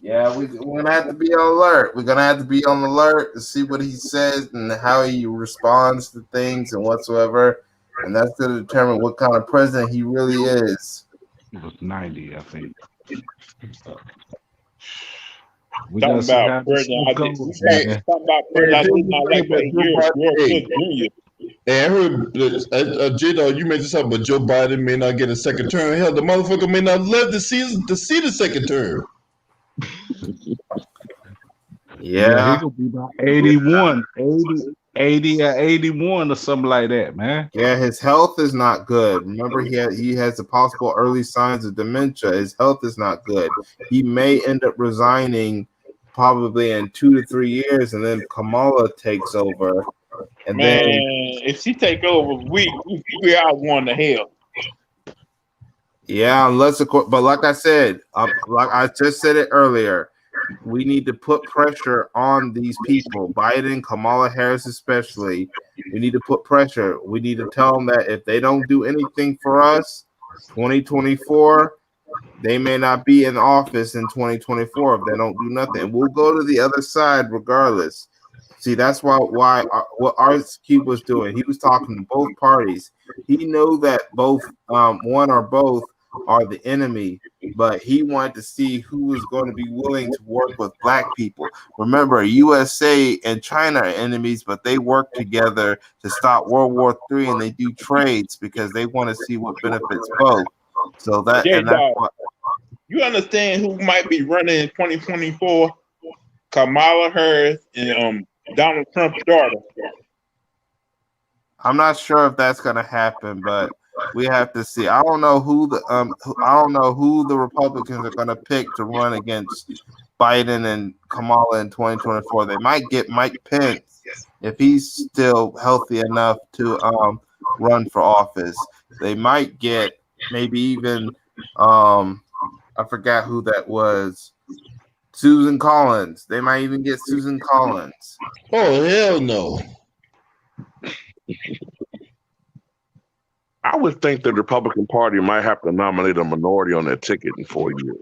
Yeah, we're gonna have to be on alert. We're gonna have to be on alert to see what he says and how he responds to things and whatsoever, and that's to determine what kind of president he really is. It was 90, I think. We talking about president. I did not like Jr. Hey, I heard J-Dog, you mentioned something about Joe Biden may not get a second term. Hell, the motherfucker may not live to see the second term. Yeah, he could be about 81. 80 or 81 or something like that, man. Yeah, his health is not good. Remember, he has the possible early signs of dementia. His health is not good. He may end up resigning probably in 2 to 3 years, and then Kamala takes over. And Man, then, if she take over, we all going to hell. yeah, but like I said, like I just said it earlier, we need to put pressure on these people, Biden, Kamala Harris especially. We need to put pressure. We need to tell them that if they don't do anything for us, 2024, they may not be in office in 2024 if they don't do nothing. We'll go to the other side regardless. See, that's why what RSQ was doing. He was talking to both parties. He knew that both one or both are the enemy, but he wanted to see who was going to be willing to work with black people. Remember, USA and China are enemies, but they work together to stop World War III, and they do trades because they want to see what benefits both. So that's what. You understand who might be running in 2024? Kamala Harris and Donald Trump's daughter. I'm not sure if that's going to happen, but we have to see. I don't know who the Republicans are going to pick to run against Biden and Kamala in 2024. They might get Mike Pence if he's still healthy enough to run for office. They might get maybe even I forgot who that was. Susan Collins. They might even get Susan Collins. Oh, hell no. I would think the Republican Party might have to nominate a minority on their ticket in 4 years.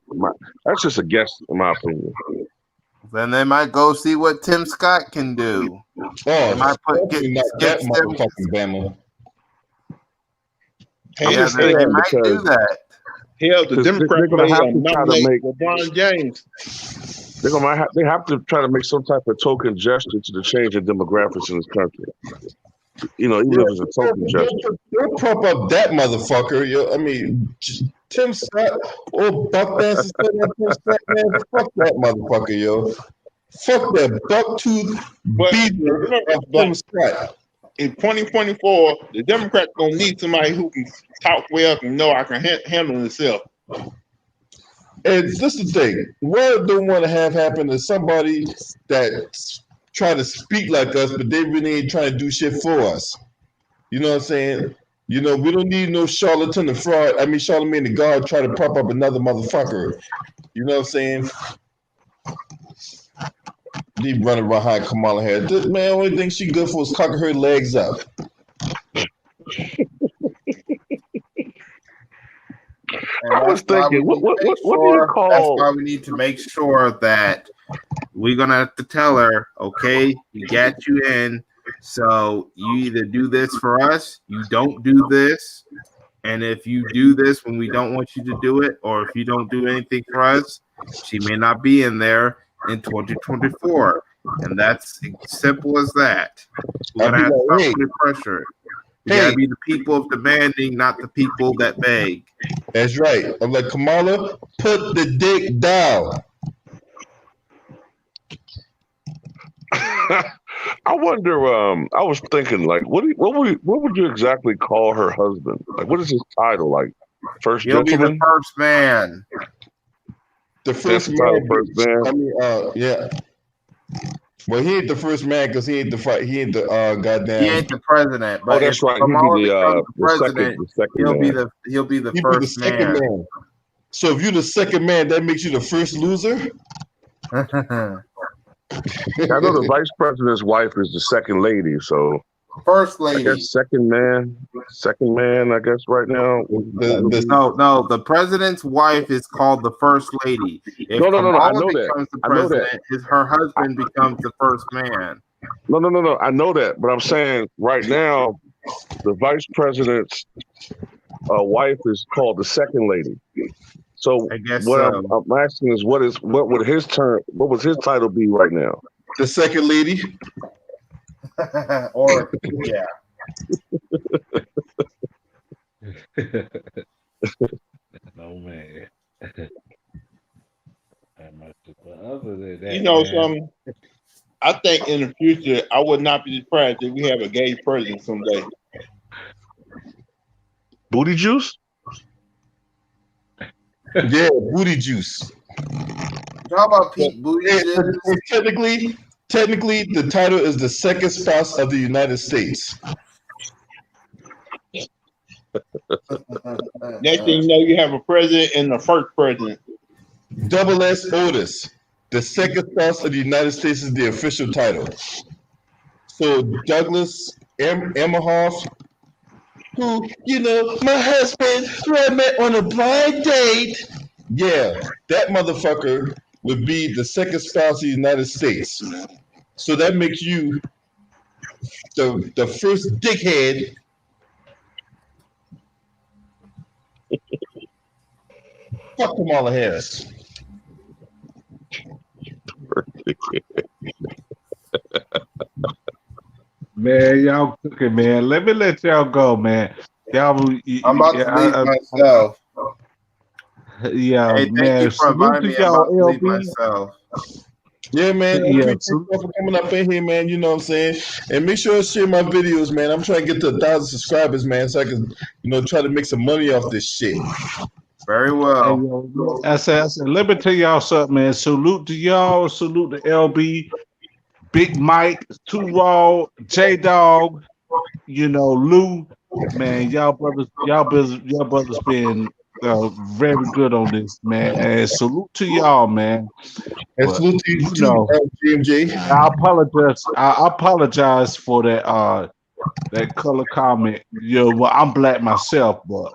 That's just a guess, in my opinion. Then they might go see what Tim Scott can do. Oh, they might that motherfucking Bama. Yeah, they might do that. Hell, the Democrats going to have to try to make LeBron James. They have to try to make some type of token gesture to the change in demographics in this country. You know, even if it's a token gesture. They'll prop up that motherfucker. I mean, Tim Scott, buck ass Tim Scott, man. Fuck that motherfucker, yo. Fuck that buck-tooth beater of Tim Scott. In 2024, the Democrats gonna need somebody who can talk well and know I can handle himself. And this is the thing. What I don't want to have happen is somebody that try to speak like us, but they really ain't trying to do shit for us. You know what I'm saying? You know, we don't need no charlatan and fraud. I mean, Charlamagne the God try to prop up another motherfucker. You know what I'm saying? He running behind Kamala Harris. This man, only thing she good for is cocking her legs up. I was thinking, what do you call? That's why we need to make sure that we're gonna have to tell her, okay, we got you in, so you either do this for us, you don't do this, and if you do this when we don't want you to do it, or if you don't do anything for us, she may not be in there in 2024, and that's simple as that. We're gonna have to start putting pressure. We gotta be the people of demanding, not the people that beg. That's right. I'm like, Kamala, put the dick down. I wonder. I was thinking, like, what would you exactly call her husband? Like, what is his title? Like, first He'll gentleman? be the first man. The first man. First man. I mean, yeah. Well, he ain't the first man because he ain't the goddamn. He ain't the president. But that's right. He'll be the president. He'll be the first man. So if you're the second man, that makes you the first loser. I know the vice president's wife is the second lady, so first lady. I guess second man. I guess right now. No. The president's wife is called the first lady. If no. I know becomes the president, her husband becomes the first man. No. I know that, but I'm saying right now, the vice president's wife is called the second lady. So I guess what I'm asking is, what would his title be right now? The second lady, or yeah. No man. Other than that, you know something. I think in the future, I would not be surprised if we have a gay president someday. Booty juice? Yeah, booty juice. How about Pete Buttigieg? Technically, the title is the second spouse of the United States. Next thing you know, you have a president and the first president. Double S Otis. The second spouse of the United States is the official title. So Douglas Emmerhoff, who, my husband, who I met on a blind date. Yeah, that motherfucker would be the second spouse of the United States. So that makes you the first dickhead. Fuck Kamala Harris. Man, y'all cooking, man. Let me let y'all go, man. Y'all, I'm about to leave myself. Yeah, Hey, thank man. you for Salute inviting to me. I'm about to y'all, leave LB. myself. Yeah, man. I Yeah, appreciate you for coming up in here, man. You know what I'm saying? And make sure to share my videos, man. I'm trying to get to 1,000 subscribers, man, so I can, try to make some money off this shit. Very Hey, well. yo, I said, let me tell y'all something, man. Salute to y'all. Salute to LB, Big Mike, Too Raw, J Dog. Lou. Man, y'all brothers been very good on this, man. And salute to y'all, man. And But, salute to you too, GMJ. I apologize for that color comment. Well, I'm black myself, but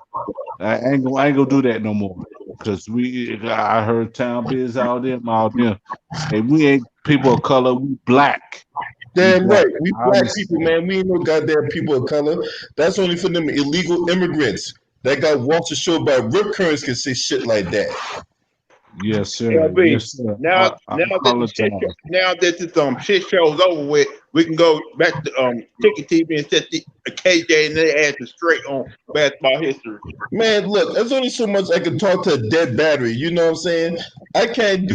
I ain't gonna do that no more. Cause I heard Town Biz all them. Hey, we ain't people of color. We black. Damn right. We I black understand. people, man. We ain't no goddamn people of color. That's only for them illegal immigrants that got walked ashore by rip currents can say shit like that. Yes, sir. LB, Yes, sir. now I that apologize. shit show's over with, we can go back to Ticket TV and set the KJ and their asses straight on basketball history. Man, look, there's only so much I can talk to a dead battery. You know what I'm saying? I can't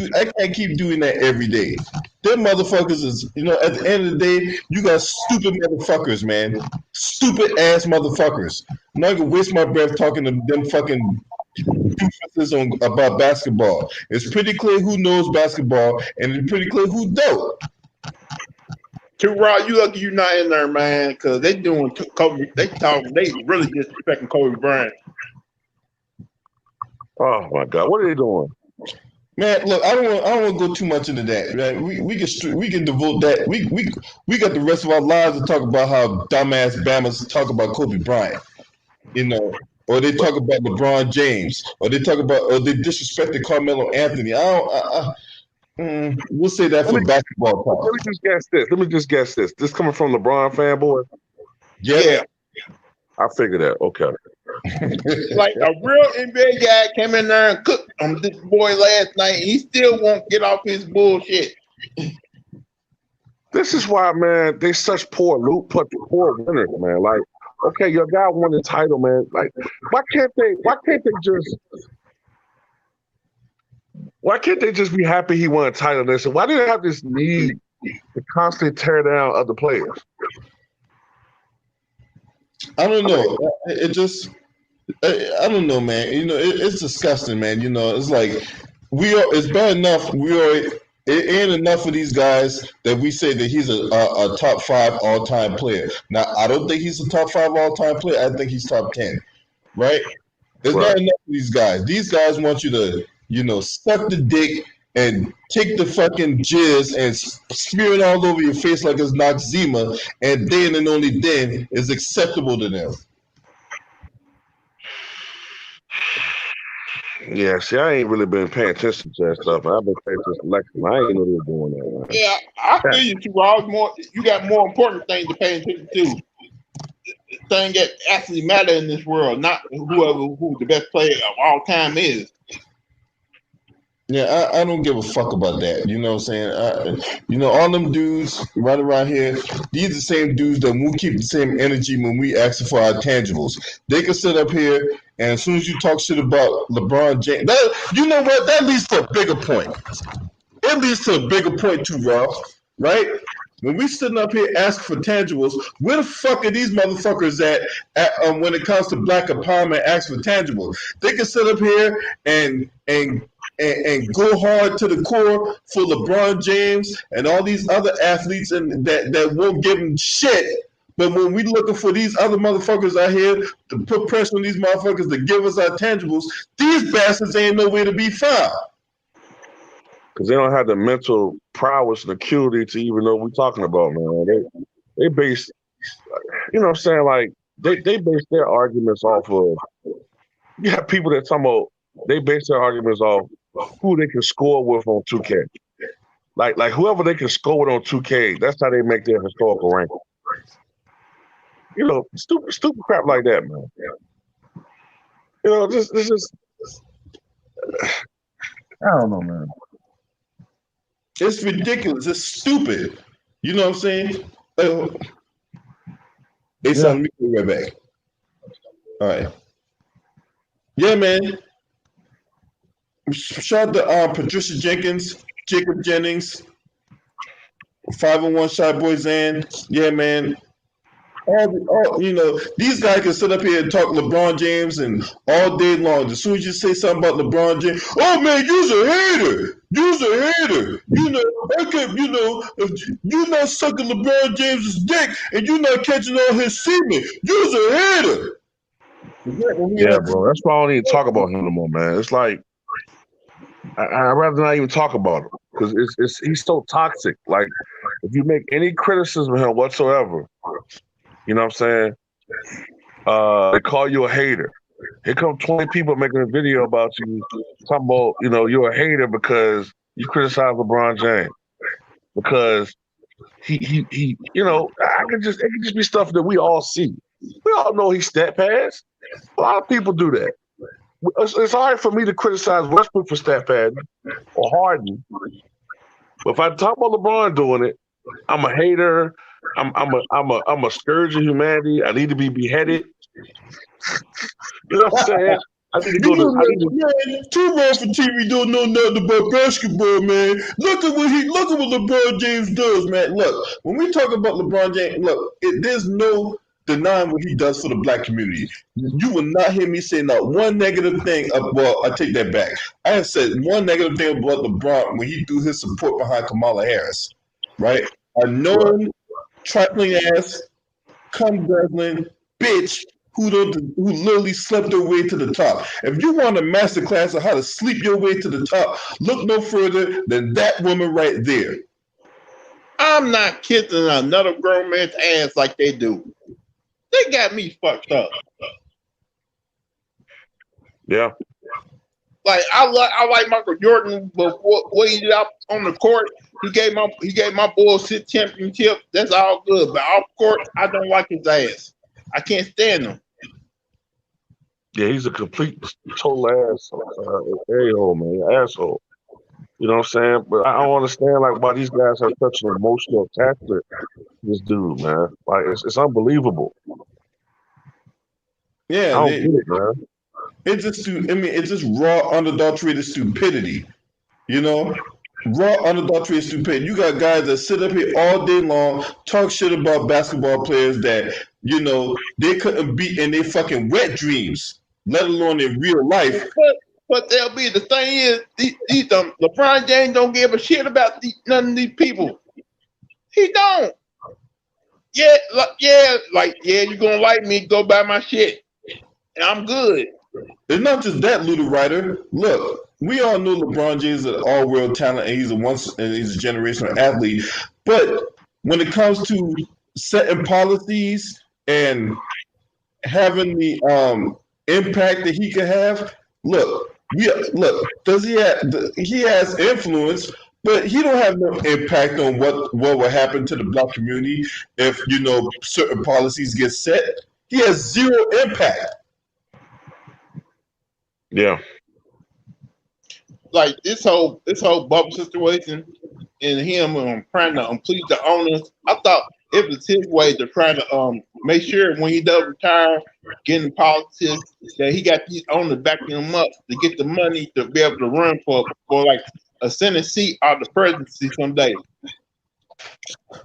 keep doing that every day. Them motherfuckers is, at the end of the day, you got stupid motherfuckers, man. Stupid ass motherfuckers. I'm not gonna waste my breath talking to them fucking doofuses about basketball. It's pretty clear who knows basketball, and it's pretty clear who don't. Too Raw, you lucky you not in there, man, because they doing Kobe. They really disrespecting Kobe Bryant. Oh my God, what are they doing? Man, look, I don't want to go too much into that. Right? We can devote that. We got the rest of our lives to talk about how dumbass Bamas talk about Kobe Bryant, or they talk about LeBron James, or they disrespected Carmelo Anthony. We'll say that for basketball talk. Let me just guess this. This coming from LeBron fanboy? Yep. Yeah. I figured that. Okay. Like a real NBA guy came in there and cooked on this boy last night. And he still won't get off his bullshit. This is why, man, they such poor winners, man. Like, okay, your guy won the title, man. Like, why can't they just be happy he won a title? They said, why do they have this need to constantly tear down other players? I don't know. I don't know, man. It's disgusting, man. It's like it's bad enough. It ain't enough of these guys that we say that he's a top 5 all-time player. Now, I don't think he's a top 5 all-time player. I think he's top 10, right? There's not enough of these guys. These guys want you to, suck the dick and take the fucking jizz and smear it all over your face like it's Noxzema, and then and only then is acceptable to them. Yeah, see, I ain't really been paying attention to that stuff. I've been paying attention to election. I ain't know they were doing that. Man. Yeah, I feel you, Too Raw. You got more important things to pay attention to. Things that actually matter in this world, not who the best player of all time is. Yeah, I don't give a fuck about that. You know what I'm saying? All them dudes right around here, these are the same dudes that won't keep the same energy when we ask for our tangibles. They can sit up here, and as soon as you talk shit about LeBron James, you know what? That leads to a bigger point. It leads to a bigger point too, Rob. right? When we sitting up here asking for tangibles, where the fuck are these motherfuckers at when it comes to black empowerment, asking for tangibles? They can sit up here and go hard to the core for LeBron James and all these other athletes and that won't give them shit. But when we looking for these other motherfuckers out here to put pressure on these motherfuckers to give us our tangibles, these bastards ain't nowhere to be found. Because they don't have the mental prowess and acuity to even know what we're talking about, man. They base, you know what I'm saying? Like, they base their arguments off of, you have people that talking about, they base their arguments off who they can score with on 2K. Like whoever they can score with on 2K, that's how they make their historical ranking. You know, stupid crap like that, man. You know, this is, I don't know, man. It's ridiculous. It's stupid. You know what I'm saying? Hey, son, let me go right back. All right. Yeah, man. Shout out to Patricia Jenkins, Jacob Jennings, 501 Shy Boy Zan. Yeah, man. You know, these guys can sit up here and talk LeBron James and all day long. As soon as you say something about LeBron James, oh man, you's a hater. You's a hater. You know, if you're not sucking LeBron James's dick and you're not catching all his semen, you's a hater. Yeah, bro. That's why I don't even talk about him no more, man. It's like I'd rather not even talk about him because he's so toxic. Like, if you make any criticism of him whatsoever, you know what I'm saying? They call you a hater. Here come 20 people making a video about you, talking about, you know, you're a hater because you criticize LeBron James. Because he you know, it can just be stuff that we all see. We all know he's stat pads. A lot of people do that. It's hard for me to criticize Westbrook for stat padding or Harden. But if I talk about LeBron doing it, I'm a hater. I'm a scourge of humanity. I need to be beheaded. You know what I'm saying? I need to go to. Man, too bad for TV don't know nothing about basketball, man. Look at what LeBron James does, man. Look, when we talk about LeBron James, look, there's no denying what he does for the black community. You will not hear me say not one negative thing. Well, I take that back. I have said one negative thing about LeBron when he threw his support behind Kamala Harris, right? A known trifling ass, cum guzzling bitch who literally slept her way to the top. If you want a master class on how to sleep your way to the top, look no further than that woman right there. I'm not kissing another grown man's ass like they do. They got me fucked up. Yeah. Like I like Michael Jordan, but what he did out on the court, he gave my Bulls a championship. That's all good, but off court, I don't like his ass. I can't stand him. Yeah, he's a complete total asshole, man, asshole. You know what I'm saying? But I don't understand like why these guys have such an emotional attachment to this dude, man. Like it's unbelievable. Yeah, I don't get it, man. It's just raw, unadulterated stupidity. You know, raw, unadulterated stupidity. You got guys that sit up here all day long, talk shit about basketball players that you know they couldn't beat in their fucking wet dreams, let alone in real life. But they'll be the thing is, LeBron James don't give a shit about none of these people. He don't. Yeah, you're gonna like me, go buy my shit. And I'm good. It's not just that, Luda Ryder. Look, we all know LeBron James is an all-world talent, and he's a generational athlete. But when it comes to setting policies and having the impact that he can have, does he has influence, but he don't have no impact on what will happen to the black community if certain policies get set. He has zero impact. Yeah. Like this whole bubble situation and him trying to please the owners. I thought it was his way to try to make sure when he does retire, get in politics, that he got these owners backing him up to get the money to be able to run for like a Senate seat or the presidency someday.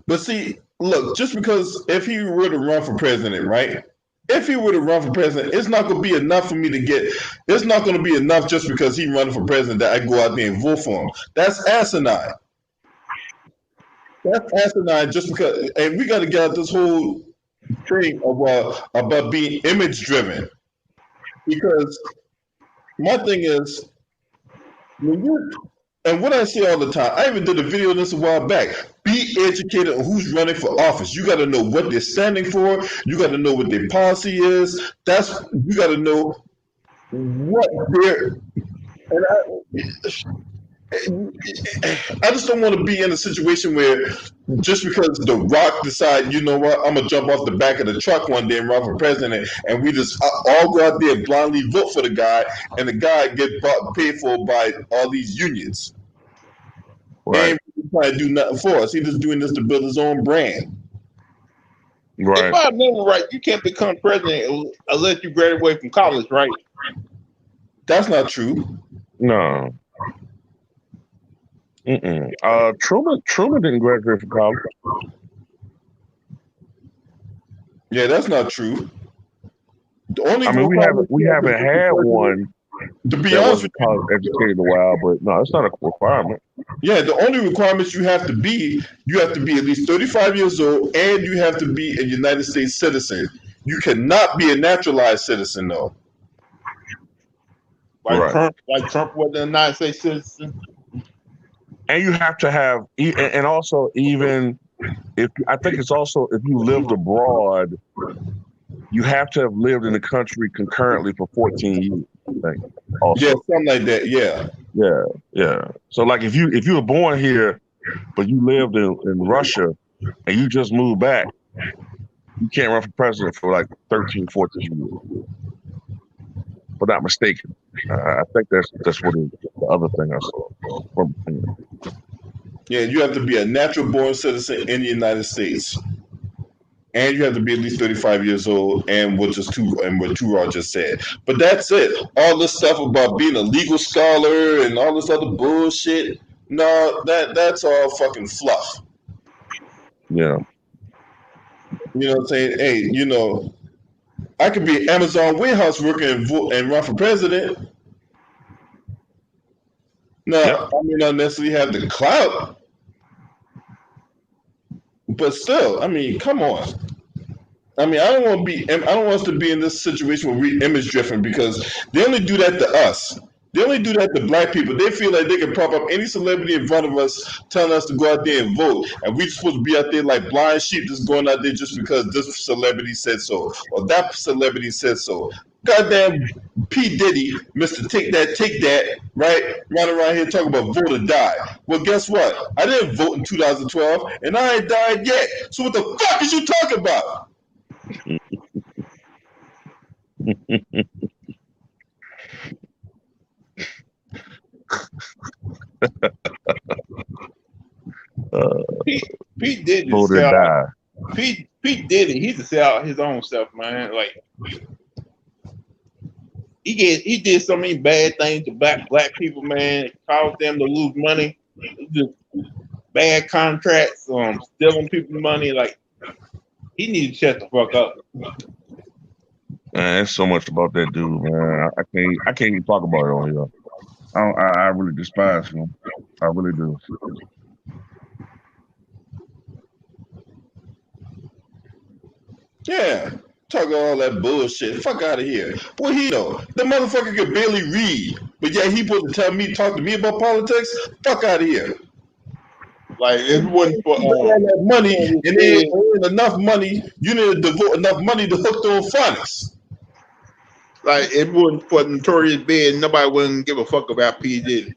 But see, look, just because if he were to run for president, right? If he were to run for president, it's not going to be enough for me to get. It's not going to be enough just because he running for president that I go out there and vote for him. That's asinine. That's asinine. Just because, and we got to get out this whole thing about being image driven. Because my thing is, when you and what I say all the time, I even did a video on this a while back. Be educated on who's running for office. You got to know what they're standing for. You got to know what their policy is. You got to know what their. And I just don't want to be in a situation where just because The Rock decide, you know what, I'm gonna jump off the back of the truck one day and run for president, and we just all go out there and blindly vote for the guy, and the guy get paid for by all these unions. Right. Ain't really trying to do nothing for us. He's just doing this to build his own brand. Right. If I remember right, you can't become president unless you graduate from college, right? That's not true. No. Truman didn't graduate from college. Yeah, that's not true. The only I mean, we haven't had one to be that honest wasn't with you. college educated in a while, but no, it's not a requirement. Yeah, the only requirements you have to be at least 35 years old, and you have to be a United States citizen. You cannot be a naturalized citizen, though. Like Trump wasn't a United States citizen. And you have to have, and also even if I think it's also if you lived abroad, you have to have lived in the country concurrently for 14 years. I think. Also. Yeah, something like that. Yeah. So like if you were born here, but you lived in Russia and you just moved back, you can't run for president for like 13, 14 years. If I'm not mistaken. I think that's what the other thing I saw. Yeah, you have to be a natural born citizen in the United States. And you have to be at least 35 years old, and what Turod just said. But that's it. All this stuff about being a legal scholar and all this other bullshit, no, that's all fucking fluff. Yeah. You know what I'm saying? Hey, you know, I could be an Amazon warehouse worker and run for president. Now, Yep. I may not necessarily have the clout, but still, I mean, come on. I mean, I don't want us to be in this situation where we image driven, because they only do that to us. They only do that to black people. They feel like they can prop up any celebrity in front of us, telling us to go out there and vote, and we supposed to be out there like blind sheep, just going out there just because this celebrity said so or that celebrity said so. Goddamn P. Diddy, Mr. Take That, right? Running around here talking about vote or die. Well, guess what? I didn't vote in 2012, and I ain't died yet. So what the fuck is you talking about? Pete Diddy Vote or die. Pete Diddy, he's to sell out his own stuff, man. Like he did so many bad things to black people, man. It caused them to lose money. Just bad contracts, stealing people's money. Like he needs to shut the fuck up. Man, there's so much about that dude, man. I can't even talk about it on here. I really despise him. I really do. Yeah, talking all that bullshit. Fuck out of here. What he know? The motherfucker could barely read, but yeah, he supposed to talk to me about politics. Fuck out of here. Like it wasn't for all that money, and there ain't enough money. You need to devote enough money to hook on phonics. Like if it wasn't for Notorious Big, nobody wouldn't give a fuck about P. Diddy.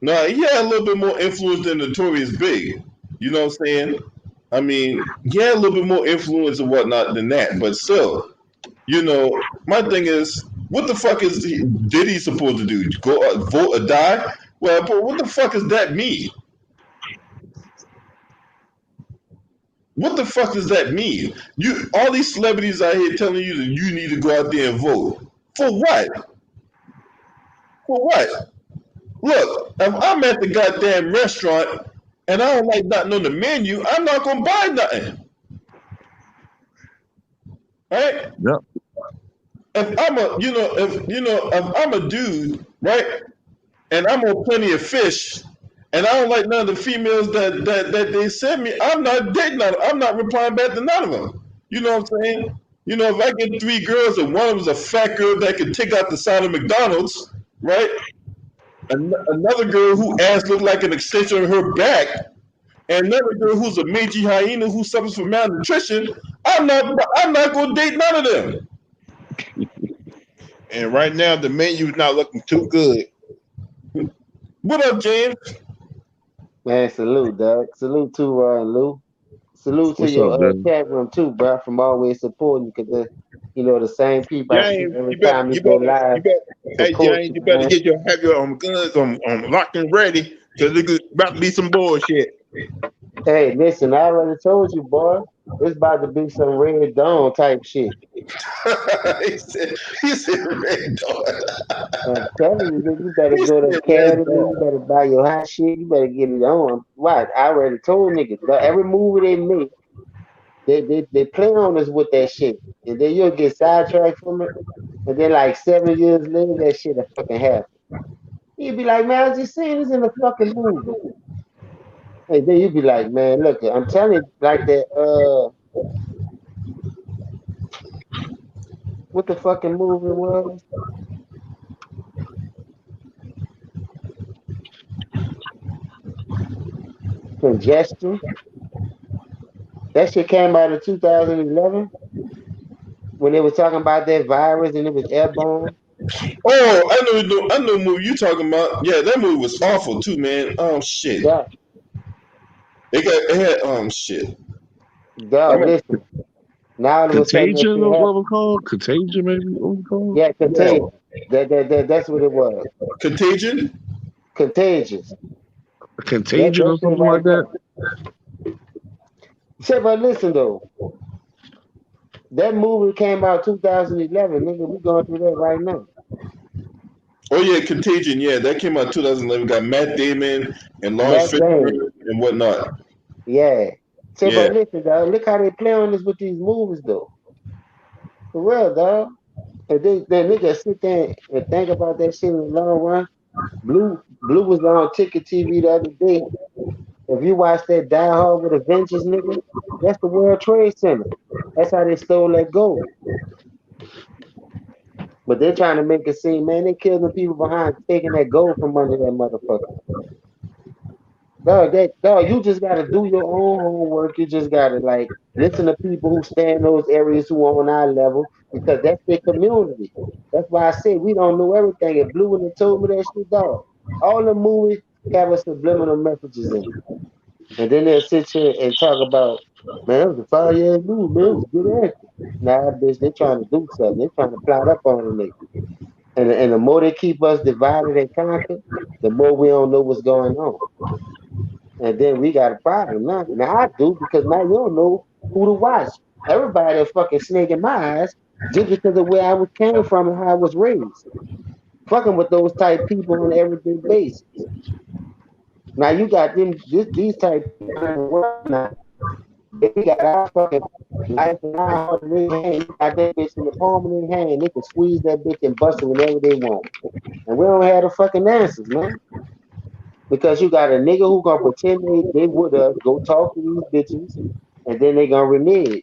No, he had a little bit more influence than Notorious Big. You know what I'm saying? I mean, he had a little bit more influence and whatnot than that, but still, you know, my thing is, what the fuck is Diddy supposed to do? Go vote or die? Well, but what the fuck does that mean? What the fuck does that mean? All these celebrities out here telling you that you need to go out there and vote. For what? For what? Look, if I'm at the goddamn restaurant and I don't like nothing on the menu, I'm not gonna buy nothing. Right? Yep. If I'm a if I'm a dude, right, and I'm on Plenty of Fish, and I don't like none of the females that they send me, I'm not dating none. I'm not replying back to none of them. You know what I'm saying? You know, if I get 3 girls and one of them's a fat girl that can take out the side of McDonald's, right? Another girl who ass look like an extension of her back, and another girl who's a mangy hyena who suffers from malnutrition, I'm not gonna date none of them. And right now the menu's not looking too good. What up, James? Man, salute, Doug. Salute to Lou. Salute to What's up, your dude? chat room too, bro. From always supporting you, because the same people I see James, every time you go live hey support James, you, you better man. get have your guns on locked and ready, cause it's about to be some bullshit. Hey, listen, I already told you, boy. It's about to be some Red Dawn type shit. he said Red Dawn. I'm telling you, nigga, you better He go to said Red Academy. You Dawn. better buy your hot shit. You better get it on. What? I already told niggas. Every movie they make, they play on us with that shit, and then you'll get sidetracked from it, and then like 7 years later, that shit will fucking happen. You'd be like, man, I was just seeing this in the fucking movie. And then you'd be like, man, look, I'm telling you, like that, what the fucking movie was? Congestion. That shit came out in 2011 when they was talking about that virus and it was airborne. Oh, I know the movie you talking about. Yeah, that movie was awful too, man. Shit. Dog, It had shit. I dog, mean, listen. Now all of a sudden that Contagion shit was happened. what we call Contagion, maybe what we call. Yeah, yeah, contagious. That's what it was. Contagion. Contagious. Contagion That or shit something like right that. there. Say, but listen though, that movie came out 2011. Nigga, we going through that right now. Oh yeah, Contagion. Yeah, that came out 2011. Got Matt Damon and Lawrence Matt Damon. Fishburne and whatnot. Yeah. Say, Yeah. but listen, dog, look how they play on this with these movies though. For real, dog. And then niggas sit there and think about that shit in the long run. Blue was on Ticket TV the other day. If you watch that Die Hard with a Vengeance, nigga, that's the World Trade Center. That's how they stole that gold. But they're trying to make it seem, man, they killed the people behind taking that gold from under that motherfucker. Dog, you just gotta do your own homework. You just gotta like listen to people who stay in those areas who are on our level because that's their community. That's why I say we don't know everything. If Blue would have told me that shit, dog, all the movies have a subliminal messages in it. And then they'll sit here and talk about, man, it was a 5 year movie, man, it was good acting. Nah, bitch, they trying to do something. They trying to plot up on the nigga. And the more they keep us divided and conquered, the more we don't know what's going on. And then we got a problem now. Now I do because now you don't know who to watch. Everybody a fucking snake in my eyes just because of where I was came from and how I was raised. Fucking with those type people on an everyday basis. Now you got these type people in the world now. They got our fucking life in our heart in their hand. You got that bitch in the palm of their hand. They can squeeze that bitch and bust it whenever they want. And we don't have the fucking answers, man. Because you got a nigga who gonna pretend they with us, go talk to these bitches, and then they gonna renege.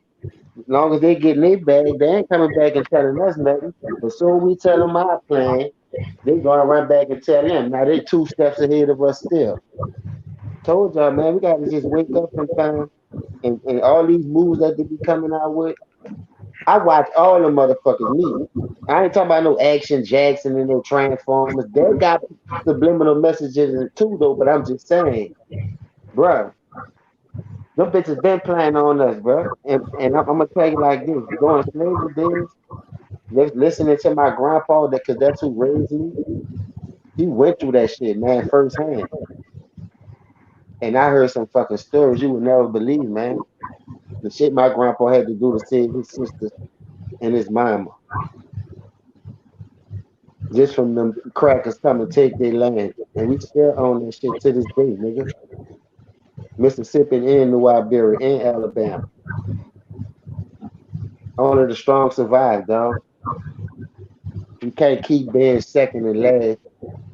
As long as they getting their bag, they ain't coming back and telling us nothing. But soon we tell them our plan, they gonna run back and tell them. Now they 2 steps ahead of us still. Told y'all, man, we gotta just wake up sometime and all these moves that they be coming out with. I watch all the motherfuckers meet. I ain't talking about no Action Jackson and no Transformers. They got subliminal messages in it too, though. But I'm just saying, bruh, them bitches been playing on us, bruh. And I'm gonna tell you like this: during slavery days, listening to my grandpa, that because that's who raised me. He went through that shit, man, firsthand. And I heard some fucking stories you would never believe, man. The shit my grandpa had to do to save his sisters and his mama. Just from them crackers come and take their land. And we still own that shit to this day, nigga. Mississippi and New Iberia and Alabama. Only the strong survive, dog. You can't keep being second and last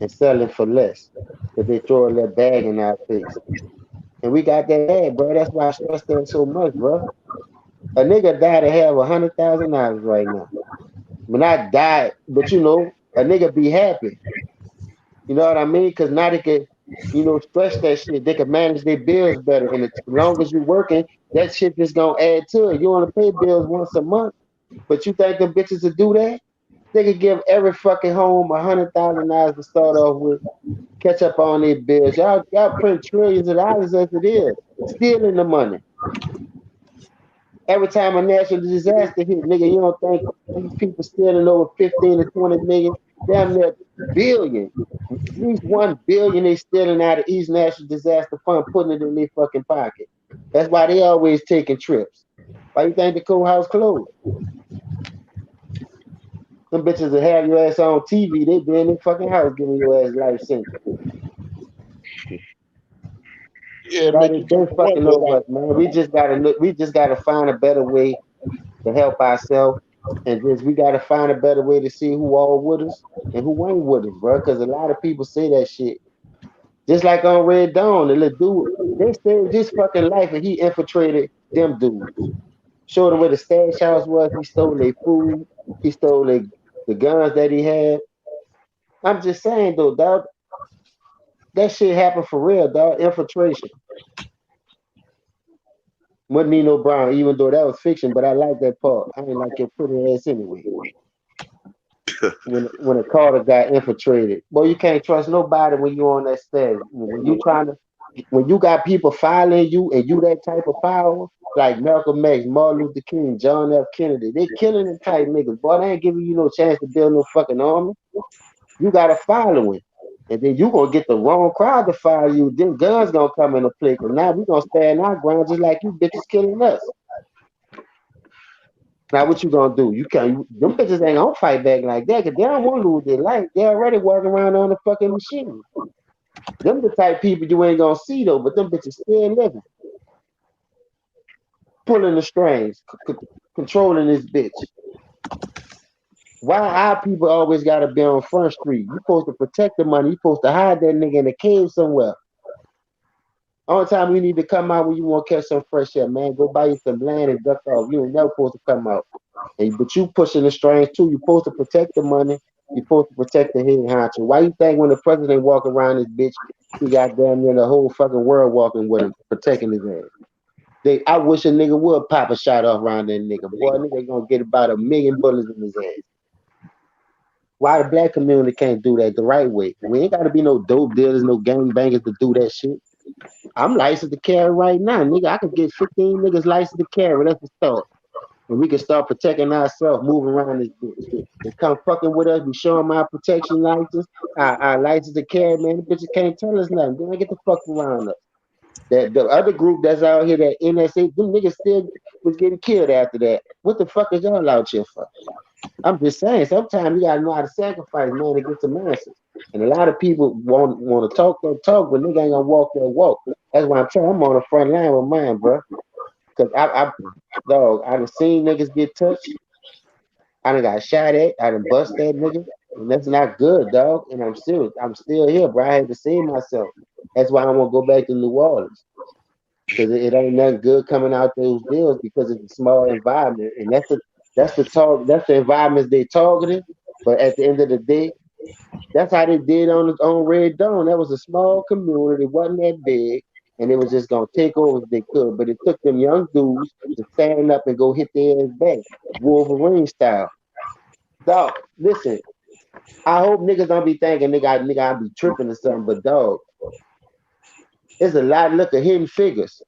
and selling for less. If they throw a little bag in our face. And we got that bag, bro. That's why I stress that so much, bro. A nigga died to have $100,000 right now. But not died, but a nigga be happy. You know what I mean? Because now they can, stretch that shit. They can manage their bills better. And as long as you're working, that shit just gonna add to it. You want to pay bills once a month, but you think them bitches will do that? They could give every fucking home $100,000 to start off with, catch up on their bills. Y'all print trillions of dollars as it is, stealing the money. Every time a national disaster hit, nigga, you don't think these people stealing over 15 to 20 million, damn near billion. At least 1 billion they stealing out of each national disaster fund, putting it in their fucking pocket. That's why they always taking trips. Why you think the courthouse closed? Them bitches that have your ass on TV, they be in their fucking house giving your ass life sentence. Yeah, Why make they you kind been of fucking wonder, over like, us, man. We just gotta find a better way to help ourselves, and just we gotta find a better way to see who all with us and who ain't with us, bro. Because a lot of people say that shit. Just like on Red Dawn, the little dude, they saved his fucking life and he infiltrated them dudes. Showed them where the stash house was. He stole their food. He stole the guns that he had. I'm just saying though, dog, that shit happened for real, dog. Infiltration. Wasn't Nino Brown, even though that was fiction, but I like that part. I ain't like your pretty ass anyway. When a Carter got infiltrated, boy, you can't trust nobody when you on that stage. When you got people filing you and you that type of power, like Malcolm X, Martin Luther King, John F. Kennedy, they killing them type niggas. Boy, they ain't giving you no chance to build no fucking army. You got a following. And then you gonna get the wrong crowd to follow you. Then guns gonna come into play. Cause now we gonna stand our ground just like you bitches killing us. Now what you gonna do? You can't. Them bitches ain't gonna fight back like that. Cause they don't want to lose their life. They already walking around on the fucking machine. Them the type people you ain't gonna see though. But them bitches still living, pulling the strings, controlling this bitch. Why our people always gotta be on Front Street? You supposed to protect the money. You supposed to hide that nigga in a cave somewhere. Only time you need to come out when you want to catch some fresh air, man. Go buy you some land and duck off. You ain't never supposed to come out. But you pushing the strings too. You supposed to protect the money. You supposed to protect the head honcho. Why you think when the president walk around this bitch, he got damn near the whole fucking world walking with him, protecting his ass? I wish a nigga would pop a shot off around that nigga. Boy, nigga gonna get about 1,000,000 bullets in his ass. Why the black community can't do that the right way? We ain't gotta be no dope dealers, no gang bangers to do that shit. I'm licensed to carry right now, nigga. I could get 15 niggas licensed to carry. That's the start. And we can start protecting ourselves, moving around this bitch. They come fucking with us. We show them our protection license, our license to carry, man. The bitches can't tell us nothing. They don't get the fuck around us. That the other group that's out here, that NSA, them niggas still was getting killed after that. What the fuck is y'all out here for? I'm just saying, sometimes you gotta know how to sacrifice, man, to get some answers. And a lot of people want to talk that talk, but nigga ain't gonna walk that walk. That's why I'm on the front line with mine, bro. Cause dog, I done seen niggas get touched. I done got shot at. I done bust that nigga, and that's not good, dog. And I'm still here, bro. I had to save myself. That's why I want to go back to New Orleans, because it ain't nothing good coming out those deals because it's a small environment, and that's the environments they targeted. But at the end of the day, that's how they did on Red Dawn. That was a small community, it wasn't that big, and it was just gonna take over if they could. But it took them young dudes to stand up and go hit their ass back, Wolverine style. Dog, listen, I hope niggas don't be thinking nigga I be tripping or something, but dog, there's a lot of look at hidden figures.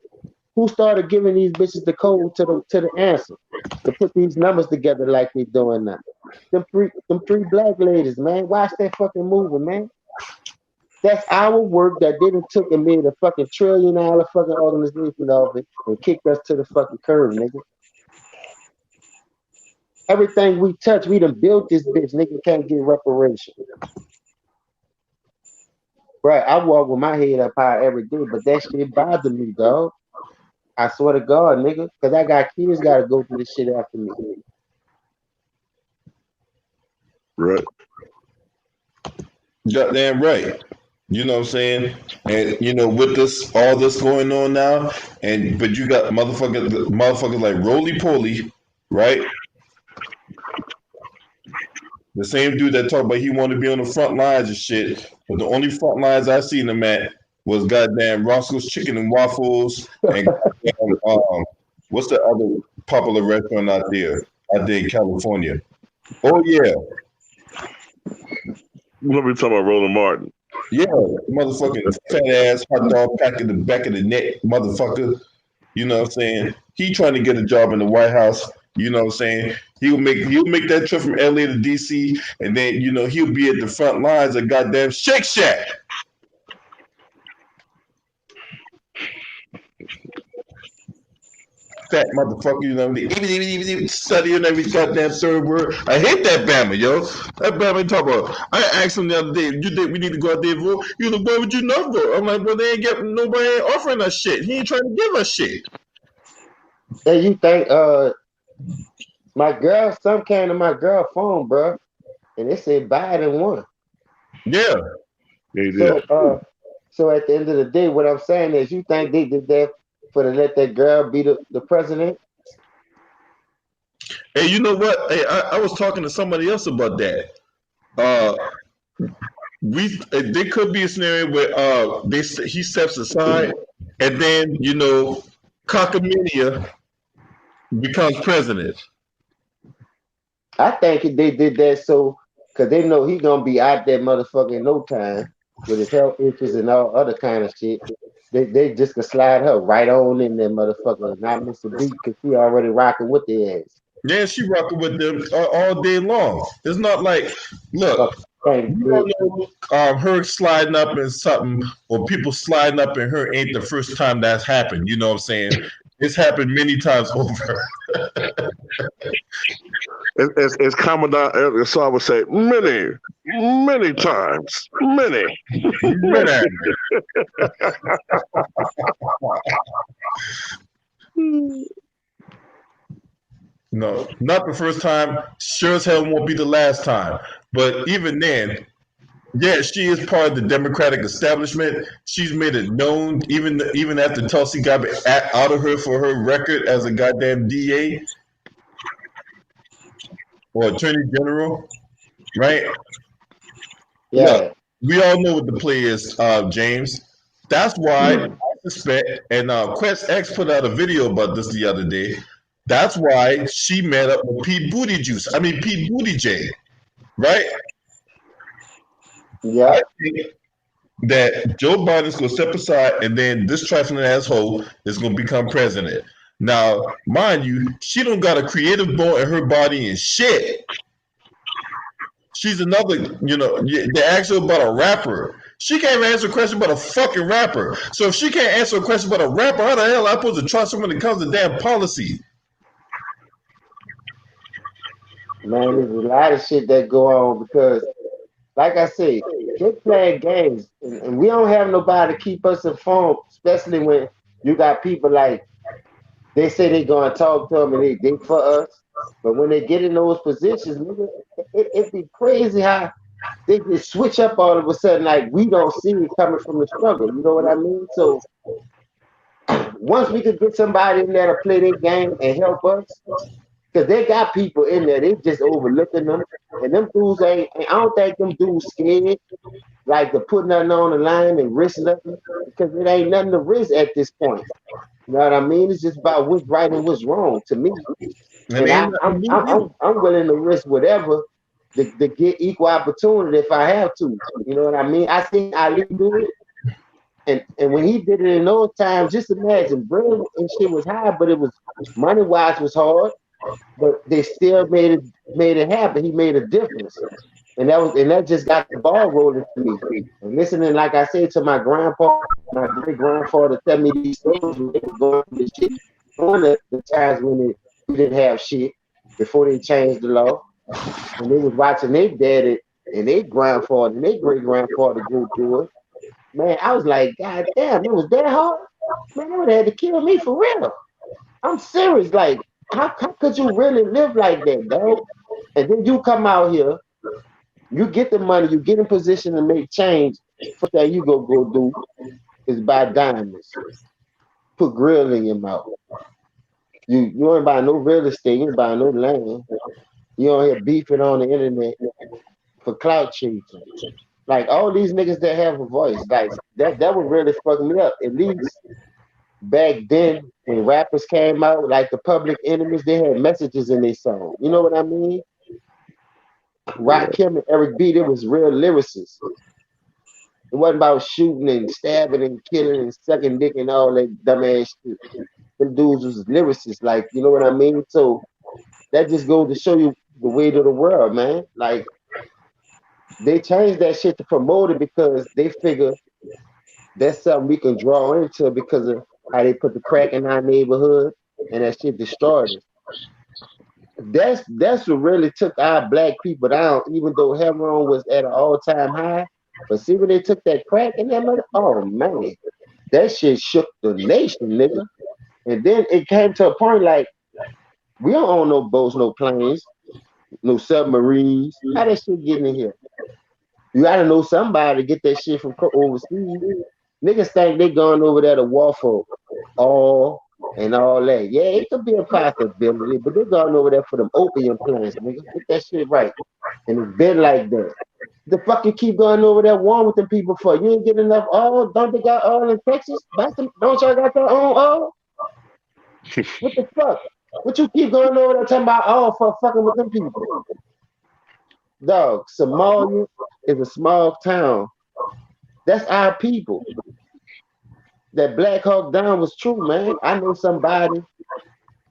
Who started giving these bitches the code to the answer to put these numbers together like they doing now? Them three black ladies, man. Watch that fucking movie, man. That's our work that didn't took and made a fucking $1 trillion fucking organization of it and kicked us to the fucking curb, nigga. Everything we touch, we done built this bitch. Nigga can't get reparation. Right, I walk with my head up high every day, but that shit bothers me, dog. I swear to God, nigga, because I got kids got to go through this shit after me. Right. Goddamn right. You know what I'm saying? And you know, with this all this going on now, and but you got motherfuckers like Roly Poly, right? The same dude that talked about he wanted to be on the front lines and shit. But the only front lines I seen him at was goddamn Roscoe's Chicken and Waffles and what's the other popular restaurant out there in California? Oh yeah, Let me talk about Roland Martin. yeah, motherfucking fat ass hot dog pack in the back of the neck, motherfucker. You know what I'm saying? He trying to get a job in the White House. You know what I'm saying? He'll make that trip from LA to DC, and then you know he'll be at the front lines of goddamn Shake Shack. Fat motherfucker, you know what I mean? Studying every goddamn third word. I hate that Bama, yo. That Bama talk about. I asked him the other day, you think we need to go out there and vote? You know, why would you not vote? I'm like, well, they ain't getting nobody ain't offering us shit. He ain't trying to give us shit. And you think my girl, some came to my girl phone, bro, and it said Biden won. Yeah. He did. So at the end of the day, what I'm saying is, you think they did that for to let that girl be the president? Hey, you know what? Hey, I was talking to somebody else about that. There could be a scenario where he steps aside, and then you know, Cockamania becomes president. I think they did that so because they know he gonna be out there motherfucking in no time with his health issues and all other kind of shit. They just could slide her right on in there, motherfucker, and not miss a beat because she already rocking with the ass. Yeah, she rocking with them all day long. It's not like, look, Thank you you. don't know her sliding up in something or people sliding up in her ain't the first time that's happened. You know what I'm saying? It's happened many times over. As Commandant Saw would say, many times, many. Man. No, not the first time. Sure as hell won't be the last time. But even then, yeah, she is part of the Democratic establishment. She's made it known, even after Tulsi got out of her for her record as a goddamn DA or Attorney General, right? Look, Yeah. we all know what the play is, James. That's why I suspect, and Quest X put out a video about this the other day. That's why she met up with Pete Buttigieg, right? Yeah. I think that Joe Biden's gonna step aside, and then this trifling asshole is gonna become president. Now, mind you, she don't got a creative bone in her body and shit. She's another, you know, they asked her about a rapper. She can't even answer a question about a fucking rapper. So if she can't answer a question about a rapper, how the hell am I supposed to trust her when it comes to damn policy? Man, there's a lot of shit that go on because, like I said, they playing games, and we don't have nobody to keep us informed, especially when you got people like they say they gonna talk to them and they for us, but when they get in those positions, nigga, it be crazy how they just switch up all of a sudden, like we don't see it coming from the struggle. You know what I mean? So once we could get somebody in there to play their game and help us, because they got people in there, they just overlooking them. And them dudes ain't, I don't think them dudes scared like to put nothing on the line and risk nothing because it ain't nothing to risk at this point. You know what I mean? It's just about what's right and what's wrong to me. And And they ain't nothing to do. I'm willing to risk whatever to get equal opportunity if I have to. You know what I mean? I seen Ali do it. And when he did it in those times, just imagine bread and shit was high, but it was money wise was hard, but they still made it happen. He made a difference. And that just got the ball rolling for me. And listening, like I said, to my grandpa, my great grandfather tell me these stories when they were going through this shit. One of the times when we didn't have shit before they changed the law. And they was watching their daddy and their grandfather and their great grandfather go through it. Man, I was like, God damn, it was that hard. Man, they would have had to kill me for real. I'm serious. Like, how could you really live like that, dog? And then you come out here, you get the money, you get in position to make change. First thing you go do is buy diamonds, put grill in your mouth. You ain't buy no real estate, you ain't buy no land. You on here beefing on the internet for clout chasing. Like all these niggas that have a voice, like that would really fuck me up. At least back then when rappers came out, like the Public Enemies, they had messages in their song. You know what I mean? Yeah. Rakim and Eric B, it was real lyricists. It wasn't about shooting and stabbing and killing and sucking dick and all that dumbass shit. Them dudes was lyricists, like you know what I mean? So that just goes to show you the weight of the world, man. Like they changed that shit to promote it because they figure that's something we can draw into because of how they put the crack in our neighborhood and that shit destroyed us. That's what really took our black people down, even though heroin was at an all-time high. But see when they took that crack in that mother, oh man, that shit shook the nation, nigga. And then it came to a point like we don't own no boats, no planes, no submarines. How that shit getting in here? You gotta know somebody to get that shit from overseas. Niggas think they going over there to war for oil and all that. Yeah, it could be a possibility, but they going over there for them opium plants, nigga. Get that shit right. And it's been like that. The fucking keep going over there warm with them people for you ain't getting enough oil. Don't they got oil in Texas? Don't y'all got their own oil? What the fuck? What you keep going over there talking about oil for fucking with them people? Dog, Somalia is a small town. That's our people. That Black Hawk Down was true, man. I know somebody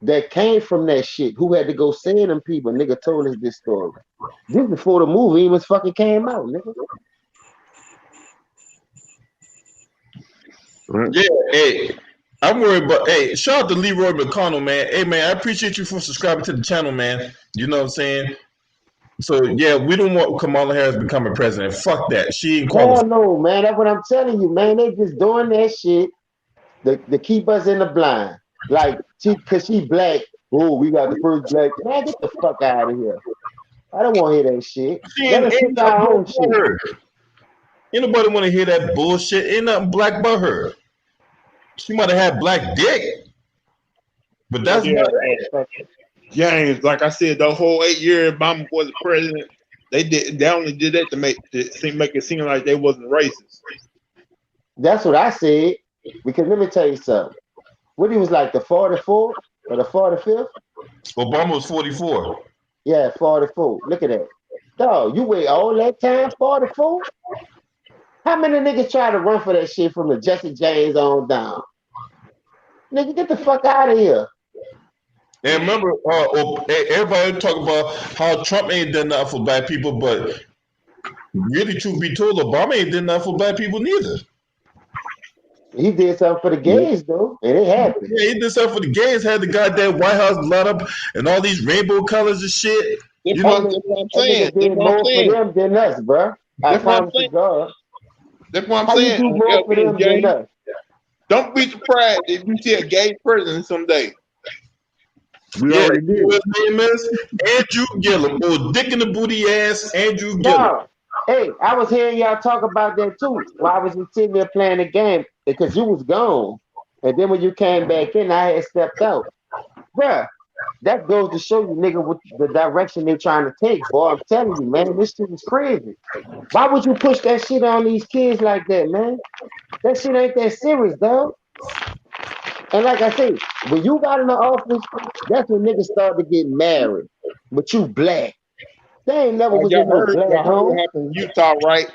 that came from that shit who had to go see them people. Nigga told us this story. This before the movie even fucking came out, nigga. Right. Yeah, hey, I'm worried about. Hey, shout out to Leroy McConnell, man. Hey, man, I appreciate you for subscribing to the channel, man. You know what I'm saying? So yeah, we don't want Kamala Harris becoming president. Fuck that. She ain't Hell qualified. no, man. That's what I'm telling you, man. They just doing that shit to keep us in the blind. Like, cause she black. Oh, we got the first black. Man, get the fuck out of here. I don't want to hear that shit. She Let ain't, us ain't pick nothing our black own but shit. her. Ain't nobody want to hear that bullshit. Ain't nothing black but her. She might have had black dick, but that's Yeah, about it. James, like I said, the whole 8 years Obama was president, they only did that to make it seem like they wasn't racist. That's what I said. Because let me tell you something. What he was like, the 44th or the 45th? Obama was 44. Yeah, 44. Look at that. Dog, you wait all that time, 44? How many niggas try to run for that shit from the Jesse James on down? Nigga, get the fuck out of here. And remember, everybody talk about how Trump ain't done nothing for black people, but really, truth be told, Obama ain't done nothing for black people neither. He did something for the gays, though, and it happened. Yeah, he did something for the gays, had the goddamn White House lit up and all these rainbow colors and shit. That's You what, know, that's what I'm That saying. nigga did more for them than us, bro. I That's what I'm promise you, saying. God. That's what I'm How you saying. do more for them than James, us? don't be surprised if you see a gay president someday. We yeah, already did. his name is Andrew Gillum, or dick in the booty ass Andrew Gillum. No. Hey, I was hearing y'all talk about that too. While I was just sitting there playing the game because you was gone. And then when you came back in, I had stepped out. Bruh, that goes to show you, nigga, what the direction they trying to take, boy. I'm telling you, man, this shit is crazy. Why would you push that shit on these kids like that, man? That shit ain't that serious, dog. And like I said, when you got in the office, that's when niggas start to get married. But you black. They ain't never was in no black Y'all heard what home. happened in Utah, right?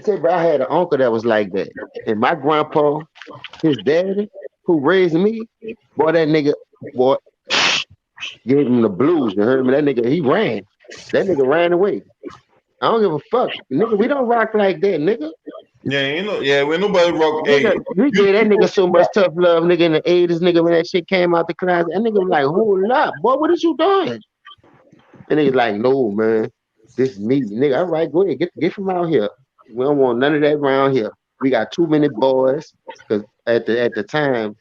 Say, bro, I had an uncle that was like that. And my grandpa, his daddy, who raised me, boy, that nigga, boy, gave him the blues. You heard me? That nigga, he ran. That nigga ran away. I don't give a fuck. Nigga, we don't rock like that, nigga. Yeah, when nobody rock. Hey, Nigga, we gave that nigga so much tough love, nigga, in the 80s, nigga, when that shit came out the closet. That nigga was like, hold up, boy, what is you doing? And nigga like, no, man, this is me. Nigga, all right, go ahead, get from out here. We don't want none of that around here. We got too many boys. Cause at the time,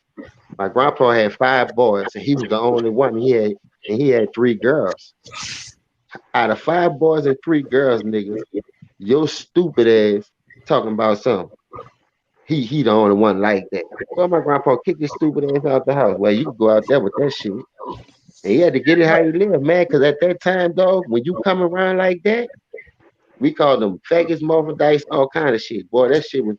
my grandpa had 5 boys, and he was the only one. He had 3 girls. Out of 5 boys and 3 girls, nigga, your stupid ass talking about something. He the only one like that. Well, my grandpa kicked his stupid ass out the house. Well, you can go out there with that shit. And he had to get it how he lived, man. Cause at that time, dog, when you come around like that, we called them faggots, morphodicts, all kind of shit. Boy, that shit was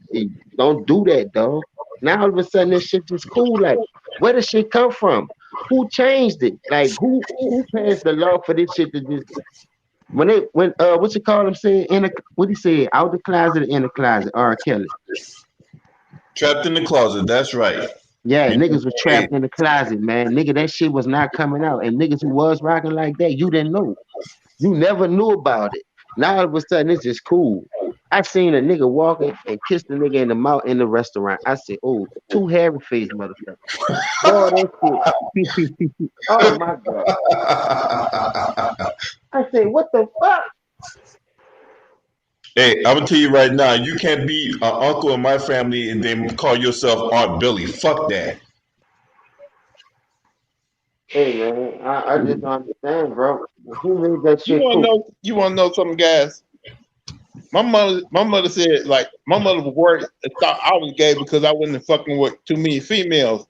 don't do that, dog. Now all of a sudden this shit just cool. Like, where does shit come from? Who changed it? Like who passed the law for this shit to just when what you call him saying what he said, out the closet or in the closet, R. Kelly. Trapped in the closet. That's right. Yeah, You know, niggas was trapped in the closet, man. Nigga, that shit was not coming out. And niggas who was rocking like that, you didn't know. You never knew about it. Now all of a sudden it's just cool. I seen a nigga walking and kiss the nigga in the mouth in the restaurant. I said, oh, two hairy face motherfuckers. Boy, that shit. Oh my God. I said, what the fuck? Hey, I'm gonna tell you right now, you can't be an uncle in my family and then call yourself Aunt Billy. Fuck that. Hey man, I just don't understand, bro. Who made that You shit wanna cool? know? You wanna know something, guys? My mother said like my mother was worried and thought I was gay because I wasn't fucking with too many females.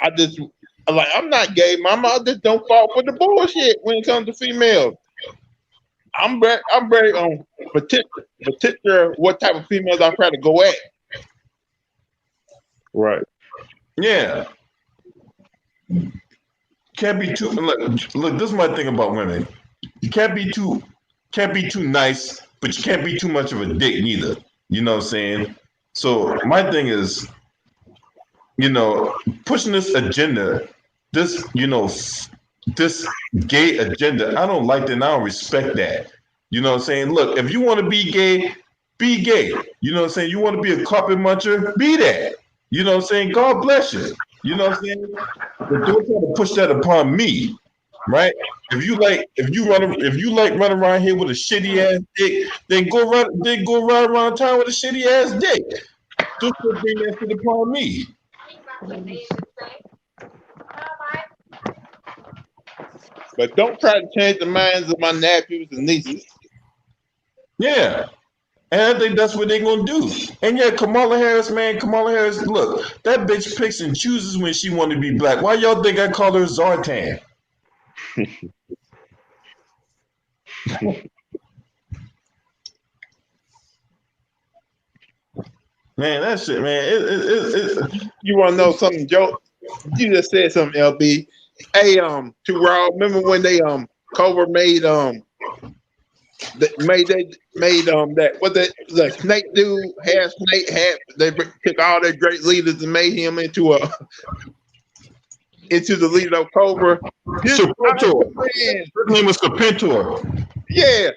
I'm not gay, mama. I just don't fall for the bullshit when it comes to females. I'm very particular what type of females I try to go at. Right. Yeah. Can't be too look, this is my thing about women. You can't be too nice, but you can't be too much of a dick neither. You know what I'm saying? So my thing is, pushing this agenda, this, this gay agenda, I don't like that and I don't respect that. You know what I'm saying? Look, if you want to be gay, be gay. You know what I'm saying? You want to be a carpet muncher, be that. You know what I'm saying? God bless you. You know what I'm saying? But don't try to push that upon me, right? If you like running around here with a shitty ass dick, then go run around town with a shitty ass dick. Don't bring that shit upon me. But don't try to change the minds of my nephews and nieces. Yeah. And I think that's what they're gonna do. And yeah, Kamala Harris, look, that bitch picks and chooses when she want to be black. Why y'all think I call her Zartan? Man, that shit, man. You want to know something, Joe? You just said something, LB. Hey, to Raw. Remember when they Cobra made that what the snake dude had they took all their great leaders and made him into the leader of Cobra. Serpentor. His name was Serpentor. Yeah.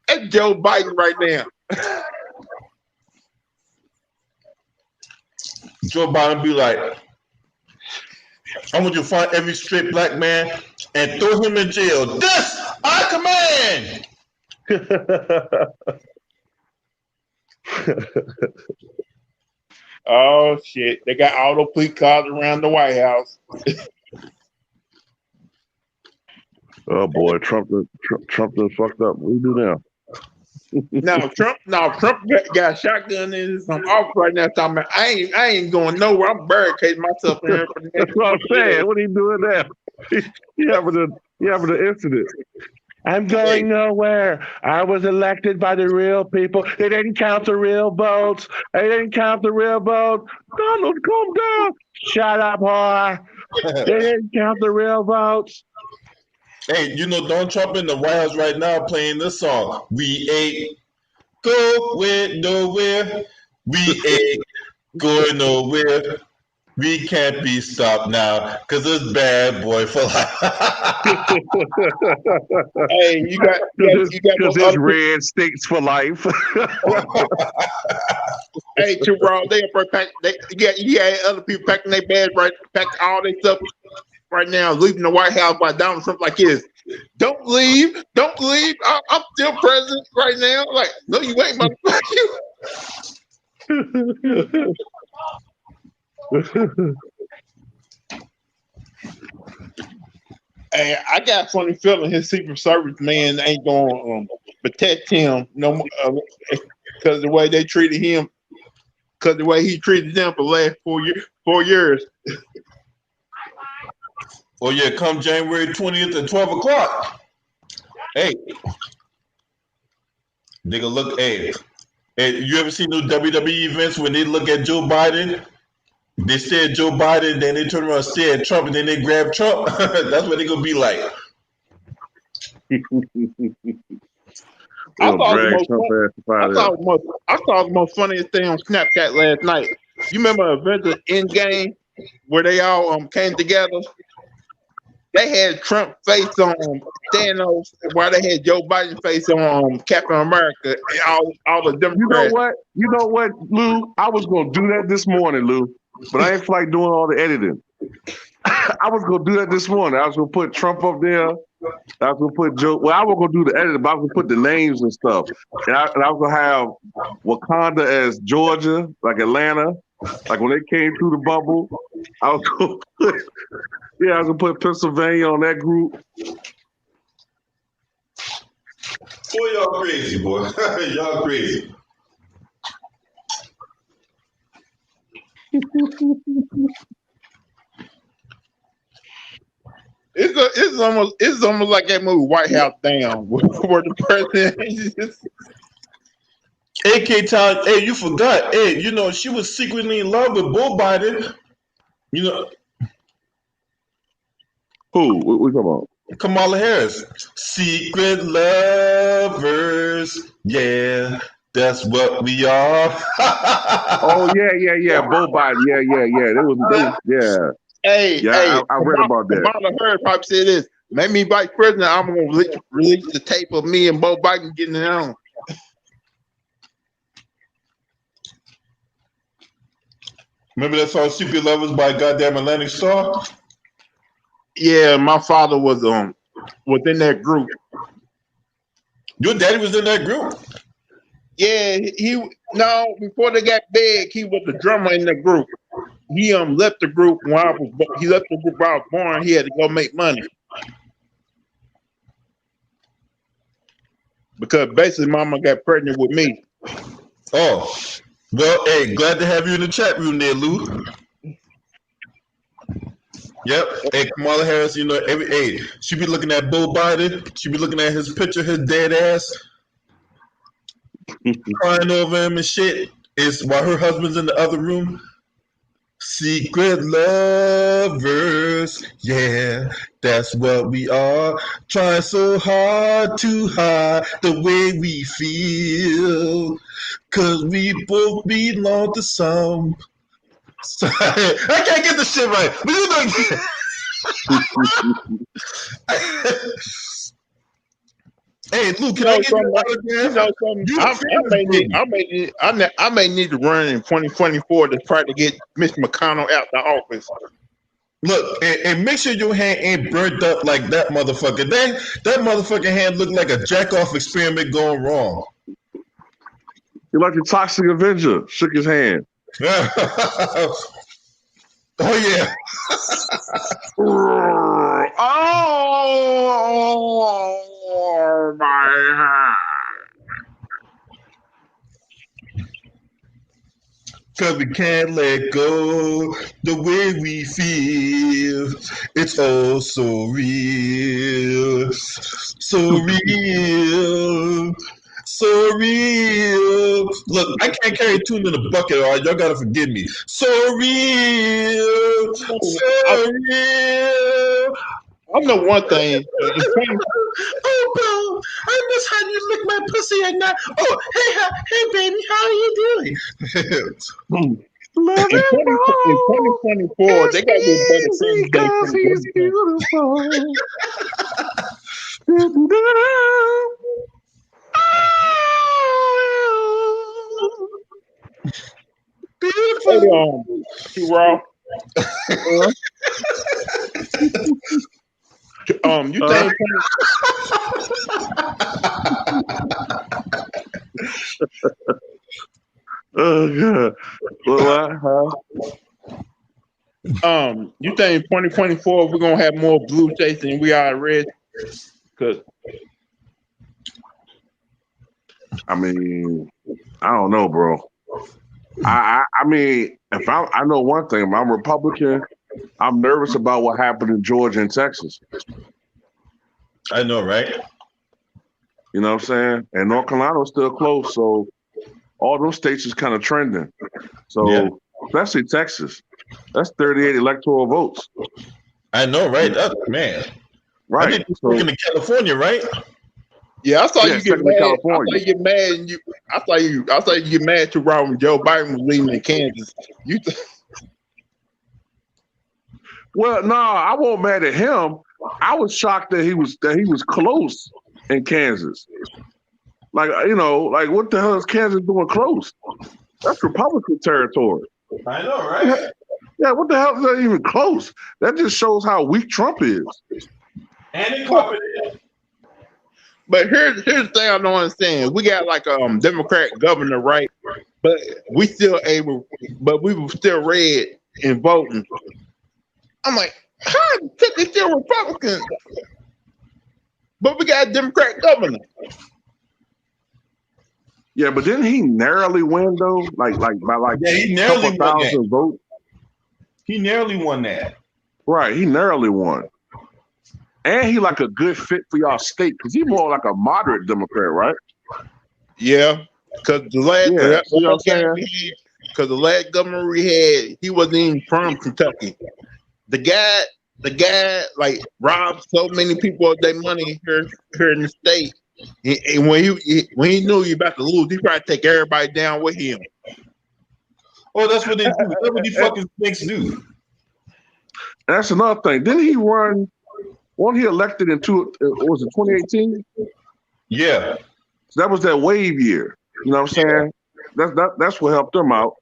That's Joe Biden right now. Joe Biden be like, I want you to find every straight black man and throw him in jail. This I command. Oh shit! They got auto police cars around the White House. Oh boy, Trump done fucked up. What do you do now? Trump got a shotgun in his office right now. Talking about, I ain't going nowhere. I'm barricading myself in here for the next. That's what I'm saying. What are you doing now? You having an incident. I'm going nowhere. I was elected by the real people. They didn't count the real votes. Donald, calm down. Shut up, whore. They didn't count the real votes. Hey, Donald Trump in the White House right now playing this song. We ain't going nowhere. We ain't going nowhere. We can't be stopped now because it's bad boy for life. Hey, you got this red stinks for life. Hey, too wrong. They got other people packing their bags, right? Packing all their stuff right now, leaving the White House by Donald Trump like this. Don't leave. Don't leave. I'm still president right now. Like, no, you ain't, motherfucker. Hey, I got a funny feeling his Secret Service man ain't going to protect him no more because the way they treated him, because the way he treated them for the last 4 years. Oh yeah, come January 20th at 12 o'clock. Hey, they gonna look. Hey, you ever seen those WWE events when they look at Joe Biden? They stare at Joe Biden, then they turn around and stare at Trump, and then they grab Trump. That's what they gonna be like. I saw the most funniest thing on Snapchat last night. You remember Avengers Endgame where they all came together? They had Trump face on Thanos, while they had Joe Biden face on Captain America. And all the Democrats. You know what, Lou? I was gonna do that this morning, Lou, but I ain't feel like doing all the editing. I was gonna do that this morning. I was gonna put Trump up there. I was gonna put Joe. Well, I was gonna do the editing, but I was gonna put the names and stuff. And I was gonna have Wakanda as Georgia, like Atlanta, like when they came through the bubble. I was gonna put Pennsylvania on that group. Boy, y'all crazy, boy. Y'all crazy. It's almost like that movie White House Down, where the president just... AK Town, hey, you forgot. Hey, you know, she was secretly in love with Bull Biden. You know. Who? What we talking about? Kamala Harris. Secret lovers. Yeah, that's what we are. Oh, yeah. Bo Biden. Yeah. Yeah. Hey, I read about that. Kamala Harris probably said this. Make me vice president, I'm going to release the tape of me and Bo Biden getting it on. Remember that song Secret Lovers by goddamn Atlantic Star? Yeah, my father was in that group. Your daddy was in that group? Yeah, before they got big, he was the drummer in the group. He left the group when I was born. He had to go make money. Because basically mama got pregnant with me. Oh. Well, hey, glad to have you in the chat room there, Lou. Yep. Hey, Kamala Harris, you know, she be looking at Beau Biden. She be looking at his picture, his dead ass, crying over him and shit. Is while her husband's in the other room. Secret lovers, yeah, that's what we are. Trying so hard to hide the way we feel. 'Cause we both belong to some. I can't get the shit right. But you know. Hey, Luke, can I get I may need to run in 2024 to try to get Mitch McConnell out the office. Look, and make sure your hand ain't burnt up like that motherfucker. That motherfucking hand looked like a jack-off experiment going wrong. You're like the Toxic Avenger. Shook his hand. Oh yeah. Oh my God. 'Cause we can't let go the way we feel. It's all so real. So real. So real. Look, I can't carry tuna in a bucket, all right? Y'all gotta forgive me. So real. So real. I know one thing. Oh, bro, I miss how you lick my pussy at night. Oh, hey, baby, how are you doing? In 2024, they got to be better things because he's beautiful. Beautiful. T-Raw. You think Oh god. Well, you think 2024 we're gonna have more blue states than we are red? Cause I mean, I don't know, bro. I mean, if I know one thing, if I'm Republican, I'm nervous about what happened in Georgia and Texas. I know, right? You know what I'm saying? And North Carolina's still close, so all those states is kind of trending. So Yeah. especially Texas, that's 38 electoral votes. I know, right? Man. I Right. think you're So looking to California, right? yeah, I saw Yeah, you get second in mad. California. I saw you get mad, and I saw you get mad too wrong when Joe Biden was leaving in Kansas. well, no, I wasn't mad at him. I was shocked that he was close in Kansas. Like, you know, like what the hell is Kansas doing close? That's Republican territory. I know, right? Yeah, what the hell is that even close? That just shows how weak Trump is. And it copied it. But here's the thing I don't understand. We got like a Democrat governor, right? But we were still red in voting. I'm like, how is still Republican? But we got a Democrat governor. Yeah, but didn't he narrowly win though? Like by like he a narrowly couple won thousand votes? He narrowly won that. Right, he narrowly won. And he like a good fit for y'all state because he's more like a moderate Democrat, right? Yeah, because the last governor we had, he wasn't even from Kentucky. The guy like robbed so many people of their money here in the state. And when he knew he about to lose, he tried to take everybody down with him. Oh, that's what they do. That's what these fucking things do. That's another thing. Didn't he run? Wasn't he elected in 2018? Yeah. So that was that wave year. You know what I'm saying? That's what helped them out.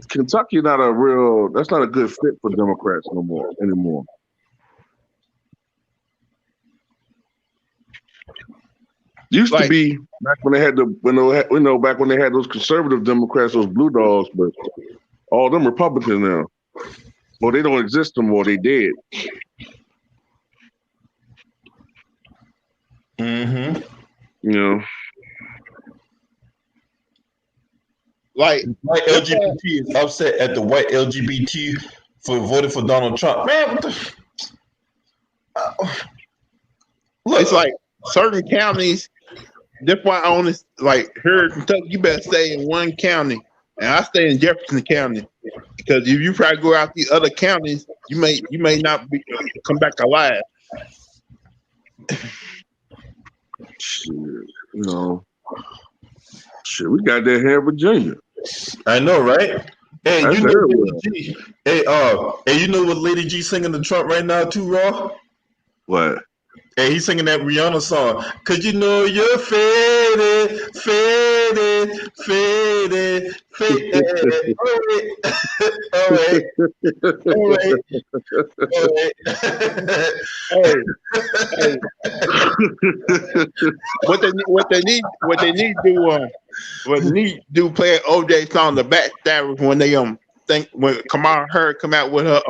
Kentucky that's not a good fit for Democrats anymore. Used to be back when they had back when they had those conservative Democrats, those blue dogs, but all them Republicans now. Well, they don't exist anymore. They dead. Mm-hmm. You know. Like white LGBT is upset at the white LGBT for voting for Donald Trump. Man, what the? Look, it's like certain counties. That's why I only like here in Kentucky. You better stay in one county, and I stay in Jefferson County because if you try to go out the other counties, you may not come back alive. Shit, shit, we got that here in Virginia. I know, right? Hey, that's you know Lady G. Hey, you know what Lady G singing to Trump right now too, Raw? What? Hey, he's singing that Rihanna song. Cause you know you're faded. All right. Hey. What they need to do play an OJ song, the Backstabbers, when they when Kamala Harris come out with her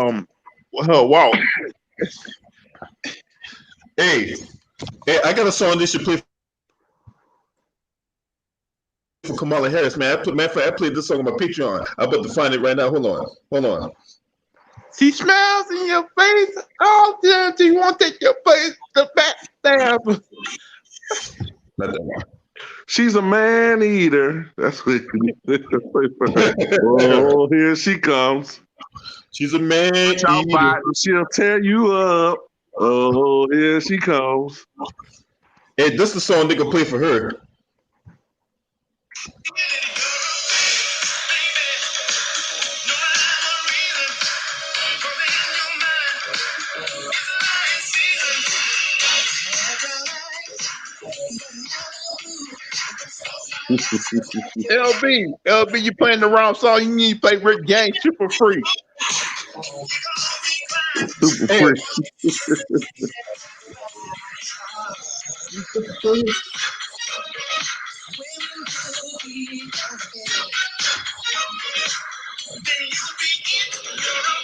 walk. Hey, I got a song they should play for Kamala Harris, man. I played this song on my Patreon. I'm about to find it right now. Hold on. She smiles in your face. Oh, damn, she won't take your face. The backstab. Not that one. She's a man eater. That's what. Oh, here she comes. She's a man eater. She'll tear you up. Oh, here she comes. Hey, this is the song they can play for her. LB, you playing the wrong song. You need to play Rick James Super Free. Super Hey, freak.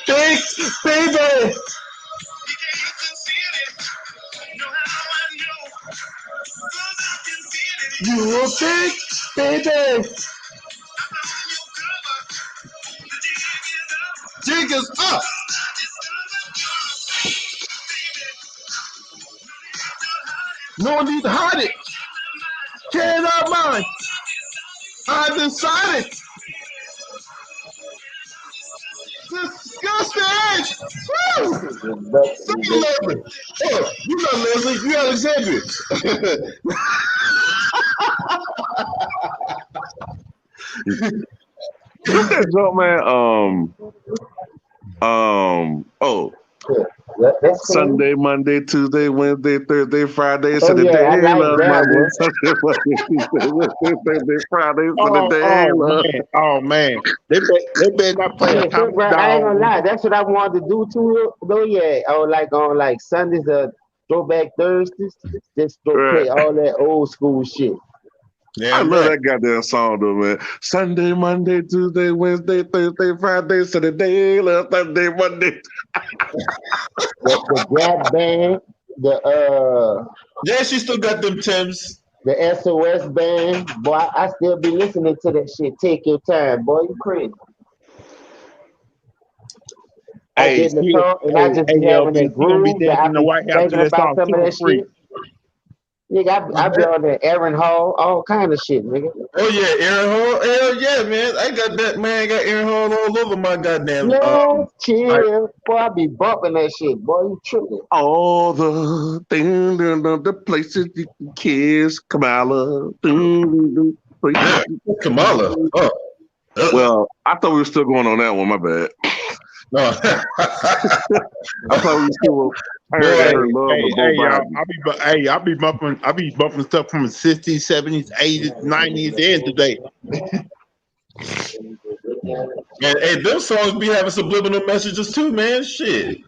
thanks, baby. You will think, baby. Jig is up. No need to hide it. Cannot mind. I decided. Disgusting. Woo! Thank you, Leslie. Oh, you not Leslie. You Alexandria. What's that joke, man? Oh, That's cool. Sunday, Monday, Tuesday, Wednesday, Thursday, Friday, Oh Saturday, yeah, I like love that Monday, one. Sunday, Monday, Tuesday, Wednesday, Thursday, Friday, Saturday, Oh love. man, oh man. They better not play a Yeah, so, Thomas bro, I ain't Dog. gonna lie. That's what I wanted to do too. Though, yeah. On like Sundays, throwback Thursdays, just go Right. play all that old school shit. I Damn love right. that goddamn song though, man. Sunday, Monday, Tuesday, Wednesday, Thursday, Friday, Saturday, love Sunday, Monday. The Gap Band, Yeah, she still got them Tims. the SOS Band. Boy, I still be listening to that shit. Take your time, boy. You crazy? I Hey, get in the see, car and I just be having LB, that she gonna be groove that dancing I in the be White House to thinking that about song some of Super that Freak. shit. Nigga, I be on there, Aaron Hall, all kind of shit, nigga. Oh yeah, Aaron Hall. Hell yeah, man. I got that man. I got Aaron Hall all over my goddamn. No, I, chill. Boy, I be bumping that shit. Boy, you tripping. All the things, the places you can kiss, Kamala. yeah, Kamala. Oh, Well, I thought we were still going on that one. My bad. no. I thought we were still heard Boy, that her love of Bo Y'all, Biden. I be bumping stuff from the 60s, 70s, 80s, 90s, and today. and hey, them songs be having subliminal messages too, man. Shit.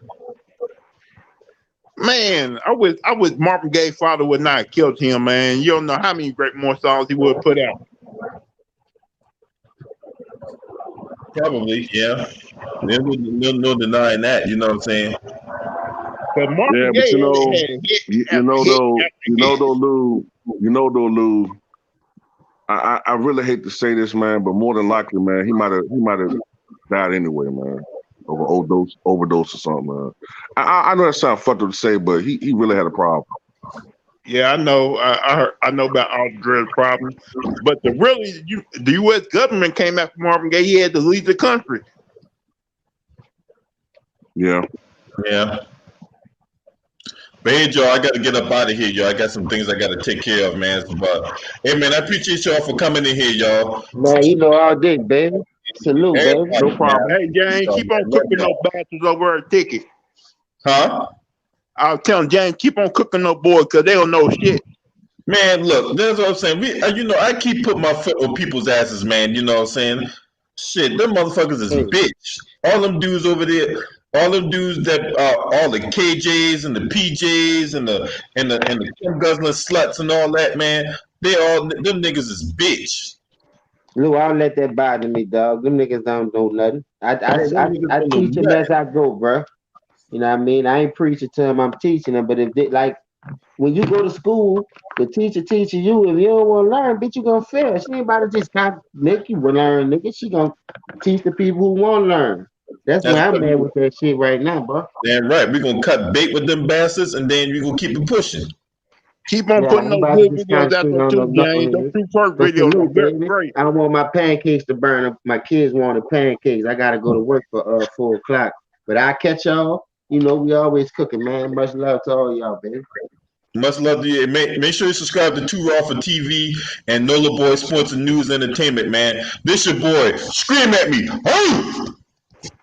Man, I wish Marvin Gaye's father would not have killed him, man. You don't know how many great more songs he would put out. Probably, yeah. There's no denying that. You know what I'm saying? But Yeah, Marvin but Gaye had hit you after know hit though, after hit. Lou. I really hate to say this, man, but more than likely, man, he might have died anyway, man, over overdose or something, man. I know that sounds fucked up to say, but he really had a problem. Yeah, I know. I know about all the drug problems, but the U.S. government came after Marvin Gaye. He had to leave the country. Yeah. Yeah. But hey, Joe, I got to get up out of here, y'all. I got some things I got to take care of, man. But hey, man, I appreciate y'all for coming in here, y'all. Man, you know all day, baby. Salute, baby. Everybody, No problem. man. Hey, James, keep on Love cooking y'all. those bastards over at ticket. Huh? I was telling James, keep on cooking those boys because they don't know shit. Man, look, that's what I'm saying. I keep putting my foot on people's asses, man. You know what I'm saying? Shit, them motherfuckers is Hey, bitch. All them dudes over there, all them dudes that all the KJs and the PJs and the Kim Guzzler sluts and all that, man. Them niggas is bitch. Lou, I don't let that bother me, dog. Them niggas don't know nothing. Man, them niggas I don't teach know them as nothing. I go, bro. You know what I mean? I ain't preaching to them, I'm teaching them. But if they like when you go to school, the teacher teaching you, if you don't want to learn, bitch, you gonna fail. She ain't about to just kind of make you learn, nigga. She gonna teach the people who want to learn. That's That's where I'm what at with that shit right now, bro. damn right. We're gonna cut bait with them bastards and then we gonna keep it pushing. Keep on Yeah, putting I'm those about to good just videos out concentrate there on too, those James. Those knuckleheads. true first But videos are salute, very baby. great. I don't want my pancakes to burn up. My kids wanted pancakes. I gotta go to work for 4 o'clock. But I catch y'all. You know, we always cooking, man. Much love to all y'all, baby. Much love to you. Make sure you subscribe to Two Raw for TV and Nola Boy Sports and News Entertainment, man. This your boy. Scream at me. Hey!